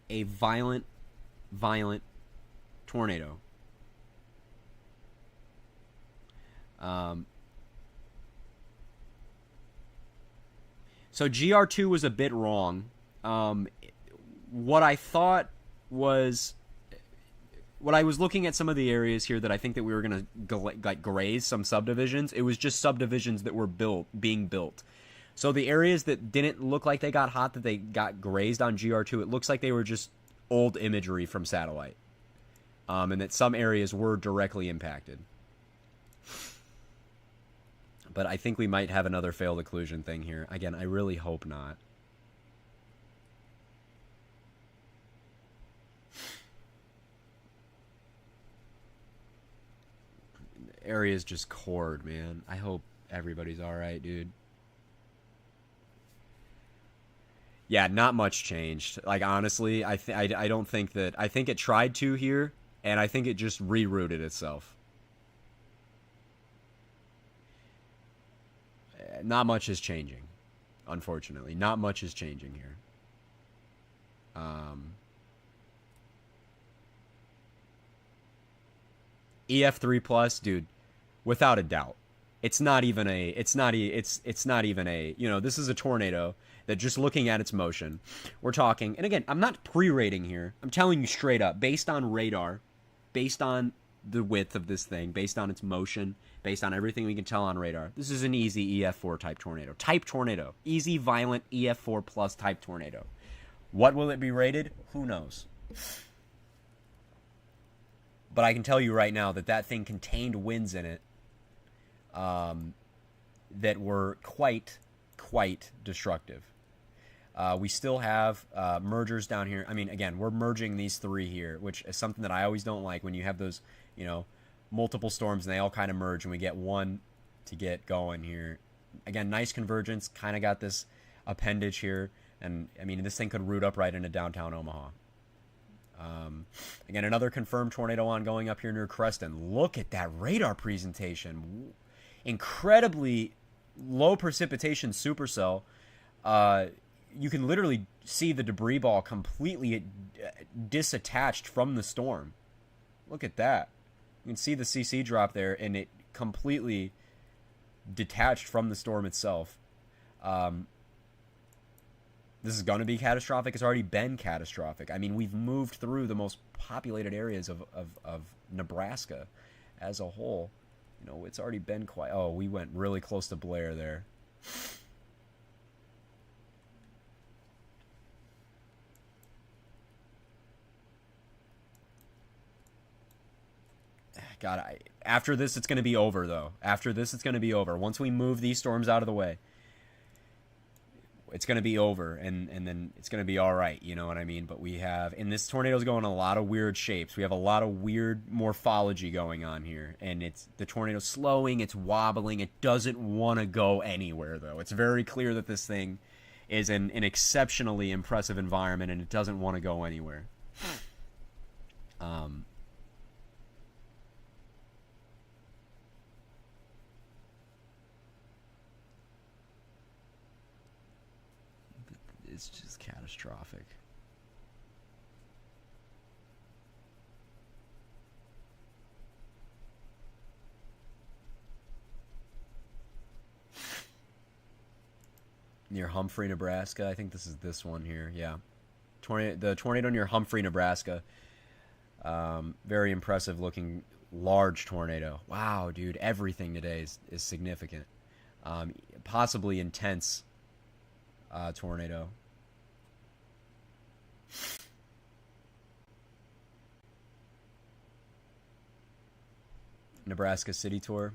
A violent tornado. So GR2 was a bit wrong. What I thought was... When I was looking at some of the areas here that I think that we were gonna like graze some subdivisions, it was just subdivisions that were being built. So the areas that didn't look like they got hot, that they got grazed on GR2, it looks like they were just old imagery from satellite, and that some areas were directly impacted. But I think we might have another failed occlusion thing here. Again, I really hope not. Area's just cored, man. I hope everybody's alright, dude. Yeah, not much changed. Like, honestly, I don't think that... I think it tried to here, and I think it just rerouted itself. Not much is changing, unfortunately. Not much is changing here. EF3 plus, dude, without a doubt. It's not even a you know, this is a tornado that, just looking at its motion, we're talking, and again, I'm not pre-rating here. I'm telling you straight up, based on radar, based on the width of this thing, based on its motion, based on everything we can tell on radar, this is an easy EF4 type tornado. Type tornado. Easy, violent, EF4 plus type tornado. What will it be rated? Who knows? But I can tell you right now that that thing contained winds in it that were quite destructive. We still have mergers down here. I mean, again, we're merging these three here, which is something that I always don't like when you have those, you know, multiple storms and they all kind of merge and we get one to get going here. Again, nice convergence. Kind of got this appendage here. And, I mean, this thing could root up right into downtown Omaha. Again, another confirmed tornado ongoing up here near Creston. Look at that radar presentation. Incredibly low precipitation supercell. You can literally see the debris ball completely disattached from the storm. Look at that. You can see the CC drop there, and it completely detached from the storm itself. This is going to be catastrophic. It's already been catastrophic. I mean, we've moved through the most populated areas of Nebraska as a whole. You know, it's already been quite... Oh, we went really close to Blair there. God, after this, it's going to be over, though. After this, it's going to be over. Once we move these storms out of the way, it's going to be over, and then it's going to be all right, you know what I mean? But we have... And this tornado's going a lot of weird shapes. We have a lot of weird morphology going on here. And it's the tornado's slowing, it's wobbling. It doesn't want to go anywhere, though. It's very clear that this thing is an exceptionally impressive environment, and it doesn't want to go anywhere. It's just catastrophic. Near Humphrey, Nebraska. I think this is this one here. Yeah. The tornado near Humphrey, Nebraska. Very impressive looking large tornado. Wow, dude. Everything today is significant. Possibly intense tornado. Nebraska City Tour.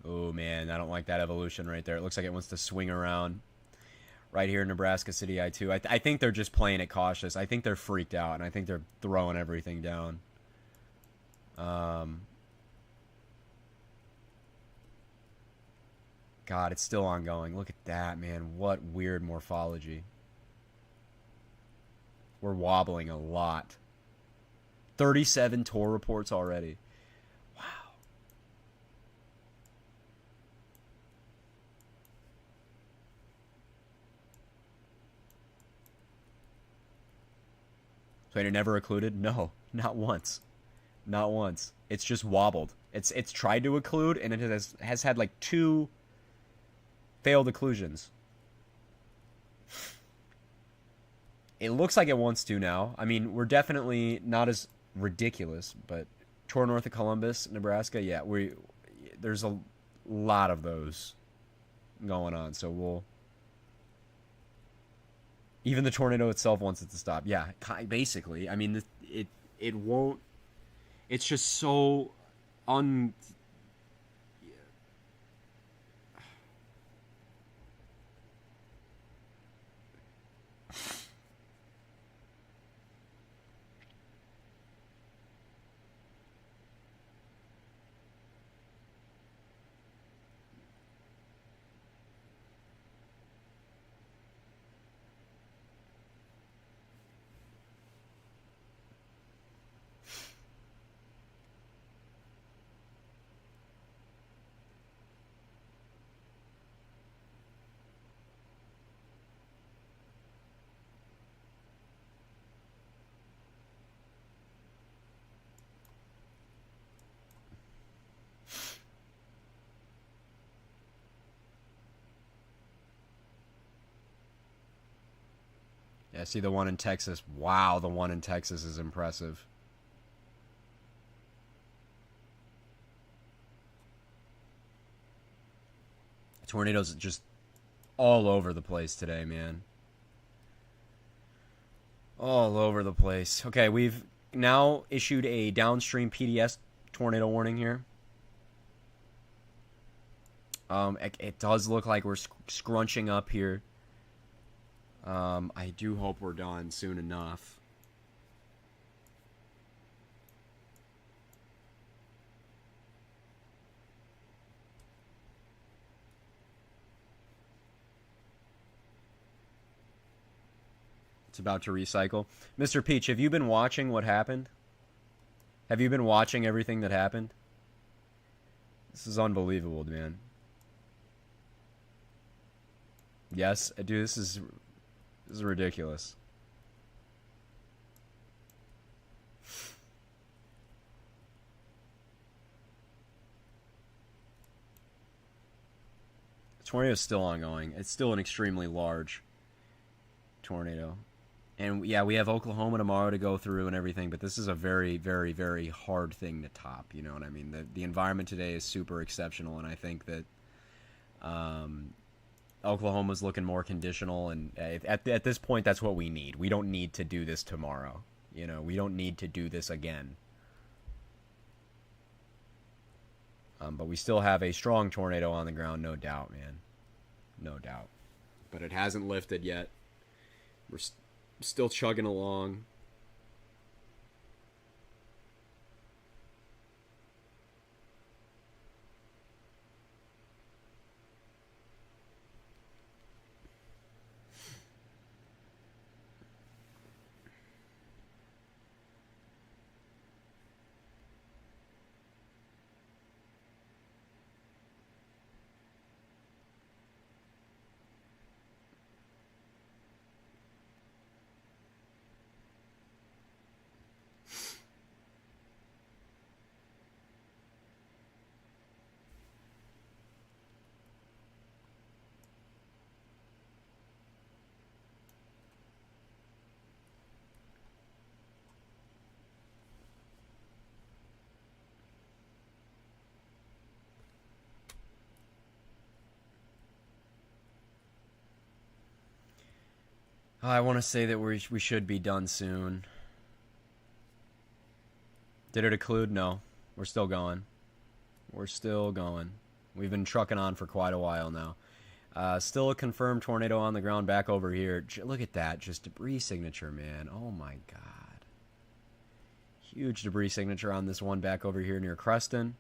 Oh, man, I don't like that evolution right there. It looks like it wants to swing around right here in Nebraska City I-2. I think they're just playing it cautious. I think they're freaked out, and I think they're throwing everything down. God, it's still ongoing. Look at that, man. What weird morphology. We're wobbling a lot. 37 tour reports already. Wow. So it never occluded? No, not once. Not once. It's just wobbled. It's tried to occlude, and it has had like 2 failed occlusions. It looks like it wants to now. I mean, we're definitely not as ridiculous. But toward north of Columbus, Nebraska, yeah, there's a lot of those going on. So we'll even the tornado itself wants it to stop. Yeah, basically. I mean, it won't. It's just so un. Yeah, see the one in Texas. Wow, the one in Texas is impressive. Tornadoes just all over the place today, man. All over the place. Okay, we've now issued a downstream PDS tornado warning here. It does look like we're scrunching up here. I do hope we're done soon enough. It's about to recycle. Mr. Peach, have you been watching what happened? Have you been watching everything that happened? This is unbelievable, man. Yes, dude, this is ridiculous. The tornado is still ongoing. It's still an extremely large tornado. And yeah, we have Oklahoma tomorrow to go through and everything, but this is a very, very, very hard thing to top. You know what I mean? The environment today is super exceptional, and I think that Oklahoma's looking more conditional, and at this point, that's what we need. We don't need to do this tomorrow. You know, we don't need to do this again. But we still have a strong tornado on the ground, no doubt, man. No doubt. But it hasn't lifted yet. We're still chugging along. I want to say that we should be done soon. Did it occlude? No. We're still going. We're still going. We've been trucking on for quite a while now. Still a confirmed tornado on the ground back over here. Look at that. Just debris signature, man. Oh, my God. Huge debris signature on this one back over here near Creston.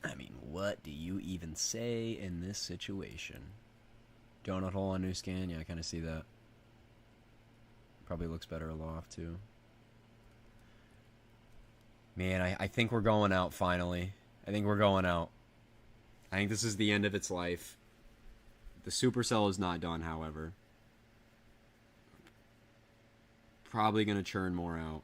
I mean, what do you even say in this situation? Donut hole on new scan? Yeah, I kind of see that. Probably looks better aloft, too. Man, I think we're going out, finally. I think we're going out. I think this is the end of its life. The supercell is not done, however. Probably going to churn more out.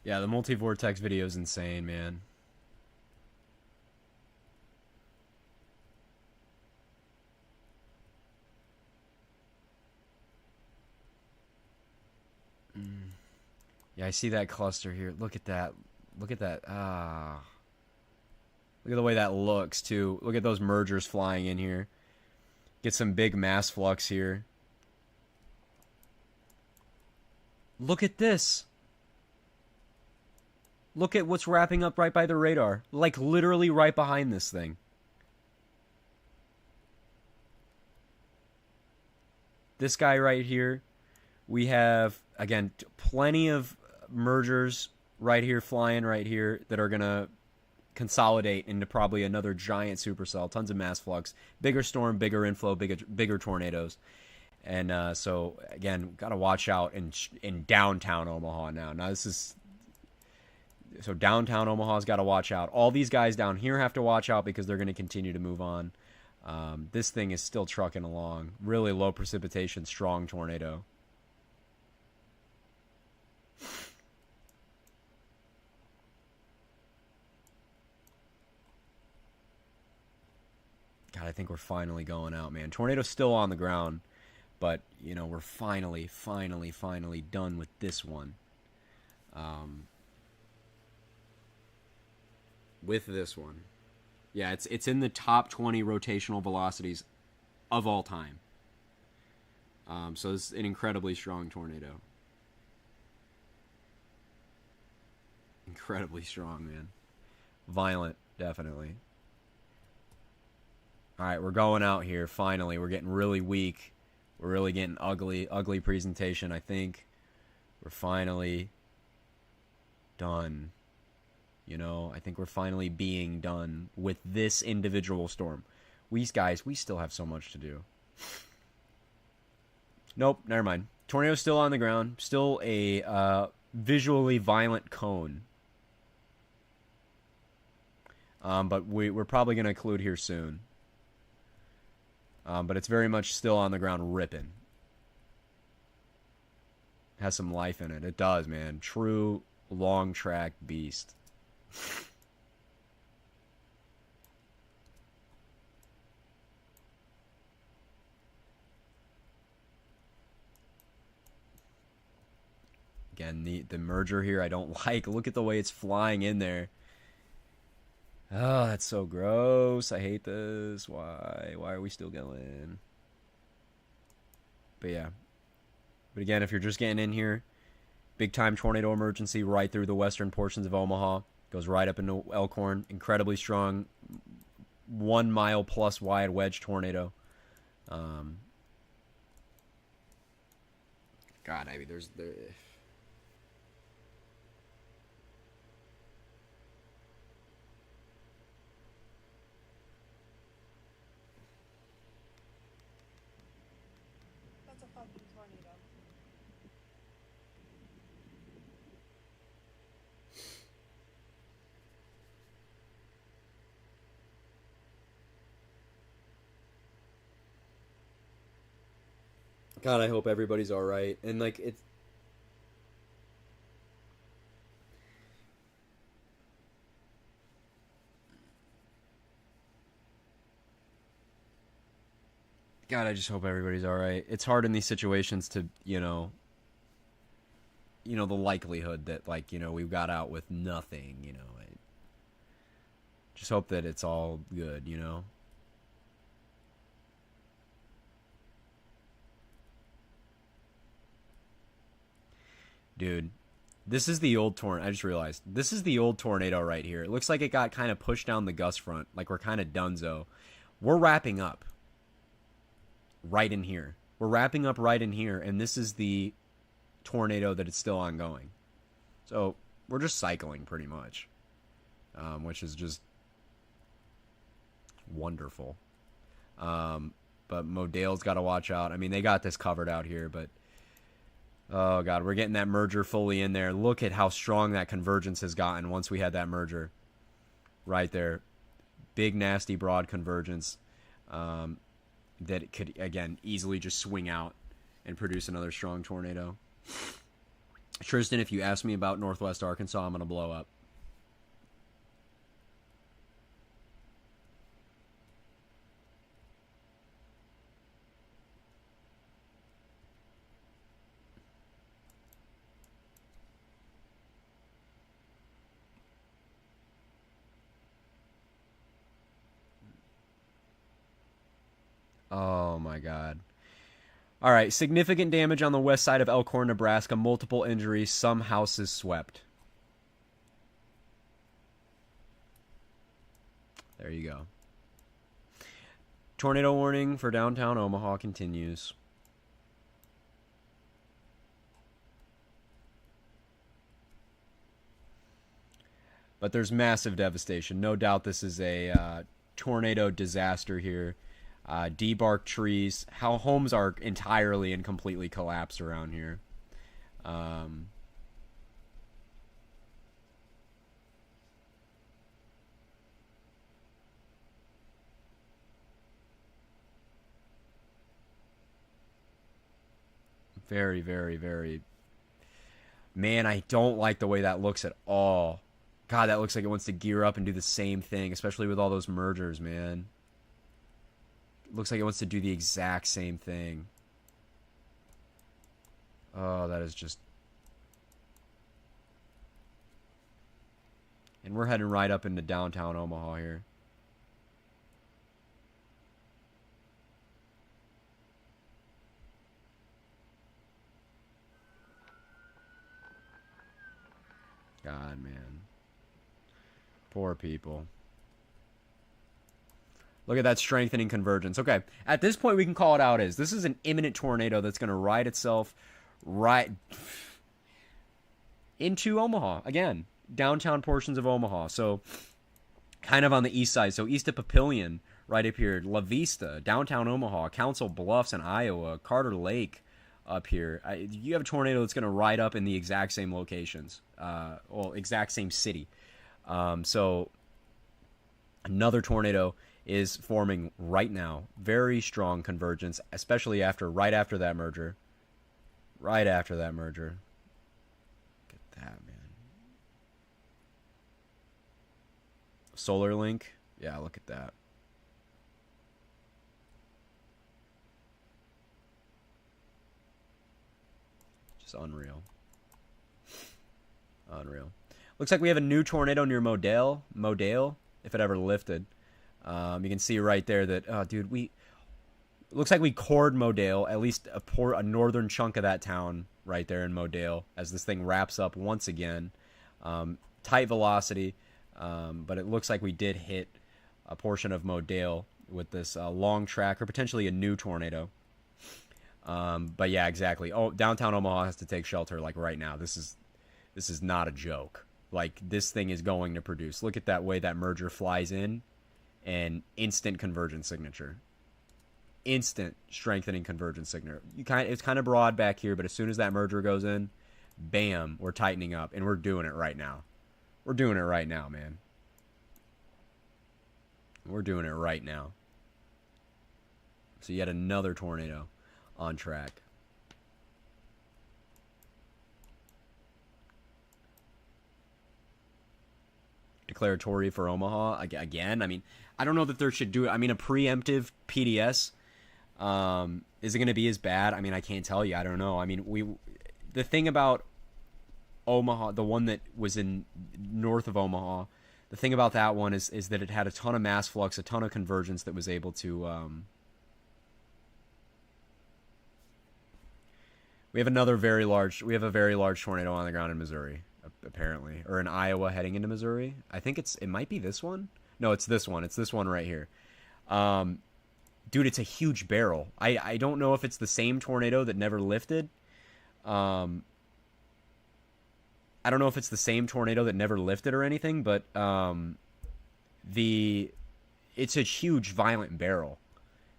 Yeah, the multi-vortex video is insane, man. Yeah, I see that cluster here. Look at that. Look at that. Ah. Look at the way that looks, too. Look at those mergers flying in here. Get some big mass flux here. Look at this. Look at what's wrapping up right by the radar. Like, literally right behind this thing. This guy right here. We have, again, plenty of mergers right here, flying right here, that are going to consolidate into probably another giant supercell. Tons of mass flux. Bigger storm, bigger inflow, bigger tornadoes. And so, again, got to watch out in downtown Omaha now. Now, this is... So downtown Omaha's got to watch out. All these guys down here have to watch out because they're going to continue to move on. This thing is still trucking along. Really low precipitation, strong tornado. God, I think we're finally going out, man. Tornado's still on the ground, but, you know, we're finally done with this one. With this one. Yeah, it's in the top 20 rotational velocities of all time. So it's an incredibly strong tornado. Incredibly strong, man. Violent, definitely. Alright, we're going out here, finally. We're getting really weak. We're really getting ugly presentation, I think. We're finally done. You know, I think we're finally being done with this individual storm. We still have so much to do. Nope, never mind. Tornado's still on the ground. Still a visually violent cone. But we're probably going to occlude here soon. But it's very much still on the ground ripping. Has some life in it. It does, man. True long track beast. Again, the merger here I don't like. Look at the way it's flying in there. Oh, that's so gross. I hate this. Why? Why are we still going? But yeah. But again, if you're just getting in here, big time tornado emergency right through the western portions of Omaha. Goes right up into Elkhorn. Incredibly strong, 1 mile plus wide wedge tornado. God, I mean, there's That's a fucking tornado. God, I hope everybody's all right. And like it's God, I just hope everybody's all right. It's hard in these situations to, the likelihood that like, we got out with nothing, I just hope that it's all good. Dude, this is the old tornado. I just realized. This is the old tornado right here. It looks like it got kind of pushed down the gust front. Like we're kind of donezo. We're wrapping up right in here. We're wrapping up right in here. And this is the tornado that is still ongoing. So we're just cycling pretty much. Which is just wonderful. But Modale's got to watch out. I mean, they got this covered out here, but... Oh, God, we're getting that merger fully in there. Look at how strong that convergence has gotten once we had that merger. Right there. Big, nasty, broad convergence that it could, again, easily just swing out and produce another strong tornado. Tristan, if you ask me about Northwest Arkansas, I'm going to blow up. Oh my god. All right, significant damage on the west side of Elkhorn, Nebraska. Multiple injuries. Some houses swept. There you go. Tornado warning for downtown Omaha continues. But there's massive devastation. No doubt this is a tornado disaster here. Debarked trees. How homes are entirely and completely collapsed around here. Very, very, very. Man, I don't like the way that looks at all. God, that looks like it wants to gear up and do the same thing, especially with all those mergers, man. Looks like it wants to do the exact same thing. Oh, that is just... And we're heading right up into downtown Omaha here. God, man. Poor people. Look at that strengthening convergence. Okay, at this point we can call it out as this is an imminent tornado that's going to ride itself right into Omaha. Again, downtown portions of Omaha. So kind of on the east side. So east of Papillion, right up here. La Vista, downtown Omaha, Council Bluffs in Iowa, Carter Lake up here. You have a tornado that's going to ride up in the exact same locations. Well, exact same city. So another tornado is forming right now. Very strong convergence, especially right after that merger. Right after that merger. Look at that, man. Solar Link. Yeah, look at that. Just unreal. Unreal. Looks like we have a new tornado near Modale, if it ever lifted. You can see right there that, dude, looks like we cored Modale, at least a northern chunk of that town right there in Modale, as this thing wraps up once again. Tight velocity, but it looks like we did hit a portion of Modale with this long track, or potentially a new tornado. But yeah, exactly. Oh, downtown Omaha has to take shelter like right now. This is not a joke. Like, this thing is going to produce. Look at that way that merger flies in. And instant convergence signature. Instant strengthening convergence signature. It's kind of broad back here, but as soon as that merger goes in, bam, we're tightening up, and we're doing it right now. We're doing it right now, man. We're doing it right now. So yet another tornado on track. Declaratory for Omaha again. I mean, I don't know that there should do it. I mean, a preemptive PDS, is it going to be as bad? I mean, I can't tell you. I don't know. I mean, the thing about Omaha, the one that was in north of Omaha, the thing about that one is that it had a ton of mass flux, a ton of convergence that was able to. We have a very large tornado on the ground in Missouri, apparently, or in Iowa heading into Missouri. I think it might be this one. No, it's this one. It's this one right here. Dude, it's a huge barrel. I don't know if it's the same tornado that never lifted. I don't know if it's the same tornado that never lifted or anything, but it's a huge, violent barrel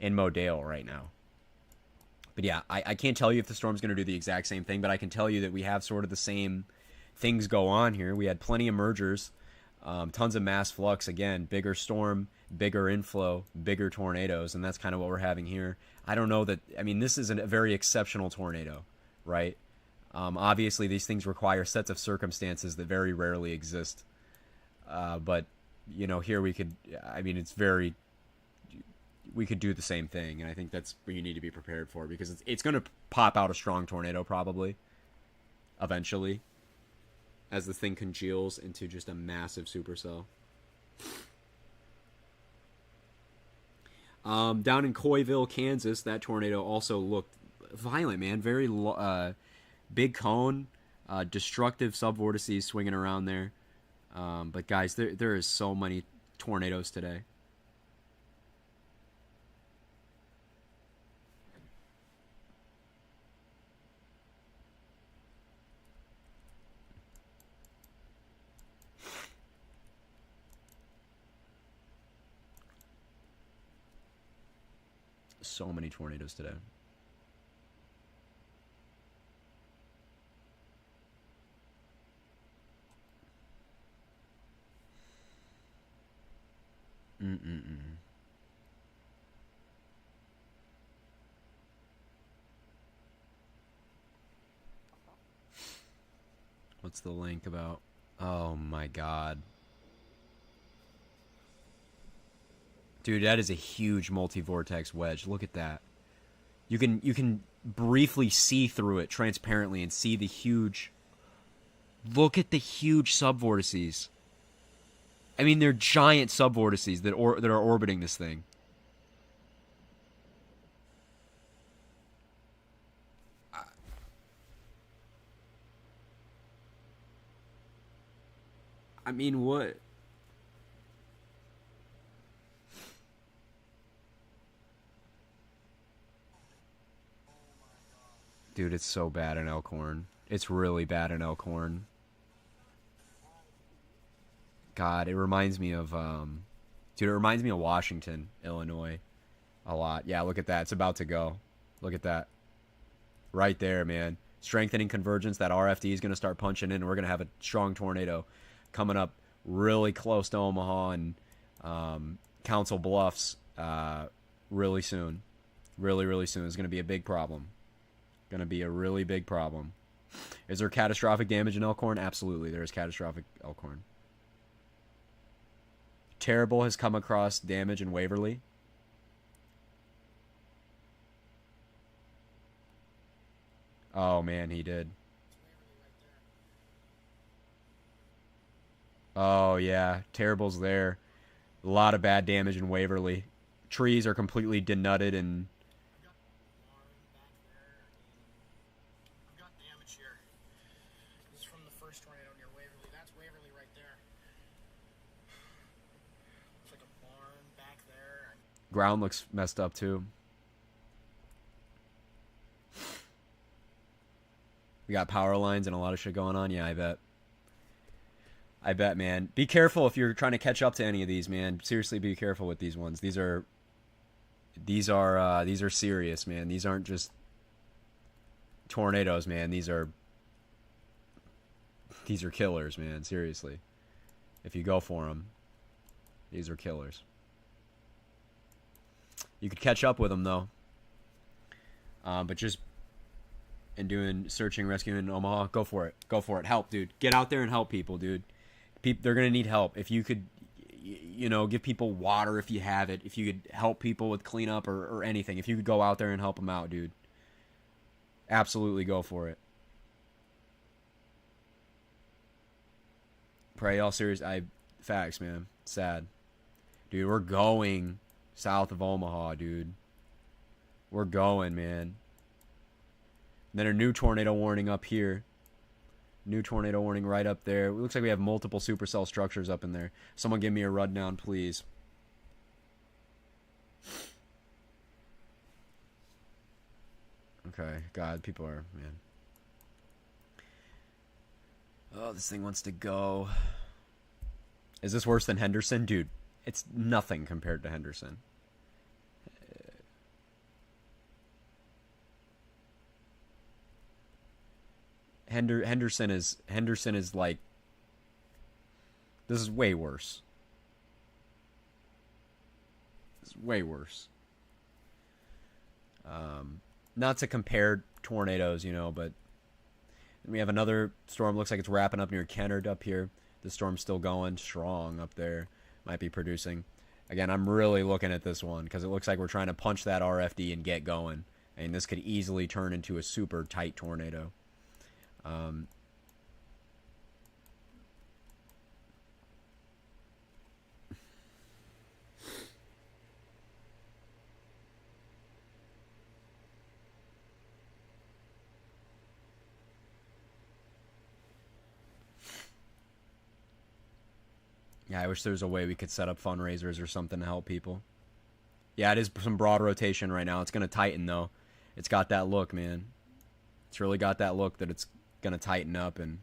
in Modale right now. But yeah, I can't tell you if the storm's going to do the exact same thing, but I can tell you that we have sort of the same things go on here. We had plenty of mergers. Tons of mass flux. Again, bigger storm, bigger inflow, bigger tornadoes, and that's kind of what we're having here. I don't know that. I mean, this is a very exceptional tornado, right? Obviously, these things require sets of circumstances that very rarely exist. But here we could. I mean, we could do the same thing, and I think that's what you need to be prepared for because it's going to pop out a strong tornado probably, eventually, as the thing congeals into just a massive supercell. Down in Coyville, Kansas, that tornado also looked violent, man. Very big cone, destructive subvortices swinging around there. But guys, there is so many tornadoes today. So many tornadoes today. What's the link about? Oh my god. Dude, that is a huge multi-vortex wedge. Look at that. You can briefly see through it transparently and see the huge. Look at the huge subvortices. I mean, they're giant subvortices that are orbiting this thing. I mean, what? Dude, it's so bad in Elkhorn. It's really bad in Elkhorn. God, it reminds me of, dude, it reminds me of Washington, Illinois, a lot. Yeah, look at that. It's about to go. Look at that. Right there, man. Strengthening convergence. That RFD is going to start punching in, and we're going to have a strong tornado coming up really close to Omaha and Council Bluffs really soon. Really, really soon. It's going to be a big problem. Going to be a really big problem. Is there catastrophic damage in Elkhorn? Absolutely, there is catastrophic Elkhorn. Terrible has come across damage in Waverly. Oh man, he did. Oh yeah, Terrible's there. A lot of bad damage in Waverly. Trees are completely denuded and ground looks messed up too. We got power lines and a lot of shit going on. Yeah, I bet, man. Be careful if you're trying to catch up to any of these, man. Seriously, be careful with these ones. These are serious, man. These aren't just tornadoes, man. These are killers, man. Seriously. If you go for them, these are killers. You could catch up with them though. But just in doing searching, rescuing in Omaha, go for it. Go for it. Help, dude. Get out there and help people, dude. They're gonna need help. If you could, give people water if you have it. If you could help people with cleanup or anything. If you could go out there and help them out, dude. Absolutely go for it. Pray all serious. Facts, man. Sad. Dude, we're going south of Omaha, dude. We're going, man. And then a new tornado warning up here. New tornado warning right up there. It looks like we have multiple supercell structures up in there. Someone give me a rundown, please. Okay, God, people are, man. Oh, this thing wants to go. Is this worse than Henderson? Dude, it's nothing compared to Henderson. Henderson is like, this is way worse. This is way worse. Not to compare tornadoes, but We have another storm. Looks like it's wrapping up near Kennard up here. The storm's still going strong up there. Might be producing. Again, I'm really looking at this one because it looks like we're trying to punch that RFD and get going. And this could easily turn into a super tight tornado. Yeah, I wish there was a way we could set up fundraisers or something to help people. Yeah, it is some broad rotation right now. It's going to tighten, though. It's got that look, man. It's really got that look that it's going to tighten up. And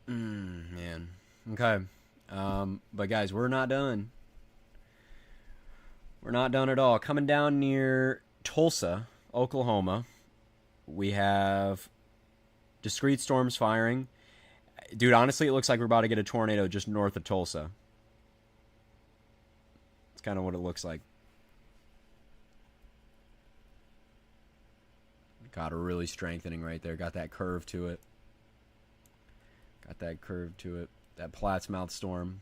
man. Okay. But guys, we're not done. We're not done at all. Coming down near Tulsa, Oklahoma, we have discrete storms firing. Dude, honestly, it looks like we're about to get a tornado just north of Tulsa. It's kind of what it looks like. Got a really strengthening right there. Got that curve to it. Got that curve to it. That Plattsmouth storm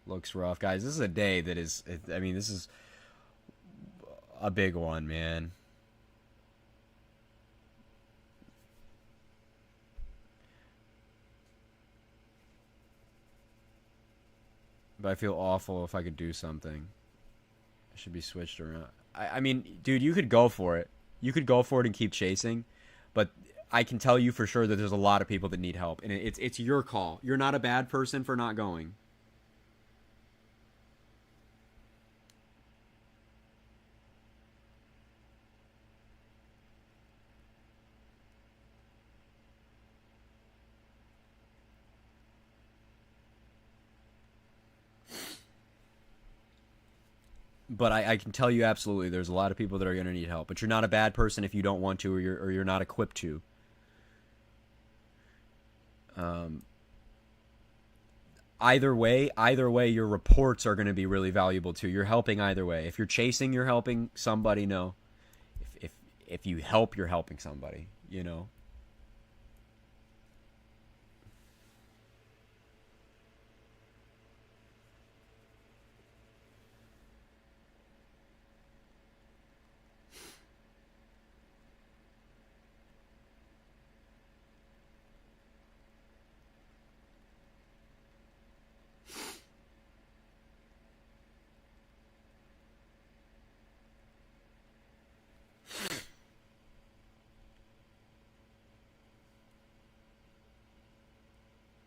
looks rough. Guys, this is a day that is... I mean, this is a big one, man. But I feel awful if I could do something. It should be switched around. I mean, dude, you could go for it. You could go for it and keep chasing. But I can tell you for sure that there's a lot of people that need help. And it's your call. You're not a bad person for not going. But I can tell you absolutely there's a lot of people that are going to need help. But you're not a bad person if you don't want to, or you're not equipped to. Either way, your reports are going to be really valuable too. You're helping either way. If you're chasing, you're helping somebody. No, if you help, you're helping somebody. You know.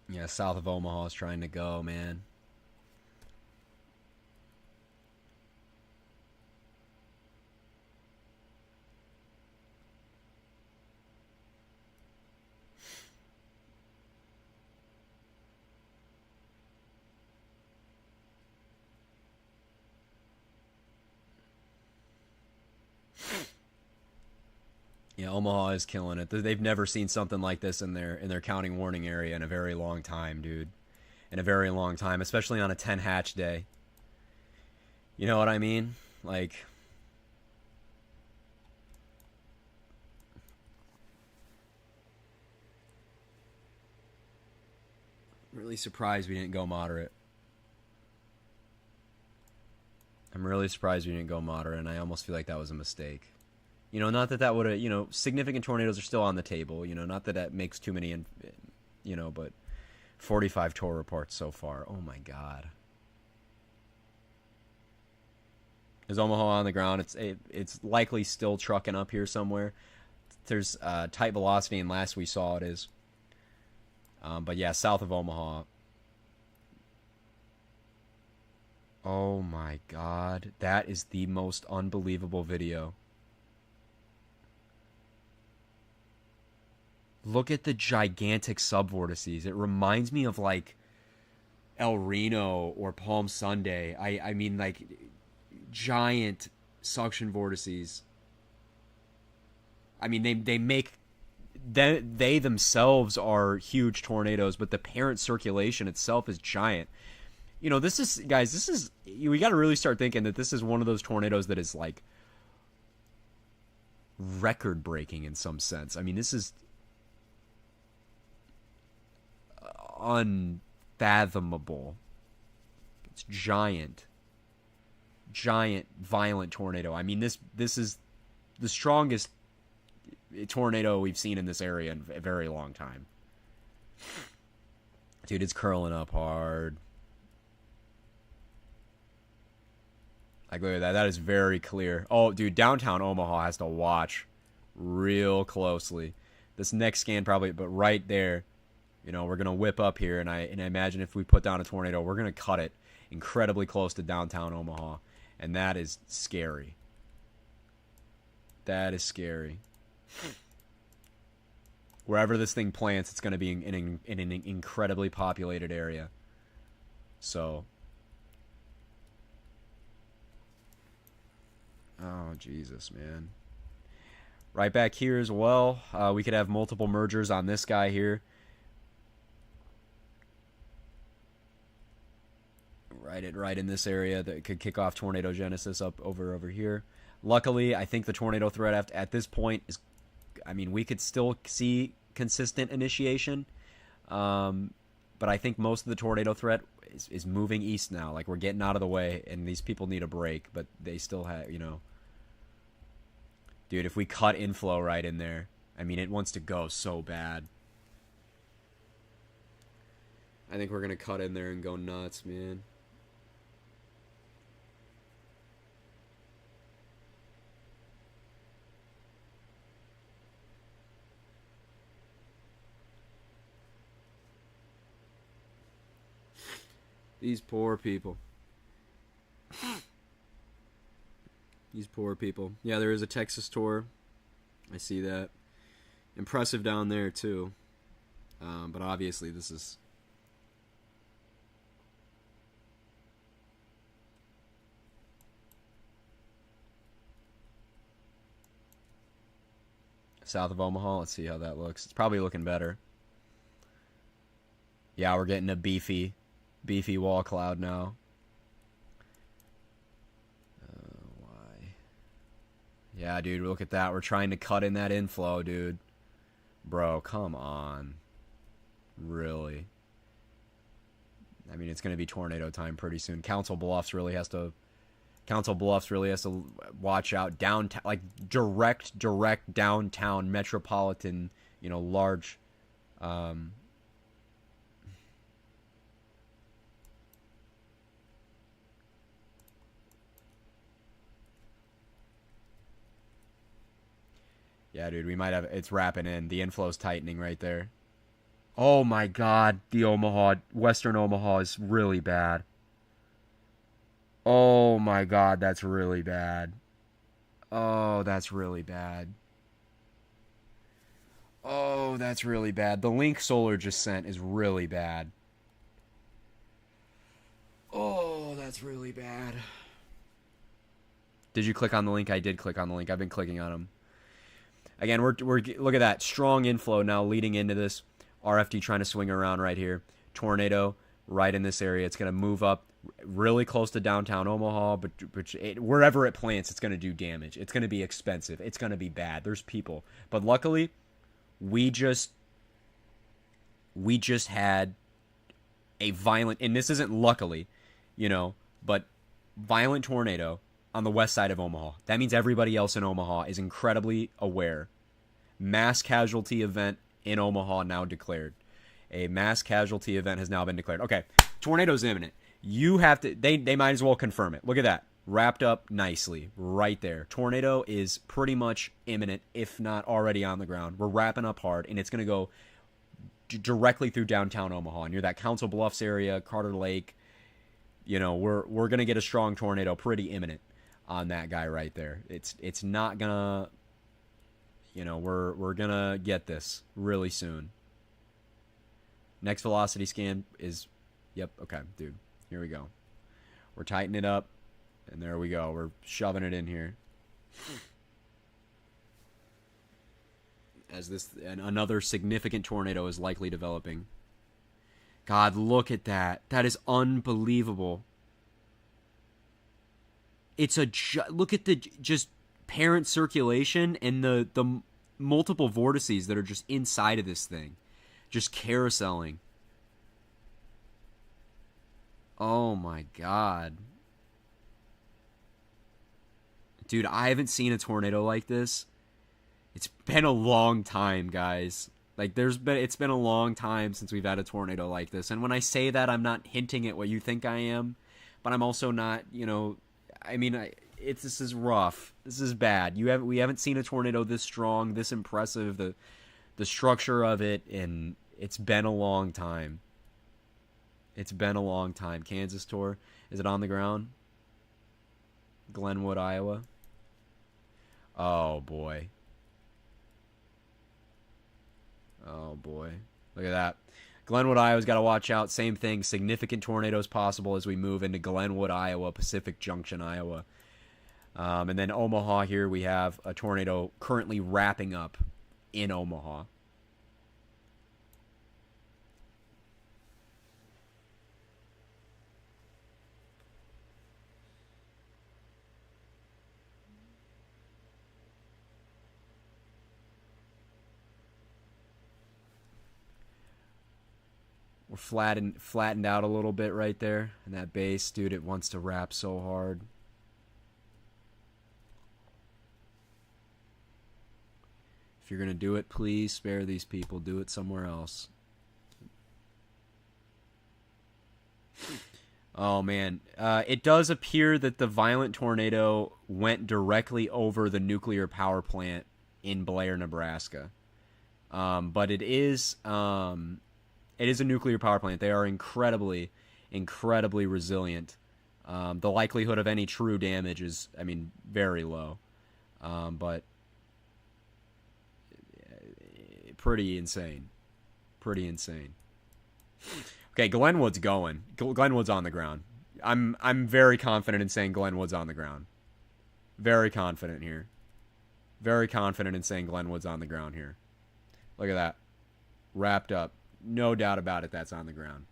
Yeah, south of Omaha is trying to go, man. Yeah, Omaha is killing it. They've never seen something like this in their counting warning area in a very long time, dude. In a very long time, especially on a 10 hatch day. You know what I mean? Like, really surprised we didn't go moderate. I'm really surprised we didn't go moderate, and I almost feel like that was a mistake. You know, not that that would have, you know, significant tornadoes are still on the table. You know, not that that makes too many, you know, but 45 tour reports so far. Oh, my God. Is Omaha on the ground? It's likely still trucking up here somewhere. There's tight velocity, and last we saw it is. But yeah, south of Omaha. Oh my god. That is the most unbelievable video. Look at the gigantic subvortices. It reminds me of like El Reno or Palm Sunday. I mean like giant suction vortices. I mean they make they themselves are huge tornadoes, but the parent circulation itself is giant. You know, this is, guys, this is, we got to really start thinking that this is one of those tornadoes that is like record breaking in some sense. I mean, this is unfathomable. It's giant, violent tornado. I mean, this is the strongest tornado we've seen in this area in a very long time. Dude, it's curling up hard. Like, look at that. That is very clear. Oh, dude, downtown Omaha has to watch real closely. This next scan probably, but right there, you know, we're going to whip up here, and I imagine if we put down a tornado, we're going to cut it incredibly close to downtown Omaha, and that is scary. That is scary. Wherever this thing plants, it's going to be in an incredibly populated area. So... oh, Jesus, man. Right back here as well, we could have multiple mergers on this guy here. Right in this area that could kick off tornado genesis up over here. Luckily, I think the tornado threat at this point is, I mean, we could still see consistent initiation. But I think most of the tornado threat is moving east now. Like, we're getting out of the way, and these people need a break, but they still have, you know. Dude, if we cut inflow right in there, I mean, it wants to go so bad. I think we're going to cut in there and go nuts, man. These poor people. These poor people. Yeah, there is a Texas tour. I see that. Impressive down there, too. But obviously, this is... south of Omaha. Let's see how that looks. It's probably looking better. Yeah, we're getting a beefy wall cloud now. Why? Yeah, dude, look at that. We're trying to cut in that inflow, dude. Bro, come on. Really? I mean, it's going to be tornado time pretty soon. Council Bluffs really has to watch out. Downtown, like direct downtown metropolitan, you know, large yeah, dude, we might have... it's wrapping in. The inflow's tightening right there. Oh, my God. The Western Omaha is really bad. Oh, my God, that's really bad. Oh, that's really bad. Oh, that's really bad. The link Solar just sent is really bad. Oh, that's really bad. Did you click on the link? I did click on the link. I've been clicking on them. Again, we're look at that strong inflow now leading into this. RFD trying to swing around right here. Tornado right in this area. It's going to move up really close to downtown Omaha, but wherever it plants, it's going to do damage. It's going to be expensive. It's going to be bad. There's people, but luckily, we just had a violent, and this isn't luckily, you know, but violent tornado on the west side of Omaha. That means everybody else in Omaha is incredibly aware. Mass casualty event in Omaha now declared. A mass casualty event has now been declared. Okay, tornado's imminent. You have to, they might as well confirm it. Look at that. Wrapped up nicely right there. Tornado is pretty much imminent, if not already on the ground. We're wrapping up hard, and it's going to go directly through downtown Omaha, near that Council Bluffs area, Carter Lake. You know, we're gonna get a strong tornado pretty imminent on that guy right there. It's not gonna, you know, we're gonna get this really soon. Next velocity scan is, yep, okay, dude. Here we go. We're tightening it up, and there we go. We're shoving it in here. As this another significant tornado is likely developing. God, look at that. That is unbelievable. It's look at the just parent circulation and the multiple vortices that are just inside of this thing. Just carouseling. Oh my God. Dude, I haven't seen a tornado like this. It's been a long time, guys. Like it's been a long time since we've had a tornado like this. And when I say that, I'm not hinting at what you think I am, but I'm also not, you know, I mean, this is rough. This is bad. We haven't seen a tornado this strong, this impressive, the structure of it, and it's been a long time. It's been a long time. Kansas tour. Is it on the ground? Glenwood, Iowa. Oh boy. Oh boy. Look at that. Glenwood, Iowa's got to watch out. Same thing. Significant tornadoes possible as we move into Glenwood, Iowa, Pacific Junction, Iowa. And then Omaha here, we have a tornado currently wrapping up in Omaha. We're flattened out a little bit right there. And that base, dude, it wants to wrap so hard. If you're going to do it, please spare these people. Do it somewhere else. Oh, man. It does appear that the violent tornado went directly over the nuclear power plant in Blair, Nebraska. But it is a nuclear power plant. They are incredibly, incredibly resilient. The likelihood of any true damage is, I mean, very low. But pretty insane. Pretty insane. Okay, Glenwood's going. Glenwood's on the ground. I'm very confident in saying Glenwood's on the ground. Very confident here. Very confident in saying Glenwood's on the ground here. Look at that. Wrapped up. No doubt about it, that's on the ground.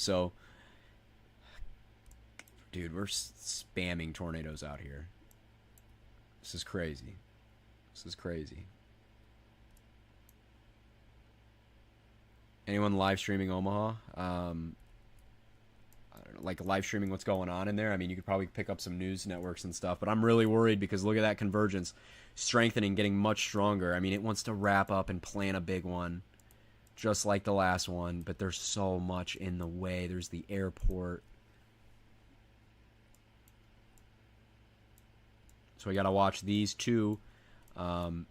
So, dude, we're spamming tornadoes out here. This is crazy. This is crazy. Anyone live streaming Omaha? I don't know, like live streaming what's going on in there. I mean, you could probably pick up some news networks and stuff, but I'm really worried because look at that convergence. Strengthening, getting much stronger. I mean, it wants to wrap up and plan a big one, just like the last one, but there's so much in the way. There's the airport. So we got to watch these two. Wow,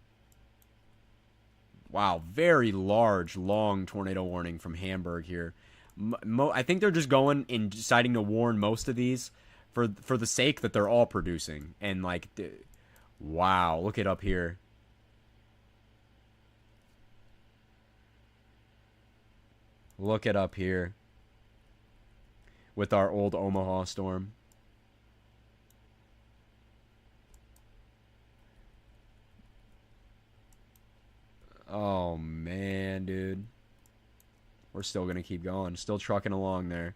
very large, long tornado warning from Hamburg here. I think they're just going and deciding to warn most of these for the sake that they're all producing. And like, wow, look it up here. Look it up here with our old Omaha storm. Oh, man, dude. We're still going to keep going. Still trucking along there.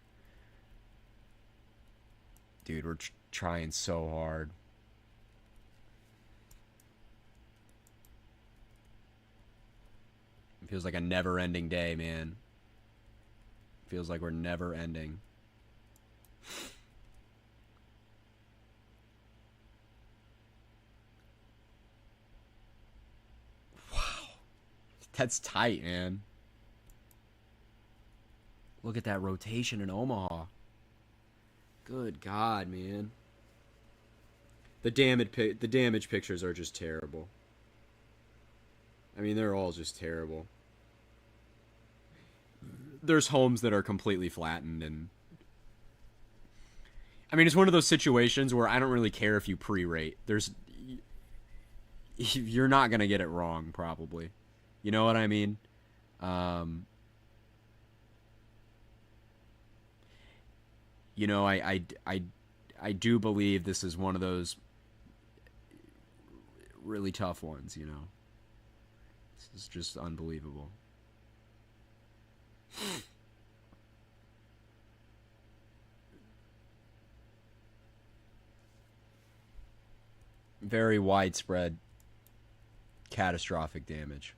Dude, we're trying so hard. It feels like a never-ending day, man. Feels like we're never ending. Wow. That's tight, man. Look at that rotation in Omaha. Good God, man. The damage pictures are just terrible. I mean, they're all just terrible. there's homes that are completely flattened, and I mean, it's one of those situations where I don't really care if you pre-rate. You're not gonna get it wrong, probably. You know what I mean? Um, I do believe this is one of those really tough ones. This is just unbelievable. Very widespread catastrophic damage.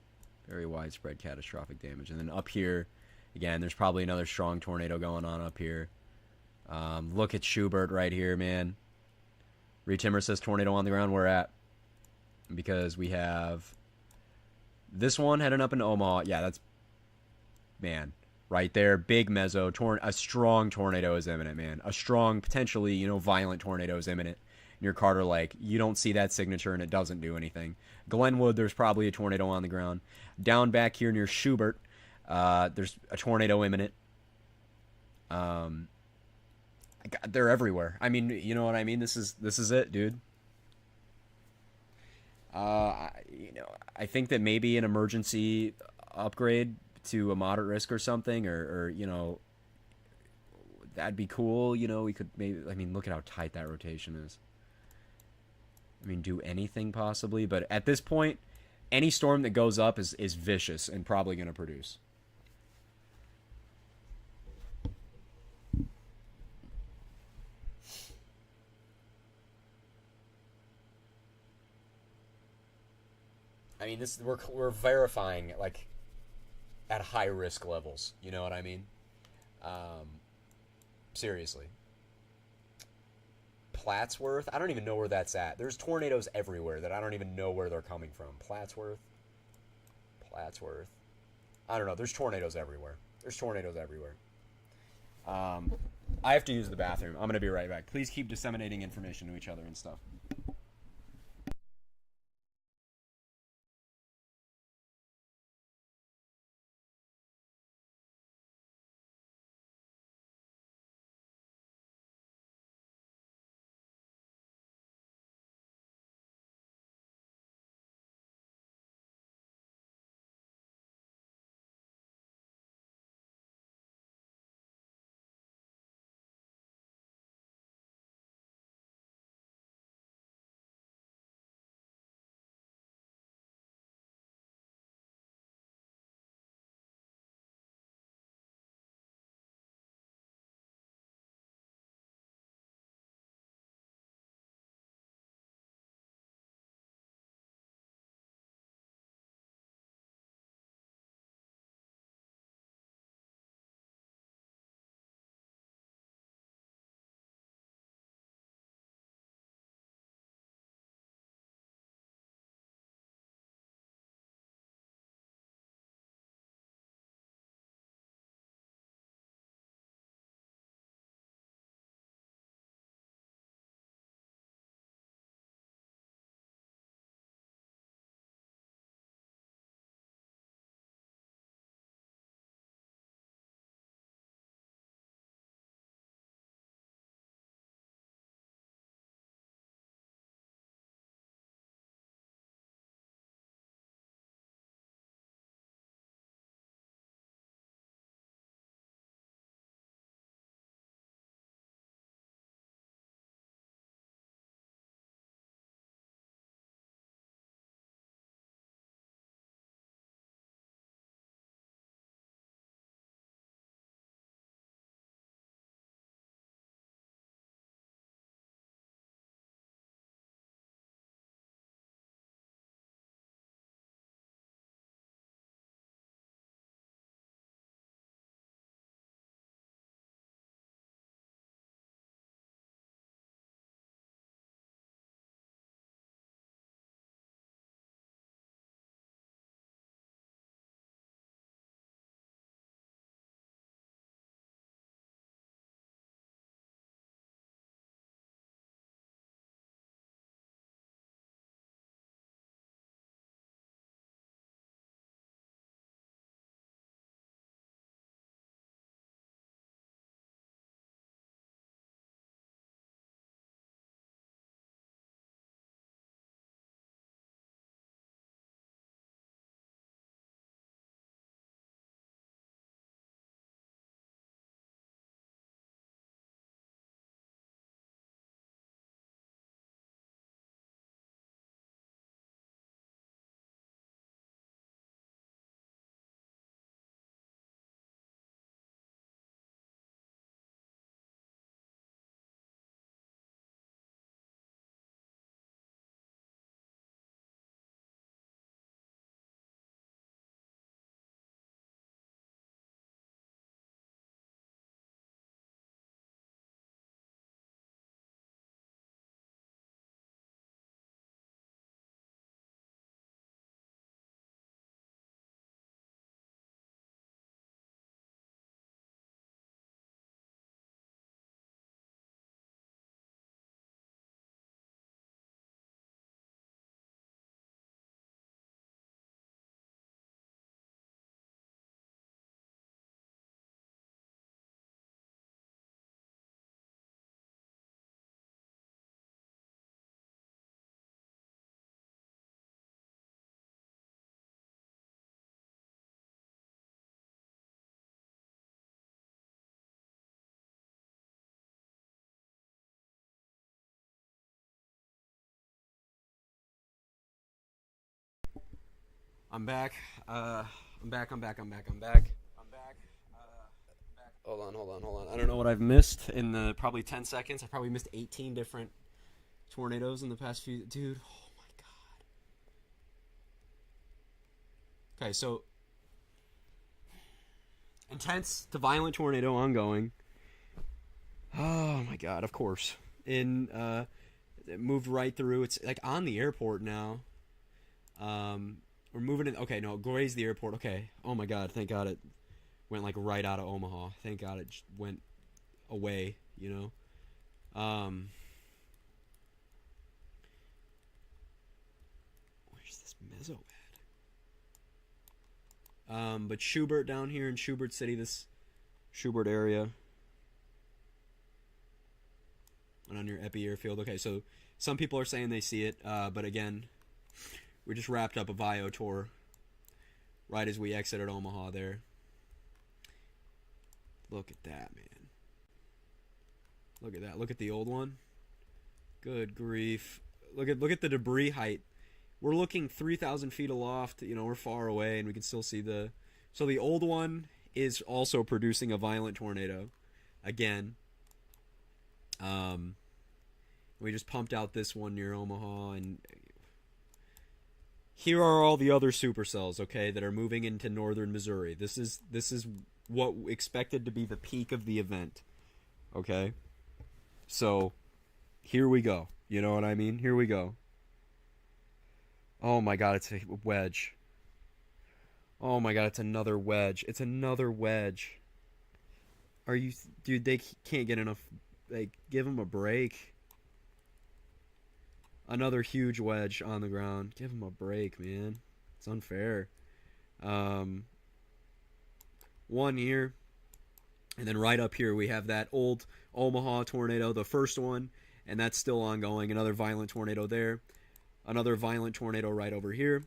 Very widespread catastrophic damage. And then up here, again, there's probably another strong tornado going on up here. Look at Schubert right here, man. Retimmer says tornado on the ground. We're at. Because we have this one heading up into Omaha. Yeah, that's, man, right there. Big mezzo. A strong tornado is imminent, man. A strong, potentially, violent tornado is imminent. And your Carter Lake, you don't see that signature and it doesn't do anything. Glenwood, there's probably a tornado on the ground. Down back here near Schubert, there's a tornado imminent. They're everywhere. I mean, you know what I mean? This is it, dude. I think that maybe an emergency upgrade to a moderate risk or something, or that'd be cool. We could maybe. I mean, look at how tight that rotation is. I mean, do anything possibly, but at this point, any storm that goes up is vicious and probably going to produce. I mean, we're verifying like at high risk levels. You know what I mean? Seriously. Plattsworth? I don't even know where that's at. There's tornadoes everywhere that I don't even know where they're coming from. Plattsworth. I don't know. There's tornadoes everywhere. I have to use the bathroom. I'm going to be right back. Please keep disseminating information to each other and stuff. I'm back. I'm back. I'm back. I'm back. I'm back. I'm back. Hold on. Hold on. Hold on. I don't know what I've missed in the probably 10 seconds. I probably missed 18 different tornadoes in the past few. Dude. Oh my god. Okay, so intense to violent tornado ongoing. Oh my god. Of course. It moved right through. It's like on the airport now. We're moving in. Okay, no, grazed the airport. Okay. Oh my god. Thank God it went like right out of Omaha. Thank God it just went away. You know. Where's this mezzo at? But Schubert down here in Schubert City, this Schubert area, and on your epi airfield. Okay, so some people are saying they see it, but again, we just wrapped up a VIO tour right as we exited Omaha there. Look at that, man. Look at that. Look at the old one. Good grief. Look at the debris height. We're looking 3,000 feet aloft. You know, we're far away, and we can still see the... So the old one is also producing a violent tornado. Again. We just pumped out this one near Omaha, and... Here are all the other supercells, okay, that are moving into northern Missouri. This is what expected to be the peak of the event, okay? So, here we go. You know what I mean? Here we go. Oh my god, it's a wedge. Oh my god, it's another wedge. It's another wedge. Are you... Dude, they can't get enough... Like, give them a break. Another huge wedge on the ground. Give him a break, man. It's unfair. One here. And then right up here we have that old Omaha tornado, the first one. And that's still ongoing. Another violent tornado there. Another violent tornado right over here.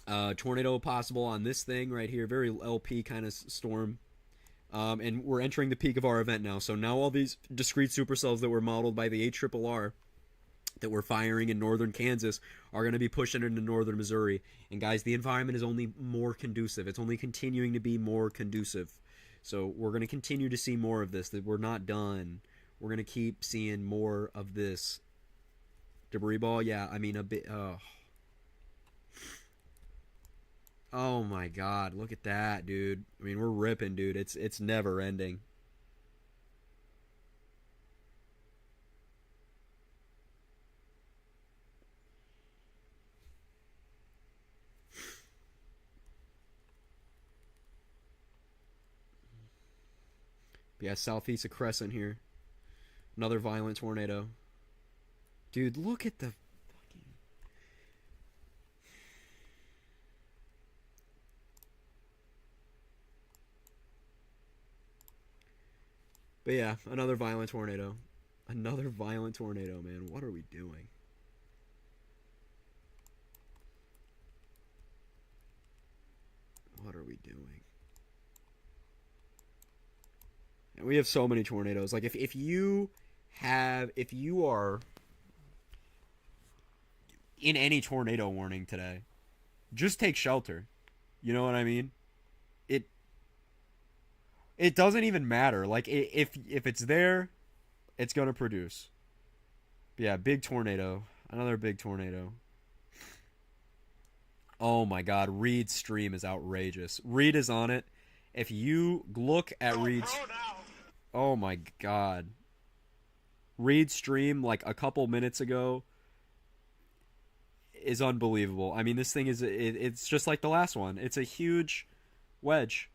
Tornado possible on this thing right here. Very LP kind of storm. And we're entering the peak of our event now. So now all these discrete supercells that were modeled by the ARRR that we're firing in northern Kansas are going to be pushing into northern Missouri. And guys, the environment is only more conducive. It's only continuing to be more conducive. So we're going to continue to see more of this. That we're not done. We're going to keep seeing more of this. Debris ball, yeah, I mean a bit. Oh my god, look at that, dude. I mean, we're ripping, dude. It's never ending. Yeah, southeast of Crescent here. Another violent tornado. Dude, look at the fucking... But yeah, another violent tornado. Another violent tornado, man. What are we doing? What are we doing? And we have so many tornadoes. Like, if you are in any tornado warning today, just take shelter. You know what I mean? It doesn't even matter. Like, if it's there, it's gonna produce. But yeah, big tornado. Another big tornado. Oh my god, Reed's stream is outrageous. Reed is on it. If you look at Reed's... Oh my god. Reed's stream, like, a couple minutes ago is unbelievable. I mean, this thing is... It's just like the last one. It's a huge wedge.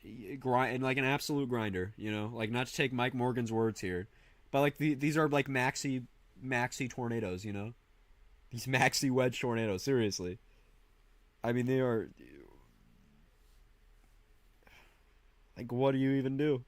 And like an absolute grinder, you know? Like, not to take Mike Morgan's words here. But, like, these are, like, maxi tornadoes, you know? These maxi wedge tornadoes, seriously. I mean, they are... Like, what do you even do?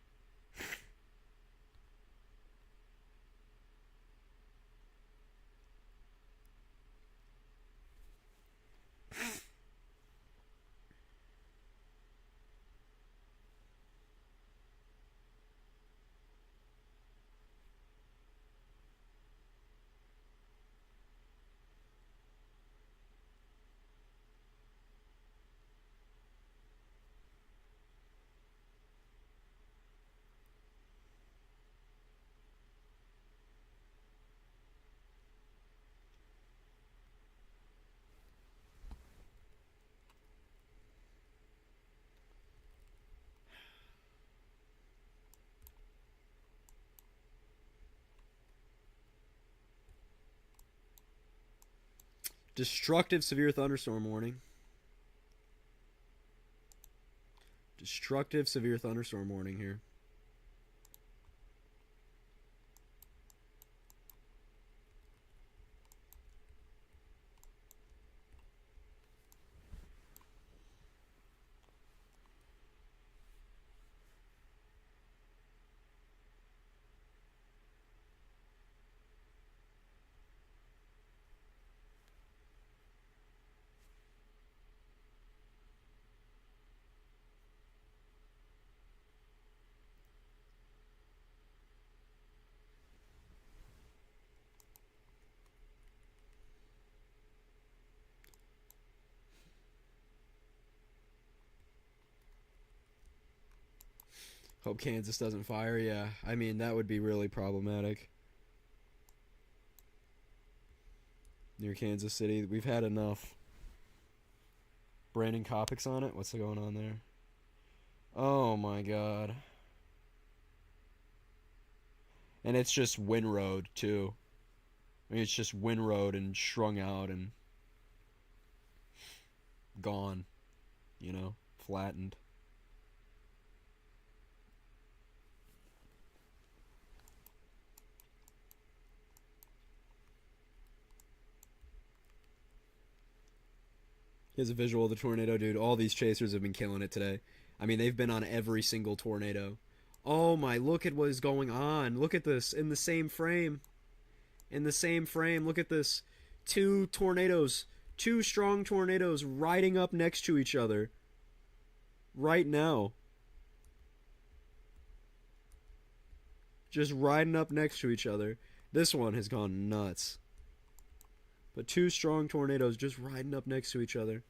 Destructive severe thunderstorm warning. Destructive severe thunderstorm warning here. Hope Kansas doesn't fire. Yeah, I mean, that would be really problematic. Near Kansas City. We've had enough. Brandon Kopic's on it? What's going on there? Oh my god. And it's just Winroad, too. I mean, it's just Winroad and strung out and gone. You know? Flattened. Here's a visual of the tornado, dude. All these chasers have been killing it today. I mean, they've been on every single tornado. Oh my, look at what is going on. Look at this in the same frame. In the same frame, look at this. Two tornadoes. Two strong tornadoes riding up next to each other. Right now. Just riding up next to each other. This one has gone nuts. But two strong tornadoes just riding up next to each other.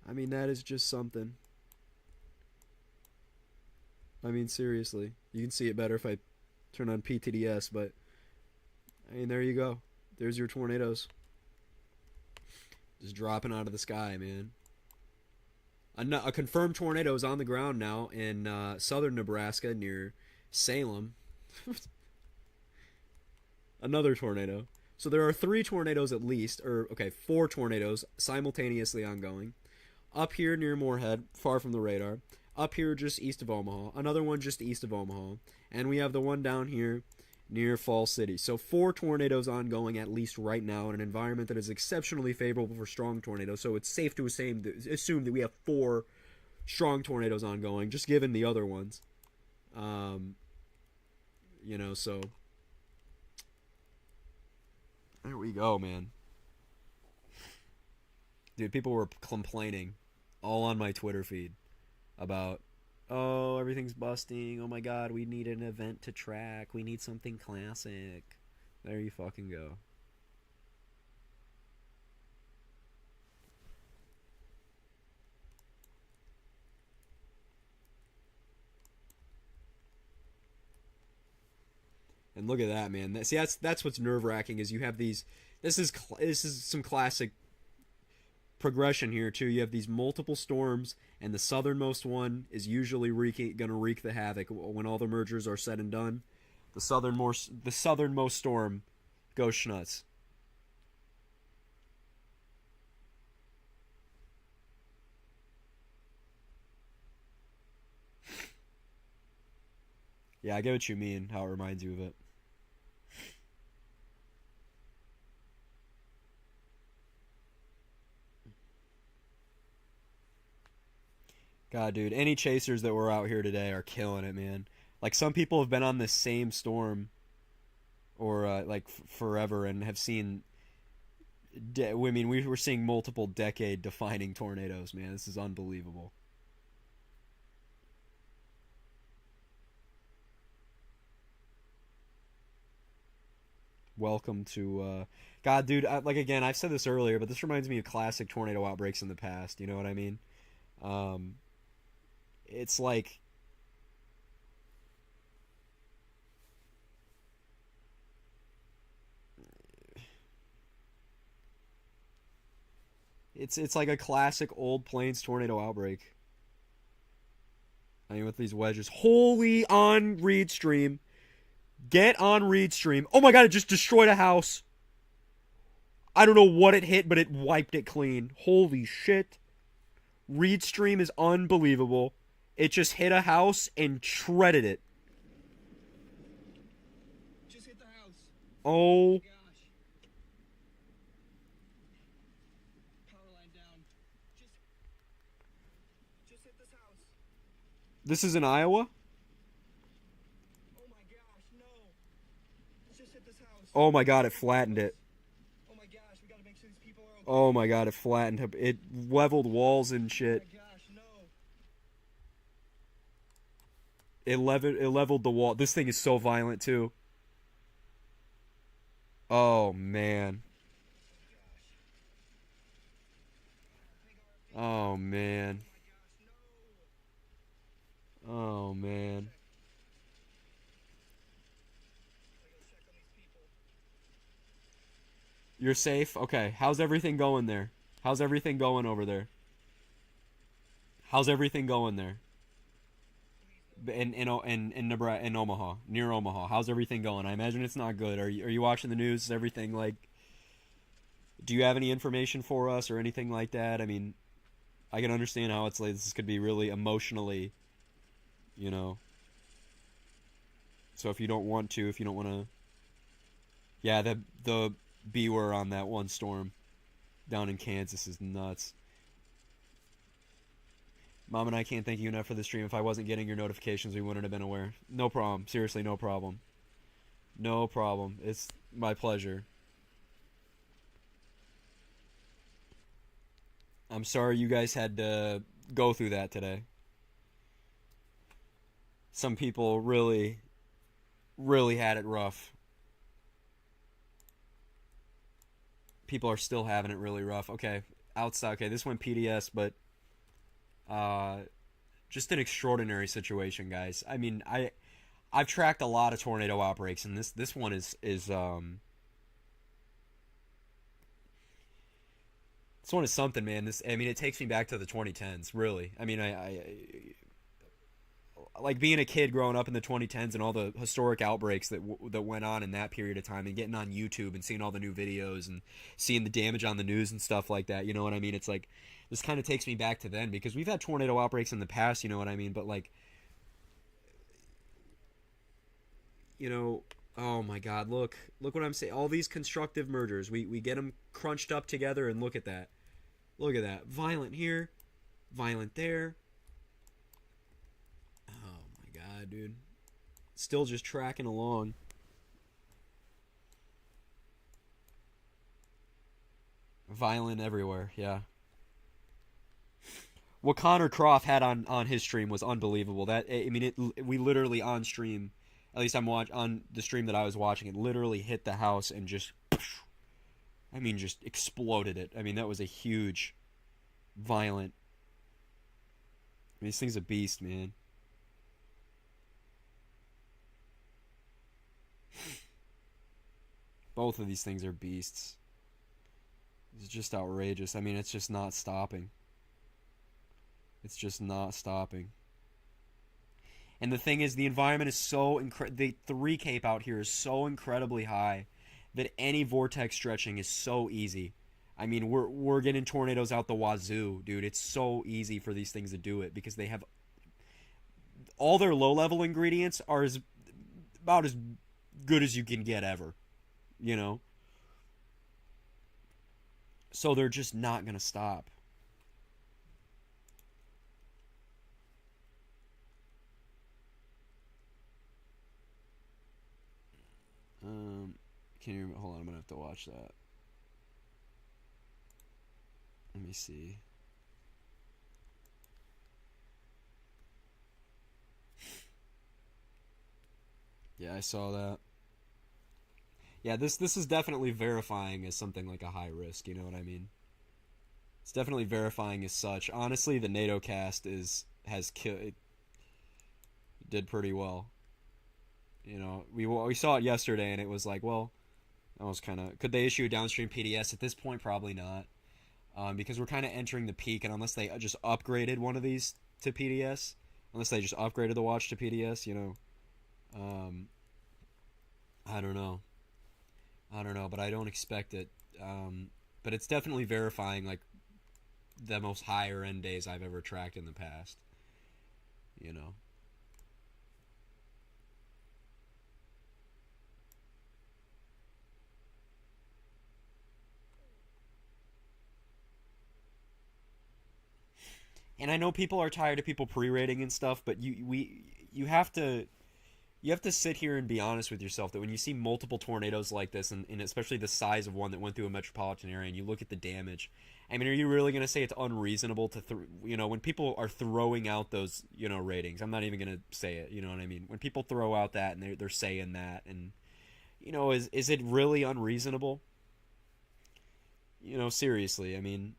I mean, that is just something. I mean, seriously. You can see it better if I turn on PTDS, but I mean, there you go. There's your tornadoes. Just dropping out of the sky, man. A confirmed tornado is on the ground now in southern Nebraska near Salem. Another tornado. So there are 3 tornadoes at least, or okay, 4 tornadoes simultaneously ongoing. Up here near Moorhead, far from the radar. Up here just east of Omaha. Another one just east of Omaha. And we have the one down here near Falls City. So 4 tornadoes ongoing at least right now in an environment that is exceptionally favorable for strong tornadoes. So it's safe to assume that we have 4 strong tornadoes ongoing, just given the other ones. You know, so there we go, man. Dude, people were complaining all on my Twitter feed about, oh, everything's busting. Oh my god, we need an event to track. We need something classic. There you fucking go. And look at that, man. See, that's what's nerve-wracking is you have these. This is some classic progression here too. You have these multiple storms, and the southernmost one is usually gonna wreak the havoc when all the mergers are said and done. The southernmost storm goes schnuts. Yeah, I get what you mean. How it reminds you of it. God, dude, any chasers that were out here today are killing it, man. Like, some people have been on this same storm or forever and have seen I mean, we were seeing multiple decade defining tornadoes, man. This is unbelievable. Welcome to God, dude, again, I've said this earlier, but this reminds me of classic tornado outbreaks in the past, you know what I mean? It's like it's like a classic old plains tornado outbreak. I mean, with these wedges. Holy on Reed Stream. Get on Reed Stream. Oh my god, it just destroyed a house. I don't know what it hit, but it wiped it clean. Holy shit. Reed stream is unbelievable. It just hit a house and shredded it. Just hit the house. Oh, Gosh. Power line down. Just hit this house. this is in Iowa? Oh my gosh, no. Just hit this house. Oh my god, it flattened it. Oh my gosh, we gotta make sure these people are okay. Oh my god, it flattened it. It leveled walls and Oh shit. my gosh, no. It leveled the wall. This thing is so violent too. Oh man. Oh man. Oh man. You're safe? Okay. How's everything going there? How's everything going over there? How's everything going there? In Nebraska, in Omaha, near Omaha. How's everything going? I imagine it's not good. Are you watching the news? Is everything like? Do you have any information for us or anything like that? I mean, I can understand how it's like this could be really emotionally, you know. So if you don't want to, yeah, the beware on that one storm down in Kansas is nuts. Mom and I can't thank you enough for the stream. If I wasn't getting your notifications, we wouldn't have been aware. No problem. Seriously, no problem. No problem. It's my pleasure. I'm sorry you guys had to go through that today. Some people really, really had it rough. People are still having it really rough. Okay, outside. Okay, this went PDS, but just an extraordinary situation, guys. I mean, I've tracked a lot of tornado outbreaks, and this one is this one is something, man. I mean, it takes me back to the 2010s, really. I mean, I like being a kid growing up in the 2010s and all the historic outbreaks that went on in that period of time, and getting on YouTube and seeing all the new videos and seeing the damage on the news and stuff like that. You know what I mean? It's like this kind of takes me back to then, because we've had tornado outbreaks in the past. You know what I mean? But like, you know, oh my God, look what I'm saying. All these constructive mergers, we get them crunched up together, and look at that. Look at that. Violent here, violent there. Oh my God, dude. Still just tracking along. Violent everywhere, yeah. What Connor Croft had on his stream was unbelievable. That, I mean, we literally on stream, at least on the stream that I was watching, it literally hit the house and just, I mean, just exploded it. I mean, that was a huge, violent. I mean, this thing's a beast, man. Both of these things are beasts. It's just outrageous. I mean, it's just not stopping. It's just not stopping. And the thing is, the environment is so the 3 cape out here is so incredibly high that any vortex stretching is so easy. I mean, we're getting tornadoes out the wazoo, dude. It's so easy for these things to do it because they have all their low-level ingredients are about as good as you can get ever, you know? So they're just not going to stop. Can you hold on? I'm gonna have to watch that. Let me see. Yeah, I saw that. Yeah, this is definitely verifying as something like a high risk. You know what I mean? It's definitely verifying as such. Honestly, the NATO cast it did pretty well. You know, we saw it yesterday, and it was like, well, that was kind of... Could they issue a downstream PDS? At this point, probably not. Because we're kind of entering the peak, and unless they just upgraded one of these to PDS, unless they just upgraded the watch to PDS, you know, I don't know, but I don't expect it. But it's definitely verifying like the most higher end days I've ever tracked in the past. You know. And I know people are tired of people pre-rating and stuff, but you have to sit here and be honest with yourself that when you see multiple tornadoes like this, and especially the size of one that went through a metropolitan area, and you look at the damage, I mean, are you really going to say it's unreasonable to, when people are throwing out those, ratings? I'm not even going to say it, you know what I mean? When people throw out that and they're saying that, and, is it really unreasonable? Seriously, I mean,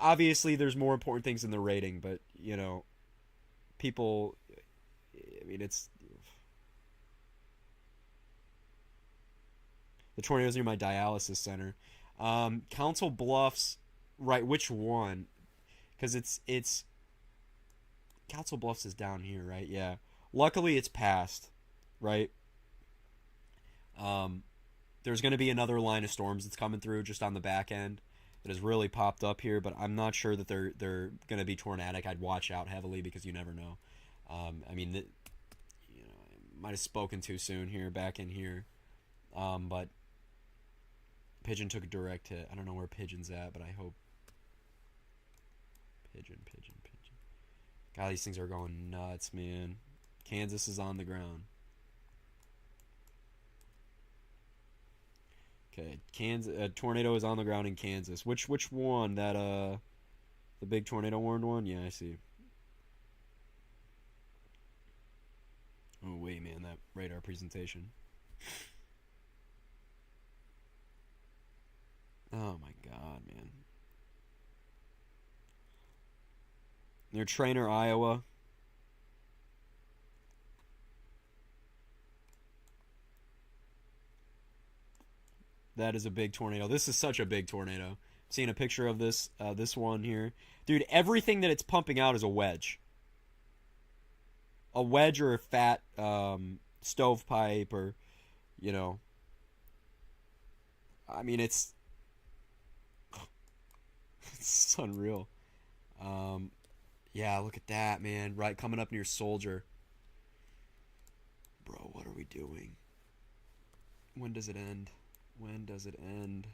obviously there's more important things in the rating, but, people, I mean, it's the tornadoes near my dialysis center. Council Bluffs, right? Which one? Because it's Council Bluffs is down here, right? Yeah. Luckily, it's passed, right? There's going to be another line of storms that's coming through just on the back end that has really popped up here, but I'm not sure that they're going to be tornadic. I'd watch out heavily because you never know. I mean, I might have spoken too soon here, back in here, but Pigeon took a direct hit. I don't know where Pigeon's at, but I hope Pigeon. God, these things are going nuts, man. Kansas is on the ground. Okay, Kansas. Tornado is on the ground in Kansas. Which one? That the big tornado warned one? Yeah, I see. Oh wait, man, that radar presentation. Oh my god, man. Near Trainer, Iowa. That is a big tornado. This is such a big tornado. Seeing a picture of this one here. Dude, everything that it's pumping out is a wedge. A wedge or a fat stovepipe or, I mean, it's it's unreal. Yeah, look at that, man. Right, coming up near Soldier. Bro, what are we doing? When does it end? When does it end?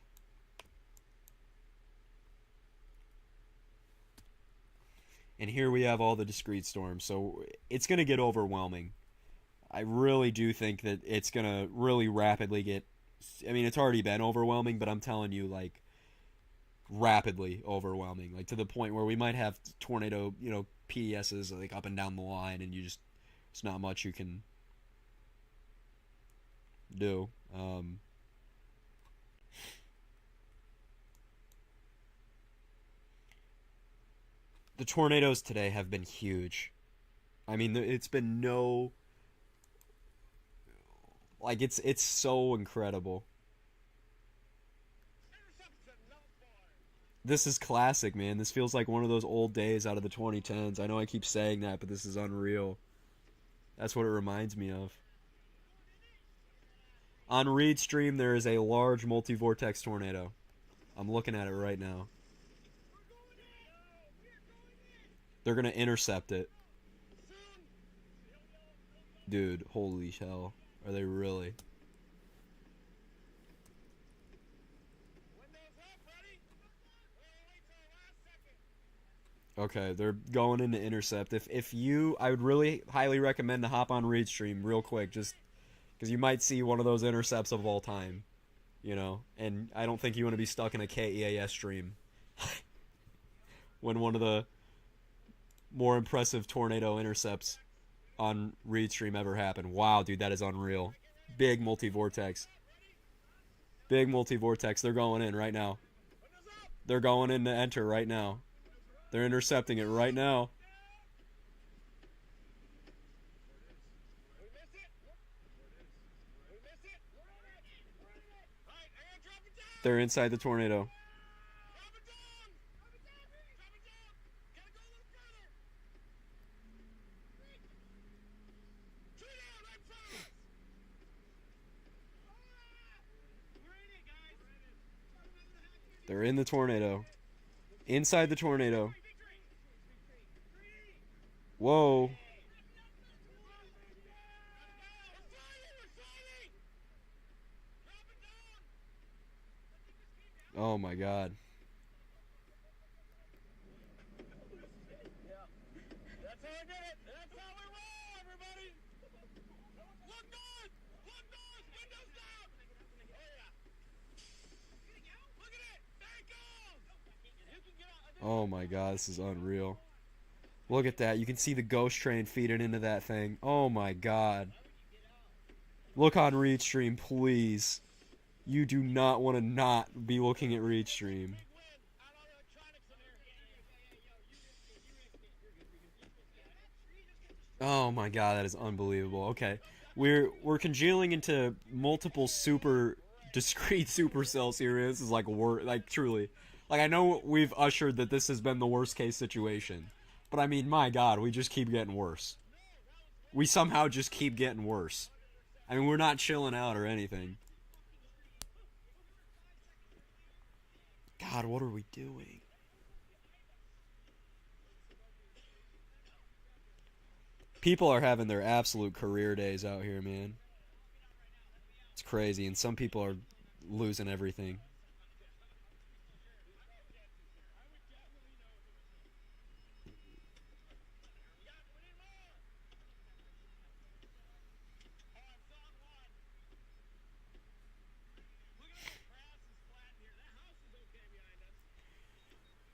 And here we have all the discrete storms. So it's going to get overwhelming. I really do think that it's going to really rapidly get... I mean, it's already been overwhelming, but I'm telling you, like, rapidly overwhelming. Like, to the point where we might have tornado, PDSs, like, up and down the line, and it's not much you can do. The tornadoes today have been huge. I mean, it's been like it's so incredible. This is classic, man. This feels like one of those old days out of the 2010s. I know I keep saying that, but this is unreal. That's what it reminds me of. On Reed Stream, there is a large multi-vortex tornado. I'm looking at it right now. They're going to intercept it. Dude, holy hell. Are they really? Okay, they're going in to intercept. I would really highly recommend to hop on Reed Stream real quick, just because you might see one of those intercepts of all time, and I don't think you want to be stuck in a KEAS stream when one of the more impressive tornado intercepts on Reed Stream ever happened. Wow, dude, that is unreal. Big multi-vortex. Big multi-vortex. They're going in right now. They're going in to enter right now. They're intercepting it right now. They're inside the tornado. in the tornado. Inside the tornado. Whoa. Oh my god. That's how I did it. That's how we roll, everybody. Look north. Look north. Windows down. Oh, yeah. Look at it. There it goes. You can get out. Oh my god, this is unreal. Look at that. You can see the ghost train feeding into that thing. Oh my god. Look on Reach Stream, please. You do not want to not be looking at Reach Stream. Big win out on electronics in here. Oh my god, that is unbelievable. Okay. We're congealing into multiple super discrete supercells here. This is like truly. Like, I know we've ushered that this has been the worst case situation. But I mean, my god, we just keep getting worse. We somehow just keep getting worse. I mean, we're not chilling out or anything. God, what are we doing? People are having their absolute career days out here, man. It's crazy, and some people are losing everything.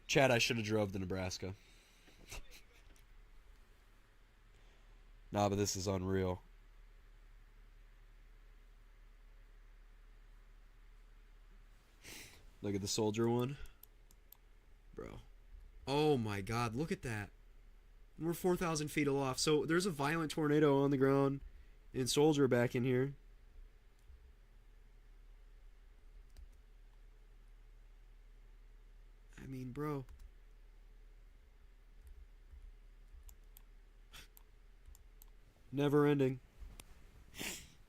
Chad, I should have drove to Nebraska. Nah, but this is unreal. Look at the soldier one. Bro. Oh my god, look at that. We're 4,000 feet aloft. So there's a violent tornado on the ground in Soldier back in here. I mean, bro. Never ending.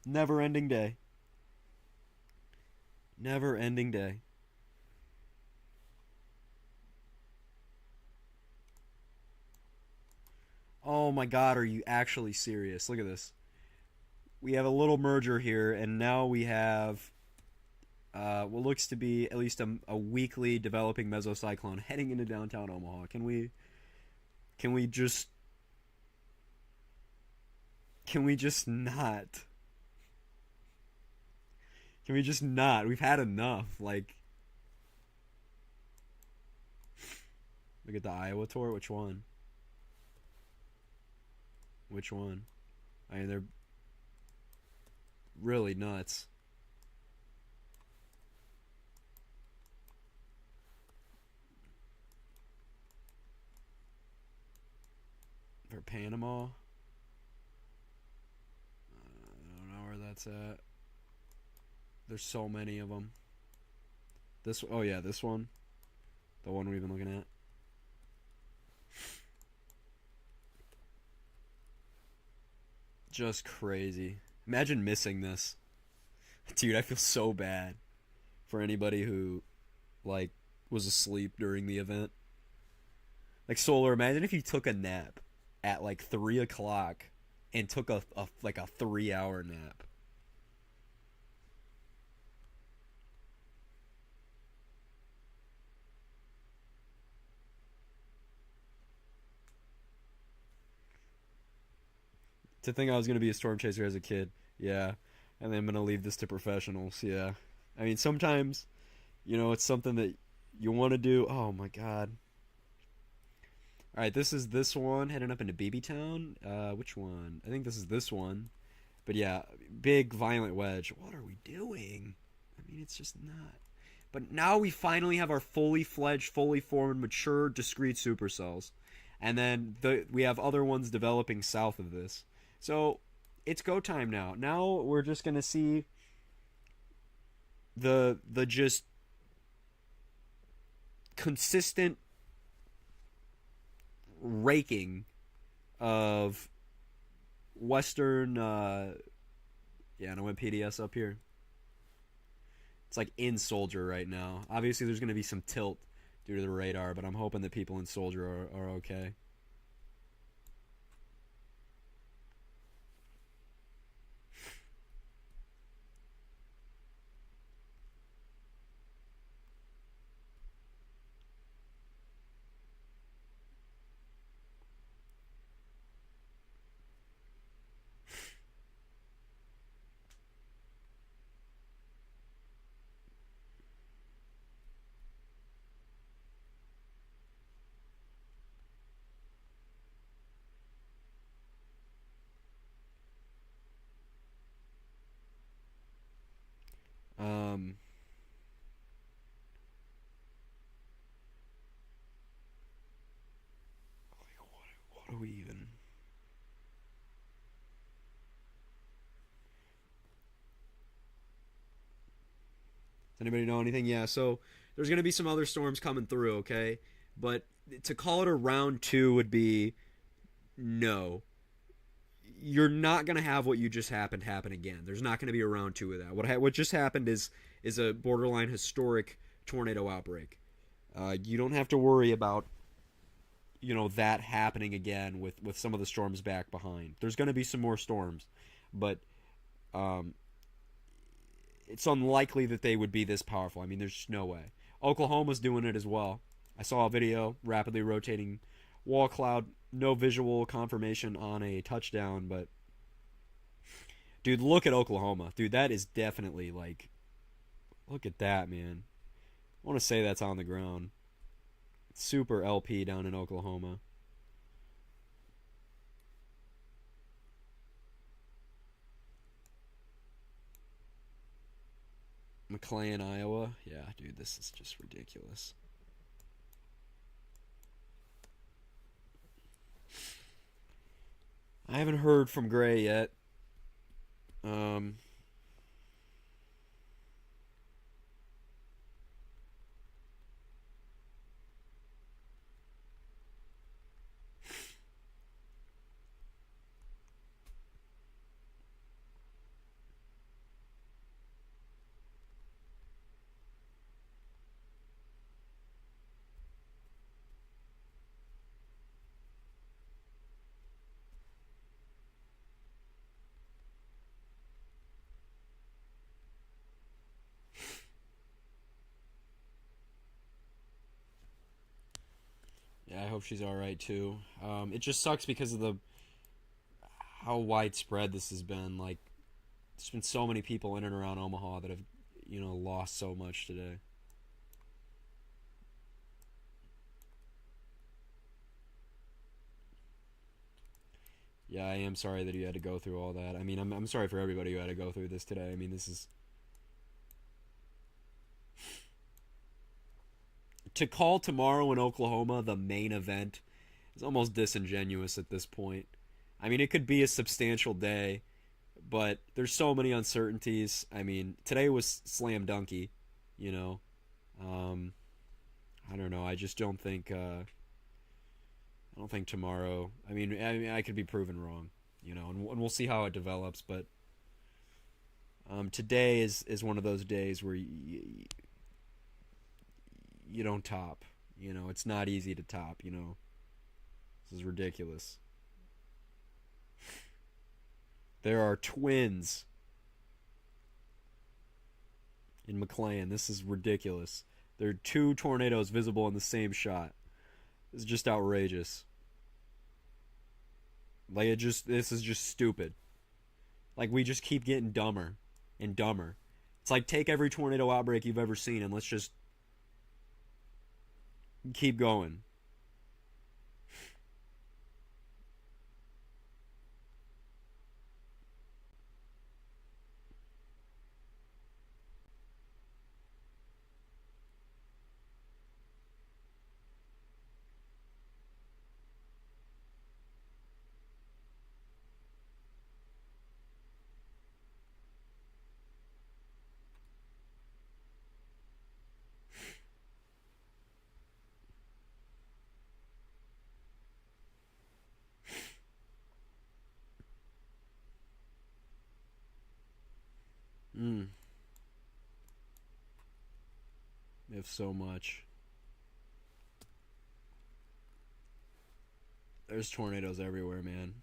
Never ending day. Never ending day. Oh my god, are you actually serious? Look at this. We have a little merger here, and now we have what looks to be at least a weekly developing mesocyclone heading into downtown Omaha. Can we just not? Can we just not? We've had enough. Like, look at the Iowa tour. Which one? Which one? I mean, they're really nuts. For Panama? I don't know where that's at. There's so many of them. Oh yeah, this one. The one we've been looking at. Just crazy. Imagine missing this. Dude, I feel so bad for anybody who, like, was asleep during the event. Like, Solar, imagine if you took a nap at, like, 3 o'clock and took a 3-hour nap. To think I was going to be a storm chaser as a kid. Yeah. And then I'm going to leave this to professionals. Yeah. I mean, sometimes, it's something that you want to do. Oh, my God. All right, this is this one heading up into BB Town. Which one? I think this is this one. But yeah, big violent wedge. What are we doing? I mean, it's just not. But now we finally have our fully fledged, fully formed, mature, discrete supercells. And then we have other ones developing south of this. So it's go time now. Now we're just going to see the just consistent raking of Western, and I went PDS up here. It's like in Soldier right now. Obviously, there's going to be some tilt due to the radar, but I'm hoping that people in Soldier are okay. Um, what do we even? Does anybody know anything? Yeah, so there's going to be some other storms coming through, okay? But to call it a round two would be no. You're not going to have what you just happened happen again. There's not going to be a round two of that. What just happened is a borderline historic tornado outbreak. You don't have to worry about that happening again with some of the storms back behind. There's going to be some more storms, but um, it's unlikely that they would be this powerful. I mean, there's just no way. Oklahoma's doing it as well. I saw a video, rapidly rotating wall cloud, no visual confirmation on a touchdown, but dude, look at Oklahoma. Dude, that is definitely like, look at that, man. I want to say that's on the ground. It's super LP down in Oklahoma. McLean, Iowa. Yeah, dude, this is just ridiculous. I haven't heard from Gray yet. Um, yeah, I hope she's all right too. It just sucks because of the how widespread this has been. Like, there's been so many people in and around Omaha that have, lost so much today. Yeah, I am sorry that you had to go through all that. I mean, I'm sorry for everybody who had to go through this today. I mean, this is to call tomorrow in Oklahoma the main event is almost disingenuous at this point. I mean, it could be a substantial day, but there's so many uncertainties. I mean, today was slam dunky, you know. Um, I don't know. I just don't think. I don't think tomorrow. I could be proven wrong, and we'll see how it develops. But today is one of those days where you don't top. It's not easy to top. This is ridiculous. There are twins in McLean. This is ridiculous. There are two tornadoes visible in the same shot. This is just outrageous. This is just stupid. Like, we just keep getting dumber and dumber. It's like, take every tornado outbreak you've ever seen and let's just keep going. Mm. if so much. There's tornadoes everywhere, man.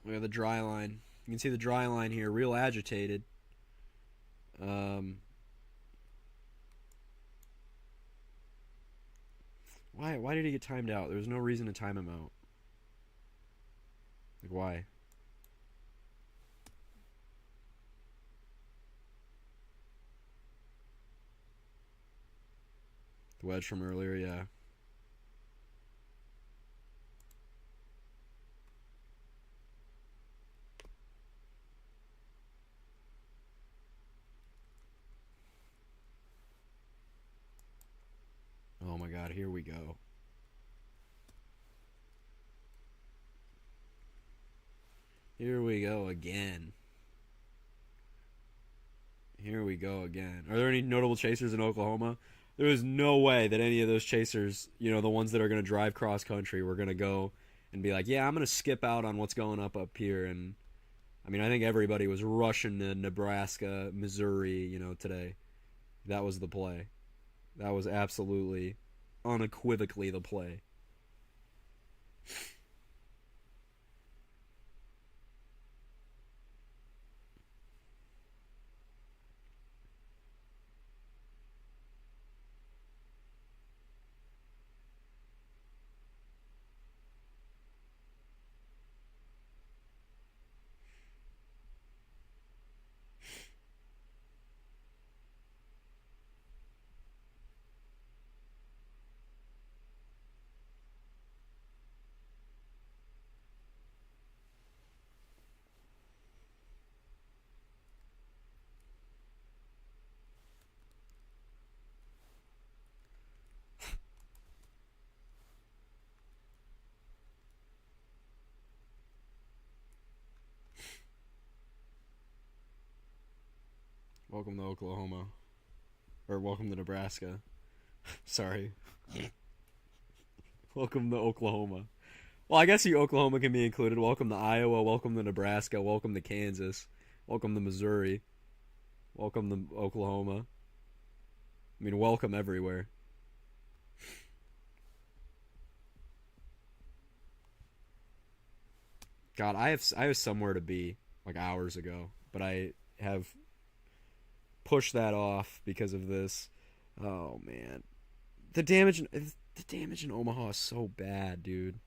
We have the dry line. You can see the dry line here, real agitated. Why did he get timed out? There was no reason to time him out. Like, why? The wedge from earlier, yeah. Oh my god, here we go. Here we go again. Here we go again. Are there any notable chasers in Oklahoma? There is no way that any of those chasers, you know, the ones that are going to drive cross country, were going to go and be like, yeah, I'm going to skip out on what's going up here. And I mean, I think everybody was rushing to Nebraska, Missouri, you know, today. That was the play. That was absolutely, unequivocally the play. Welcome to Oklahoma. Or welcome to Nebraska. Sorry. Welcome to Oklahoma. Well, I guess Oklahoma can be included. Welcome to Iowa. Welcome to Nebraska. Welcome to Kansas. Welcome to Missouri. Welcome to Oklahoma. I mean, welcome everywhere. God, I have somewhere to be like hours ago, but I have pushed that off because of this. Oh man, the damage in Omaha is so bad, dude.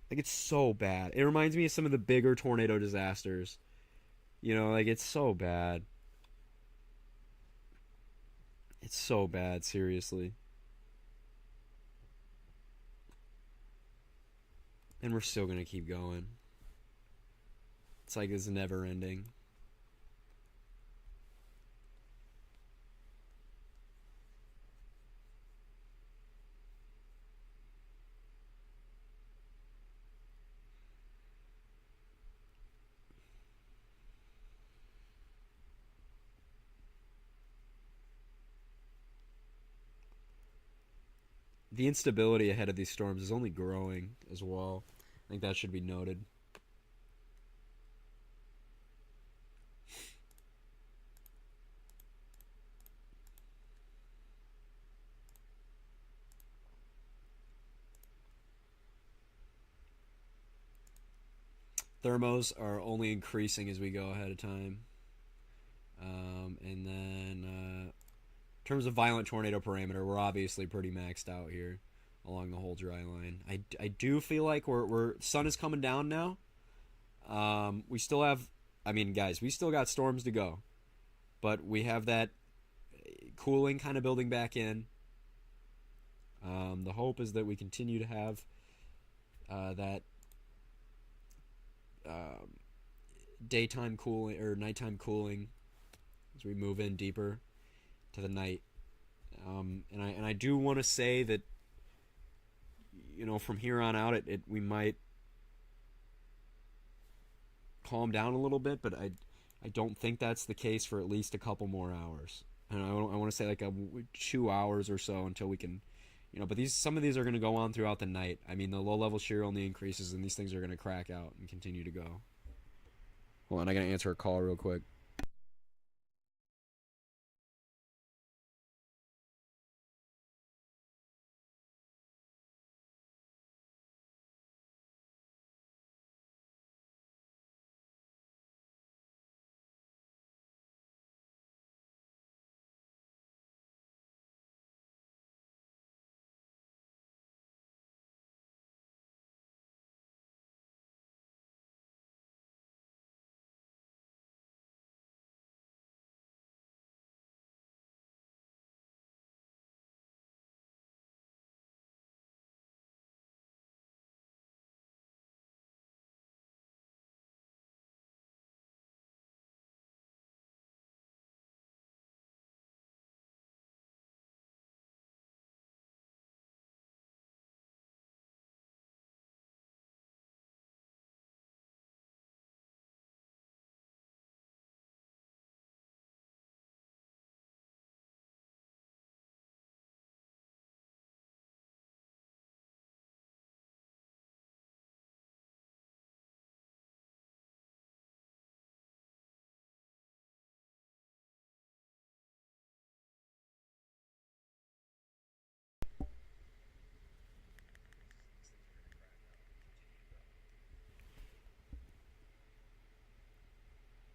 Like, it's so bad. It reminds me of some of the bigger tornado disasters. You know, like, it's so bad. It's so bad, seriously. And we're still gonna keep going. It's like it's never ending. The instability ahead of these storms is only growing as well. I think that should be noted. Thermos are only increasing as we go ahead of time. And then in terms of violent tornado parameter, we're obviously pretty maxed out here along the whole dry line. I do feel like we're sun is coming down now. We still have, I mean, guys, we still got storms to go, but we have that cooling kind of building back in. The hope is that we continue to have that daytime cooling or nighttime cooling as we move in deeper to the night. And I do want to say that, you know, from here on out, we might calm down a little bit, but I don't think that's the case for at least a couple more hours. And I want to say like 2 hours or so until we can, but some of these are going to go on throughout the night. I mean, the low level shear only increases, and these things are going to crack out and continue to go. Hold on, I got to answer a call real quick.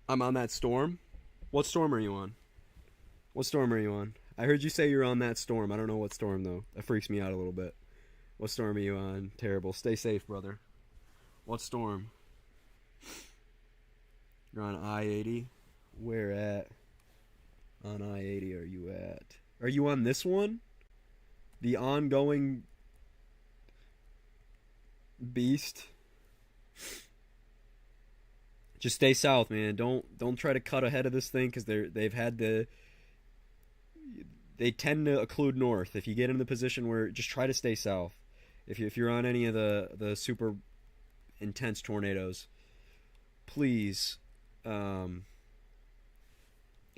I'm on that storm. What storm are you on? What storm are you on? I heard you say you're on that storm. I don't know what storm, though. That freaks me out a little bit. What storm are you on? Terrible. Stay safe, brother. What storm? You're on I-80? Where at? On I-80 are you at? Are you on this one? The ongoing beast? Just stay south, man. Don't try to cut ahead of this thing because they tend to occlude north. If you get in the position where, just try to stay south. If you're on any of the super intense tornadoes, please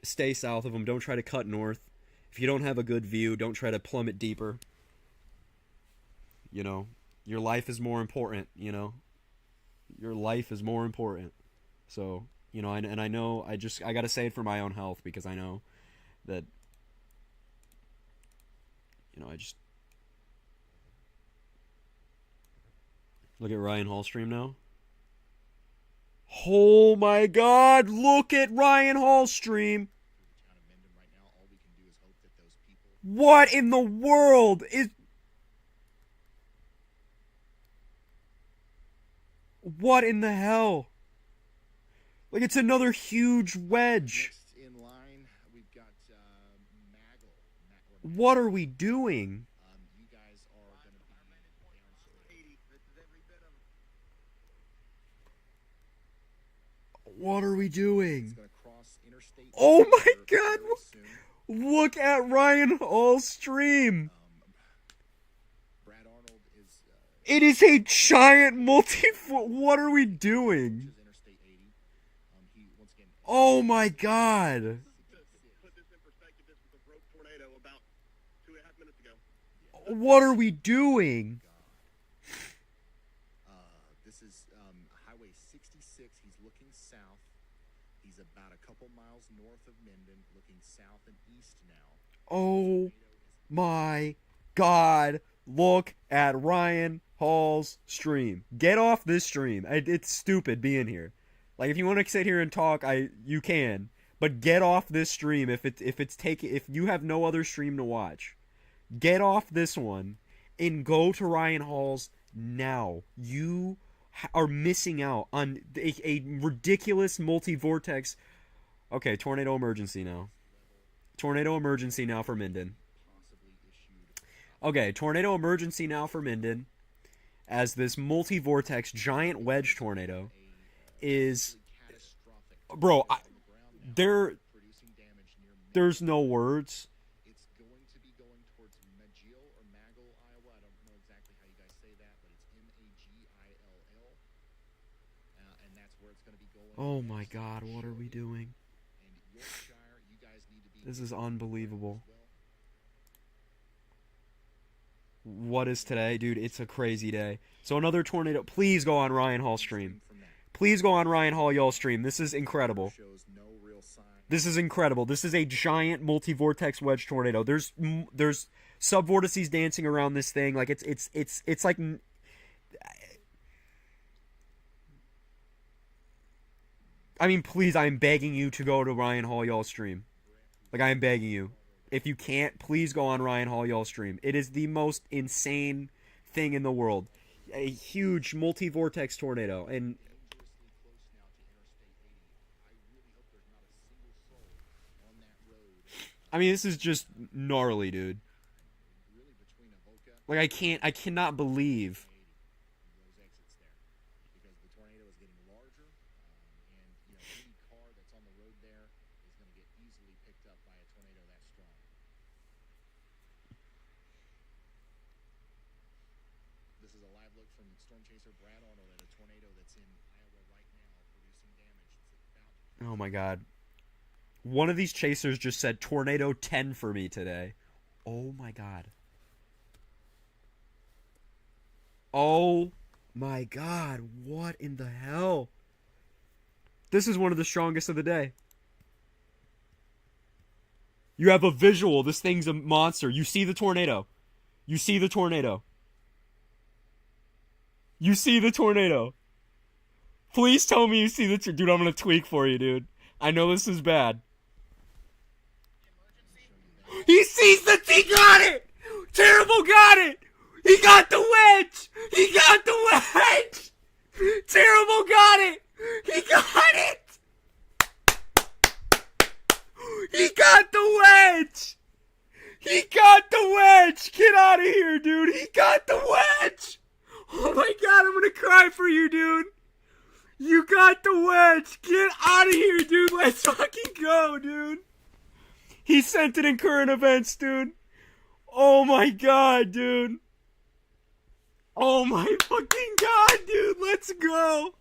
stay south of them. Don't try to cut north. If you don't have a good view, don't try to plummet deeper. Your life is more important. Your life is more important. So, and I know I got to say it for my own health because I know that, I just look at Ryan Hall stream now. Oh my God, look at Ryan Hall stream. What in the world is... What in the hell? Like, it's another huge wedge. Next in line, we've got Maggle. What are we doing? You guys are going to be down What are we doing? going to cross interstate. Oh my God! Very soon. Look at Ryan Hall's stream. Brad Arnold is It is a giant multi-foot. What are we doing? Interstate 80. He once again. Oh my God. To put this in perspective, this was a rogue tornado about 2.5 minutes ago. What are we doing? This is Highway 66. He's looking south. He's about a couple miles north of Minden, looking south and east now. Oh my God. Look at Ryan Hall's stream. Get off this stream. It's stupid being here. Like, if you want to sit here and talk, you can. But get off this stream if you have no other stream to watch. Get off this one and go to Ryan Hall's now. You are missing out on a ridiculous multi-vortex. Okay, tornado emergency now. Tornado emergency now for Minden. Okay, tornado emergency now for Minden, as this multi-vortex giant wedge tornado is... Bro, there's no words. It's going to be going towards Magill or Maggle, Iowa. I don't know exactly how you guys say that, but it's Magill. and that's where it's going to be going. Oh my God, what are we doing? And Yorkshire, you guys need to be. This is unbelievable. as well. What is today? Dude, it's a crazy day. So another tornado. Please go on Ryan Hall stream. From that, Please go on Ryan Hall y'all stream. This is incredible. shows no real sign. This is incredible. This is a giant multi-vortex wedge tornado. There's subvortices dancing around this thing. Like it's like I mean, please, I'm begging you to go to Ryan Hall y'all stream. Like, I'm begging you. If you can't, please go on Ryan Hall y'all stream. It is the most insane thing in the world. A huge multi-vortex tornado. And Dangerously close now to Interstate 80. I really hope there's not a single soul on that road. I mean, this is just gnarly, dude. Really between Avoca Like, I cannot believe. and those exits there, because the tornado is getting larger, and any car that's on the road there is going to get easily picked up by a tornado that strong. This is a live look from Storm Chaser Brad Arnold at a tornado that's in Iowa right now, producing damage. It's about Oh my God. One of these chasers just said tornado 10 for me today. Oh my God. Oh my God. What in the hell? This is one of the strongest of the day. You have a visual. This thing's a monster. You see the tornado. You see the tornado. You see the tornado. Please tell me you see the dude, I'm gonna tweak for you, dude. I know this is bad. He sees the he got it! Terrible got it! He got the wedge! He got the wedge! Terrible got it! He got it! He got the wedge! He got the wedge! Get out of here, dude! He got the wedge! Oh my God, I'm gonna cry for you, dude! You got the wedge! Get out of here, dude! Let's fucking go, dude! He sent it in current events, dude! Oh my God, dude! Oh my fucking God, dude! Let's go!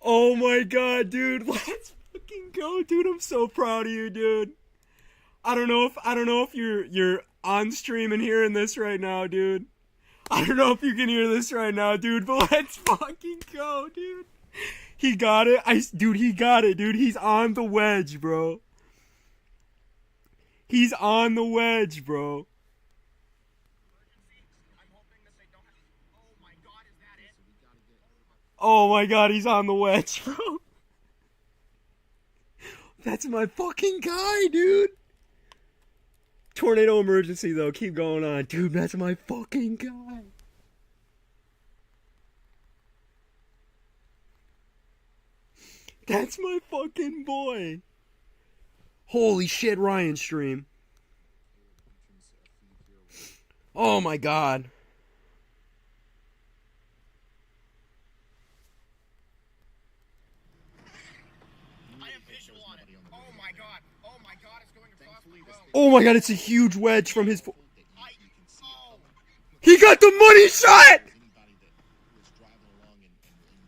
Oh my God, dude! Let's fucking go, dude! I'm so proud of you, dude! I don't know if you're on stream and hearing this right now, dude. I don't know if you can hear this right now, dude, but let's fucking go, dude. He got it. Dude, he got it, dude. He's on the wedge, bro. He's on the wedge, bro. Oh my God, he's on the wedge, bro. That's my fucking guy, dude. Tornado emergency, though. Keep going on. Dude, that's my fucking guy. That's my fucking boy. Holy shit, Ryan stream. Oh my God. I have visual on it. Oh my God. Oh my God, it's going across the road. Oh my God, it's a huge wedge from his... Oh. He got the money shot! Anybody that was driving along and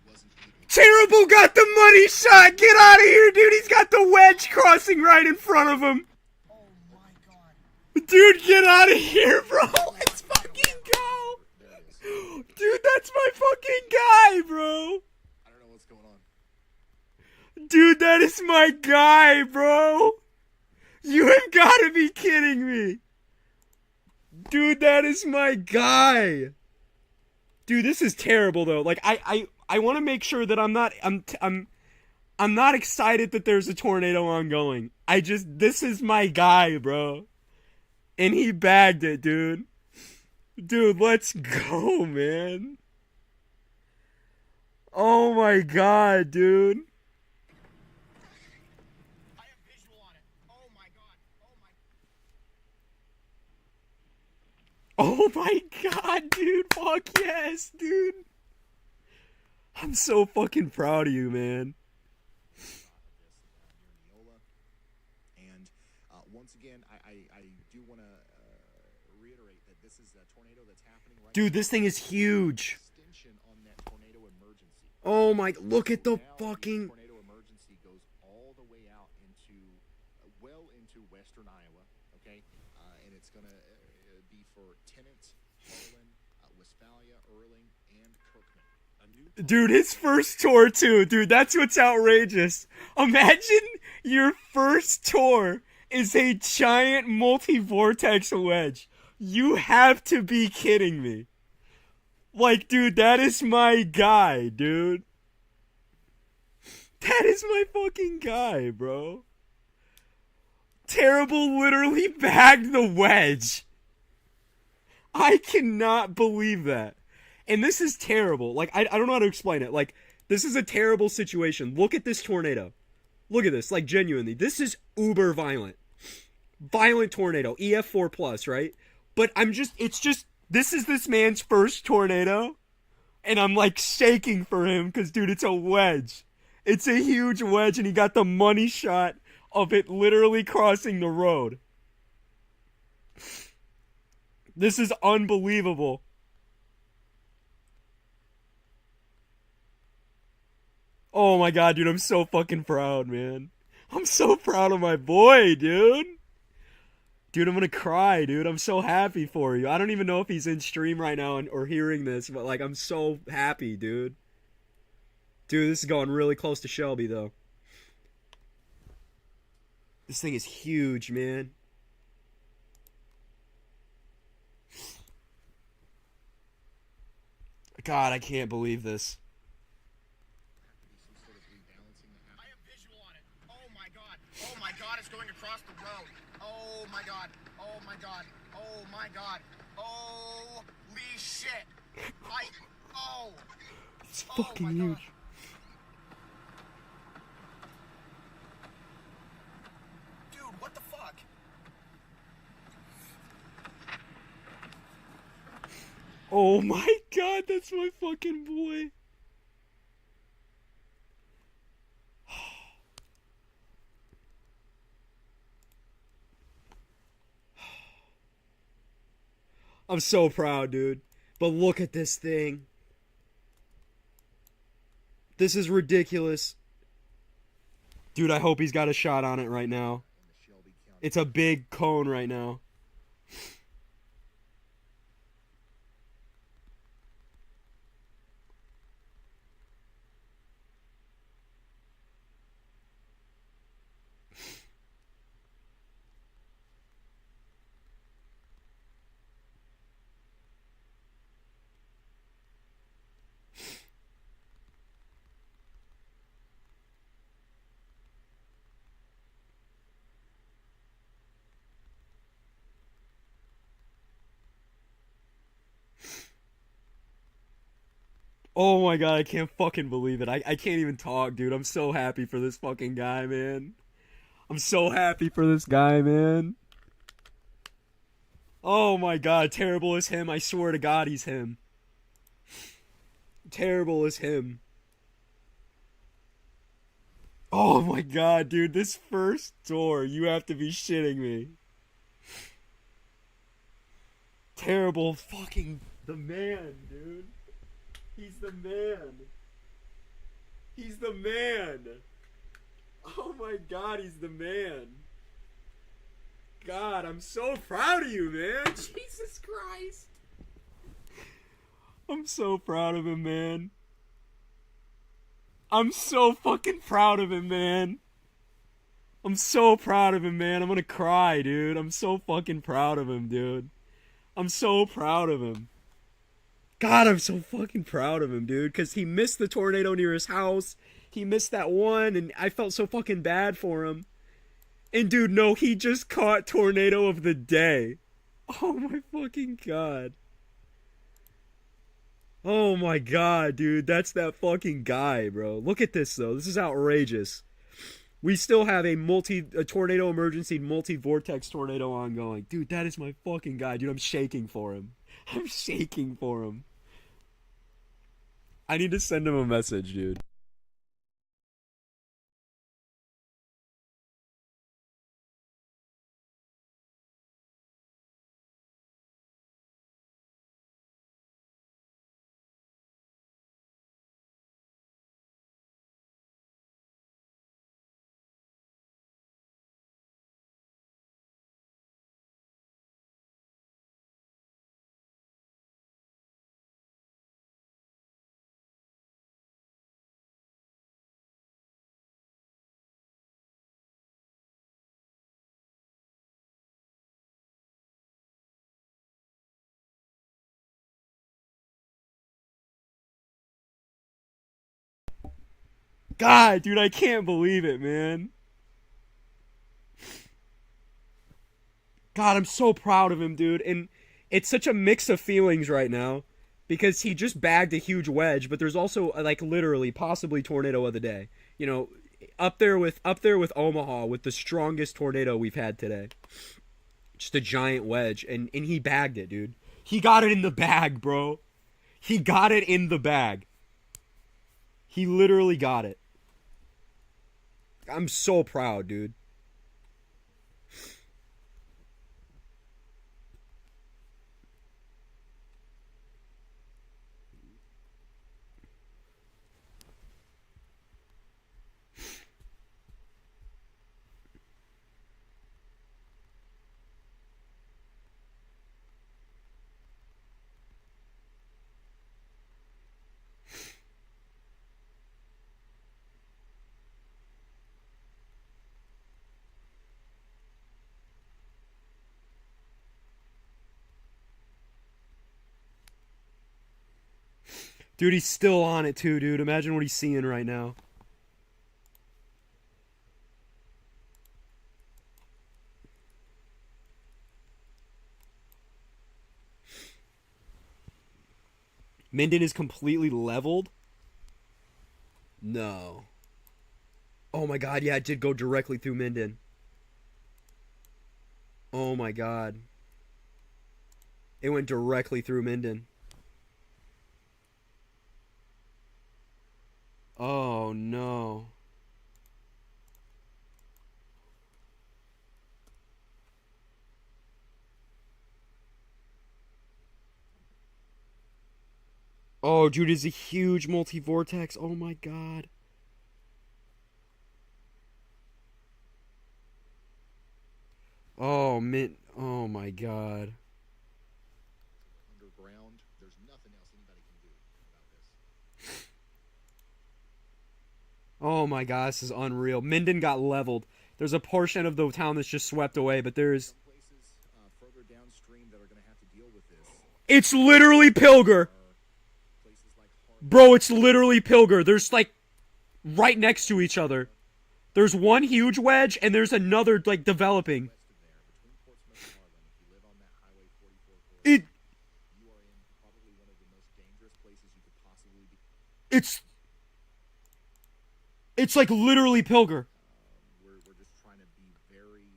wasn't able to Terrible got the money shot! Get out of here, dude! He's got the wedge crossing right in front of him! Oh my God. Dude, get out of here, bro! Let's fucking go! Dude, that's my fucking guy, bro! I don't know what's going on. Dude, that is my guy, bro! You have gotta be kidding me! Dude, that is my guy! Dude, this is terrible, though. Like, I want to make sure that I'm not excited that there's a tornado ongoing. This is my guy, bro. And he bagged it, dude. Dude, let's go, man. Oh my God, dude. I have visual on it. Oh my God. Oh my Oh my God, dude. Fuck yes, dude. I'm so fucking proud of you, man. Near Neola. And once again, I do want to reiterate that this is a tornado that's happening right Dude, this thing is huge. extension on that tornado emergency. Oh my, look at the Now, fucking. tornado emergency goes all the way out into, well into western Iowa, okay? And it's going to be for Tennant, Harlan, Westphalia, Erling, and Kirkman. Dude, his first tour too. Dude, that's what's outrageous. Imagine your first tour is a giant multi-vortex wedge. You have to be kidding me. Like, dude, that is my guy, dude. That is my fucking guy, bro. Terrible literally bagged the wedge. I cannot believe that. And this is terrible. Like, I don't know how to explain it. Like, this is a terrible situation. Look at this tornado. Look at this. Like, genuinely. This is uber violent. Violent tornado. EF4 plus, right? But this is this man's first tornado. And I'm, like, shaking for him because, dude, it's a wedge. It's a huge wedge, and he got the money shot of it literally crossing the road. This is unbelievable. Oh my god, dude, I'm so fucking proud, man. I'm so proud of my boy, dude. Dude, I'm gonna cry, dude. I'm so happy for you. I don't even know if he's in stream right now or hearing this, but, like, I'm so happy, dude. Dude, this is going really close to Shelby, though. This thing is huge, man. God, I can't believe this. I have visual on it. Oh my god. Oh my god, it's going across the road. Oh my god. Oh my god. Oh my god. Holy shit. It's Oh fucking my God. huge. Dude, what the fuck? Oh my god, that's my fucking boy. I'm so proud, dude. But look at this thing. This is ridiculous. Dude, I hope he's got a shot on it right now. It's a big cone right now. Oh my god, I can't fucking believe it. I can't even talk, dude. I'm so happy for this fucking guy, man. I'm so happy for this guy, man. Oh my god, terrible as him. I swear to god he's him. Terrible as him. Oh my god, dude, this first tour, you have to be shitting me. Terrible fucking the man, dude. He's the man. He's the man. Oh my god, he's the man. God, I'm so proud of you, man. Jesus Christ. I'm so proud of him, man. I'm so fucking proud of him, man. I'm so proud of him, man. I'm gonna cry, dude. I'm so fucking proud of him, dude. I'm so proud of him. God, I'm so fucking proud of him, dude. Because he missed the tornado near his house. He missed that one, and I felt so fucking bad for him. And, dude, no, he just caught tornado of the day. Oh, my fucking God. Oh, my God, dude. That's that fucking guy, bro. Look at this, though. This is outrageous. We still have a tornado emergency multi-vortex tornado ongoing. Dude, that is my fucking guy. Dude, I'm shaking for him. I'm shaking for him. I need to send him a message, dude. God, dude, I can't believe it, man. God, I'm so proud of him, dude. And it's such a mix of feelings right now because he just bagged a huge wedge, but there's also like literally possibly tornado of the day. You know, up there with Omaha with the strongest tornado we've had today. Just a giant wedge and he bagged it, dude. He got it in the bag, bro. He got it in the bag. He literally got it. I'm so proud, dude. Dude, he's still on it too, dude. Imagine what he's seeing right now. Minden is completely leveled? No. Oh my god, yeah, it did go directly through Minden. Oh my god. It went directly through Minden. Oh no. Oh, dude, it's a huge multi-vortex. Oh my god. Oh, oh my god. Underground, there's nothing else anybody can do about this. Oh my god, this is unreal. Minden got leveled. There's a portion of the town that's just swept away, but there's... Places further downstream that are going to have to deal with this. It's literally Pilger. Places like Harlem, Bro, it's literally Pilger. There's like right next to each other. There's one huge wedge and there's another like developing. west of there, between Portsmouth and Harlem, if you live on that Highway 44 corridor, It you are in probably one of the most dangerous places you could possibly be. it's like literally Pilger. We're just trying to be very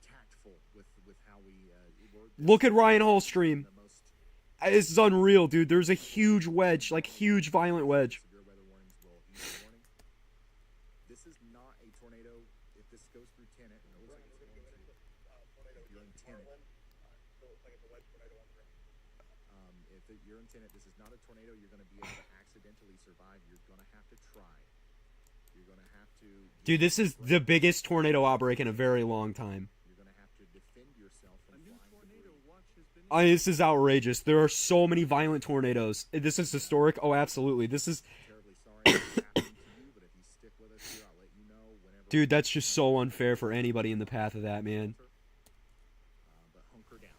tactful with how we. Look at Ryan Hall's stream. The most This is unreal, dude. There's a huge wedge, like huge violent wedge. severe weather warnings will heed the warning. This is not a tornado. If this goes through Tenet, and it looks like it's going to, if you're in Tenet, if you're in Tenet, this is not a tornado you're going to be able to accidentally survive. You're going to have to try. You're going to have to. Dude, this is the biggest tornado outbreak in a very long time. You're going to have to defend yourself from flying debris. This is outrageous. There are so many violent tornadoes. This is historic. Oh, absolutely. This is... Terribly sorry this happened to you, but if you stick with us here, I'll let you know whenever. Dude, that's just so unfair for anybody in the path of that, man. But hunker down.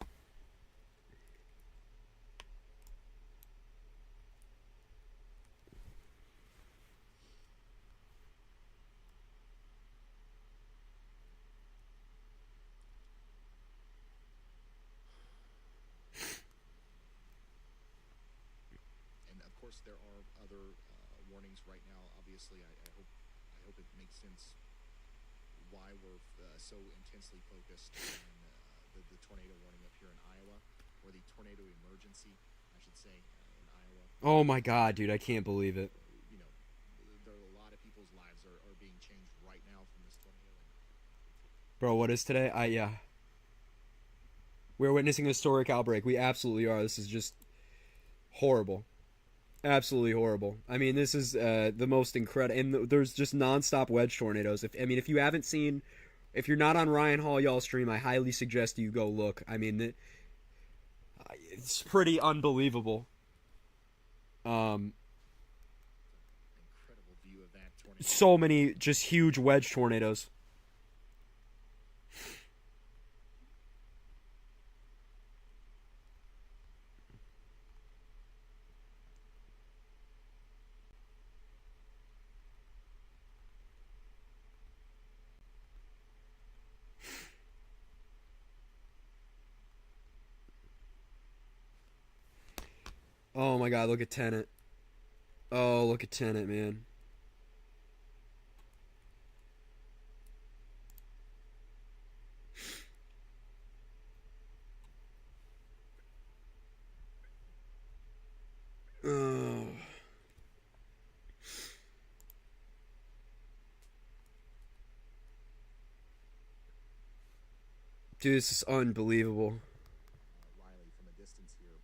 And of course, there are other warnings right now. Obviously, I hope it makes sense why we're so intensely focused on the tornado warning up here in Iowa, or the tornado emergency, I should say, in Iowa. Oh my god, dude, I can't believe it. You know, there are a lot of people's lives are being changed right now from this tornado. Bro, what is today? Yeah. We're witnessing a historic outbreak. We absolutely are. This is just horrible. Absolutely horrible. I mean, this is the most incredible. And there's just nonstop wedge tornadoes. If you haven't seen, if you're not on Ryan Hall y'all stream, I highly suggest you go look. I mean, it's pretty unbelievable. Incredible view of that tornado. So many just huge wedge tornadoes. Oh my god, look at Tenet. Oh, look at Tenet, man. Oh. Dude, this is unbelievable. Riley from a distance here.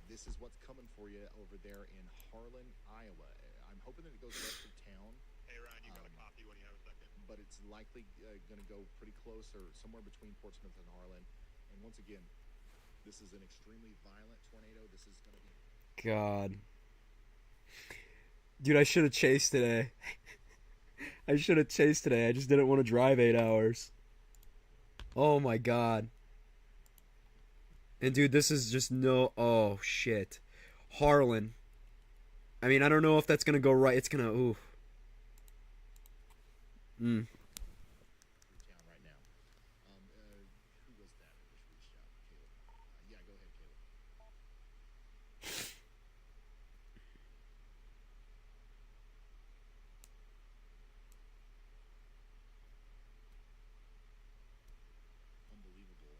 This is what's coming for you over there in Harlan, Iowa. I'm hoping that it goes west of town. Hey, Ryan, you got a copy when you have a second. But it's likely going to go pretty close or somewhere between Portsmouth and Harlan. And once again, this is an extremely violent tornado. This is going to be... God. Dude, I should have chased today. I should have chased today. I just didn't want to drive 8 hours. Oh my god. And dude, this is just no... Oh, shit. Harlan. I mean, I don't know if that's going to go right. It's going to... Ooh. Town right now. Who was that just reached out? Caleb. Yeah, go ahead, Caleb. Unbelievable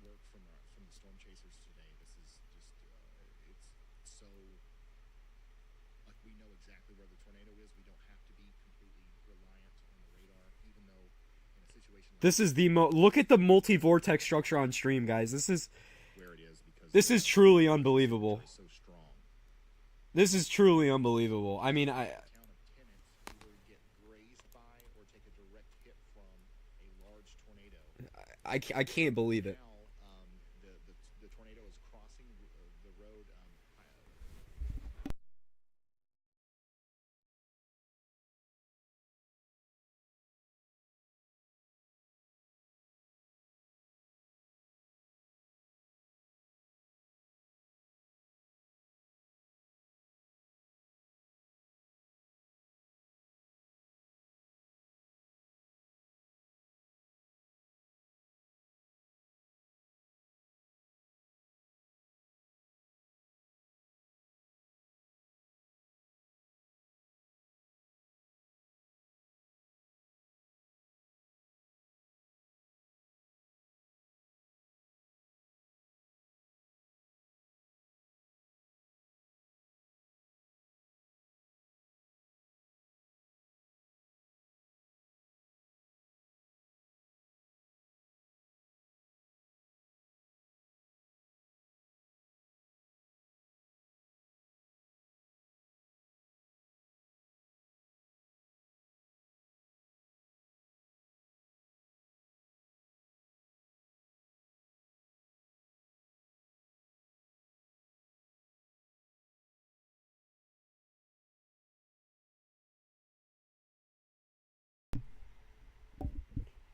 work from the storm chasers today. This is just it's so like we know exactly where the tornado is. We don't have to be completely reliant on the radar, even though in a situation like This is the look at the multi-vortex structure on stream, guys. This is where it is because this is truly unbelievable. so strong. This is truly unbelievable. I mean, Town of Tennant either get grazed by or take a direct hit from a large tornado. I can't believe it. Now, the tornado is crossing the road.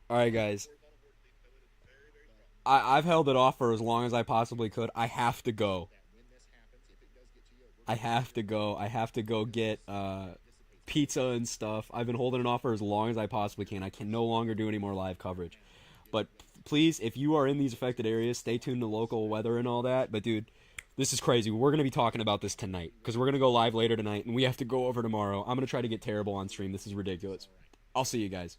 All right, guys. I've held it off for as long as I possibly could. I have to go. I have to go. I have to go get pizza and stuff. I've been holding it off for as long as I possibly can. I can no longer do any more live coverage. But please, if you are in these affected areas, stay tuned to local weather and all that. But dude, this is crazy. We're going to be talking about this tonight because we're going to go live later tonight and we have to go over tomorrow. I'm going to try to get terrible on stream. This is ridiculous. I'll see you guys.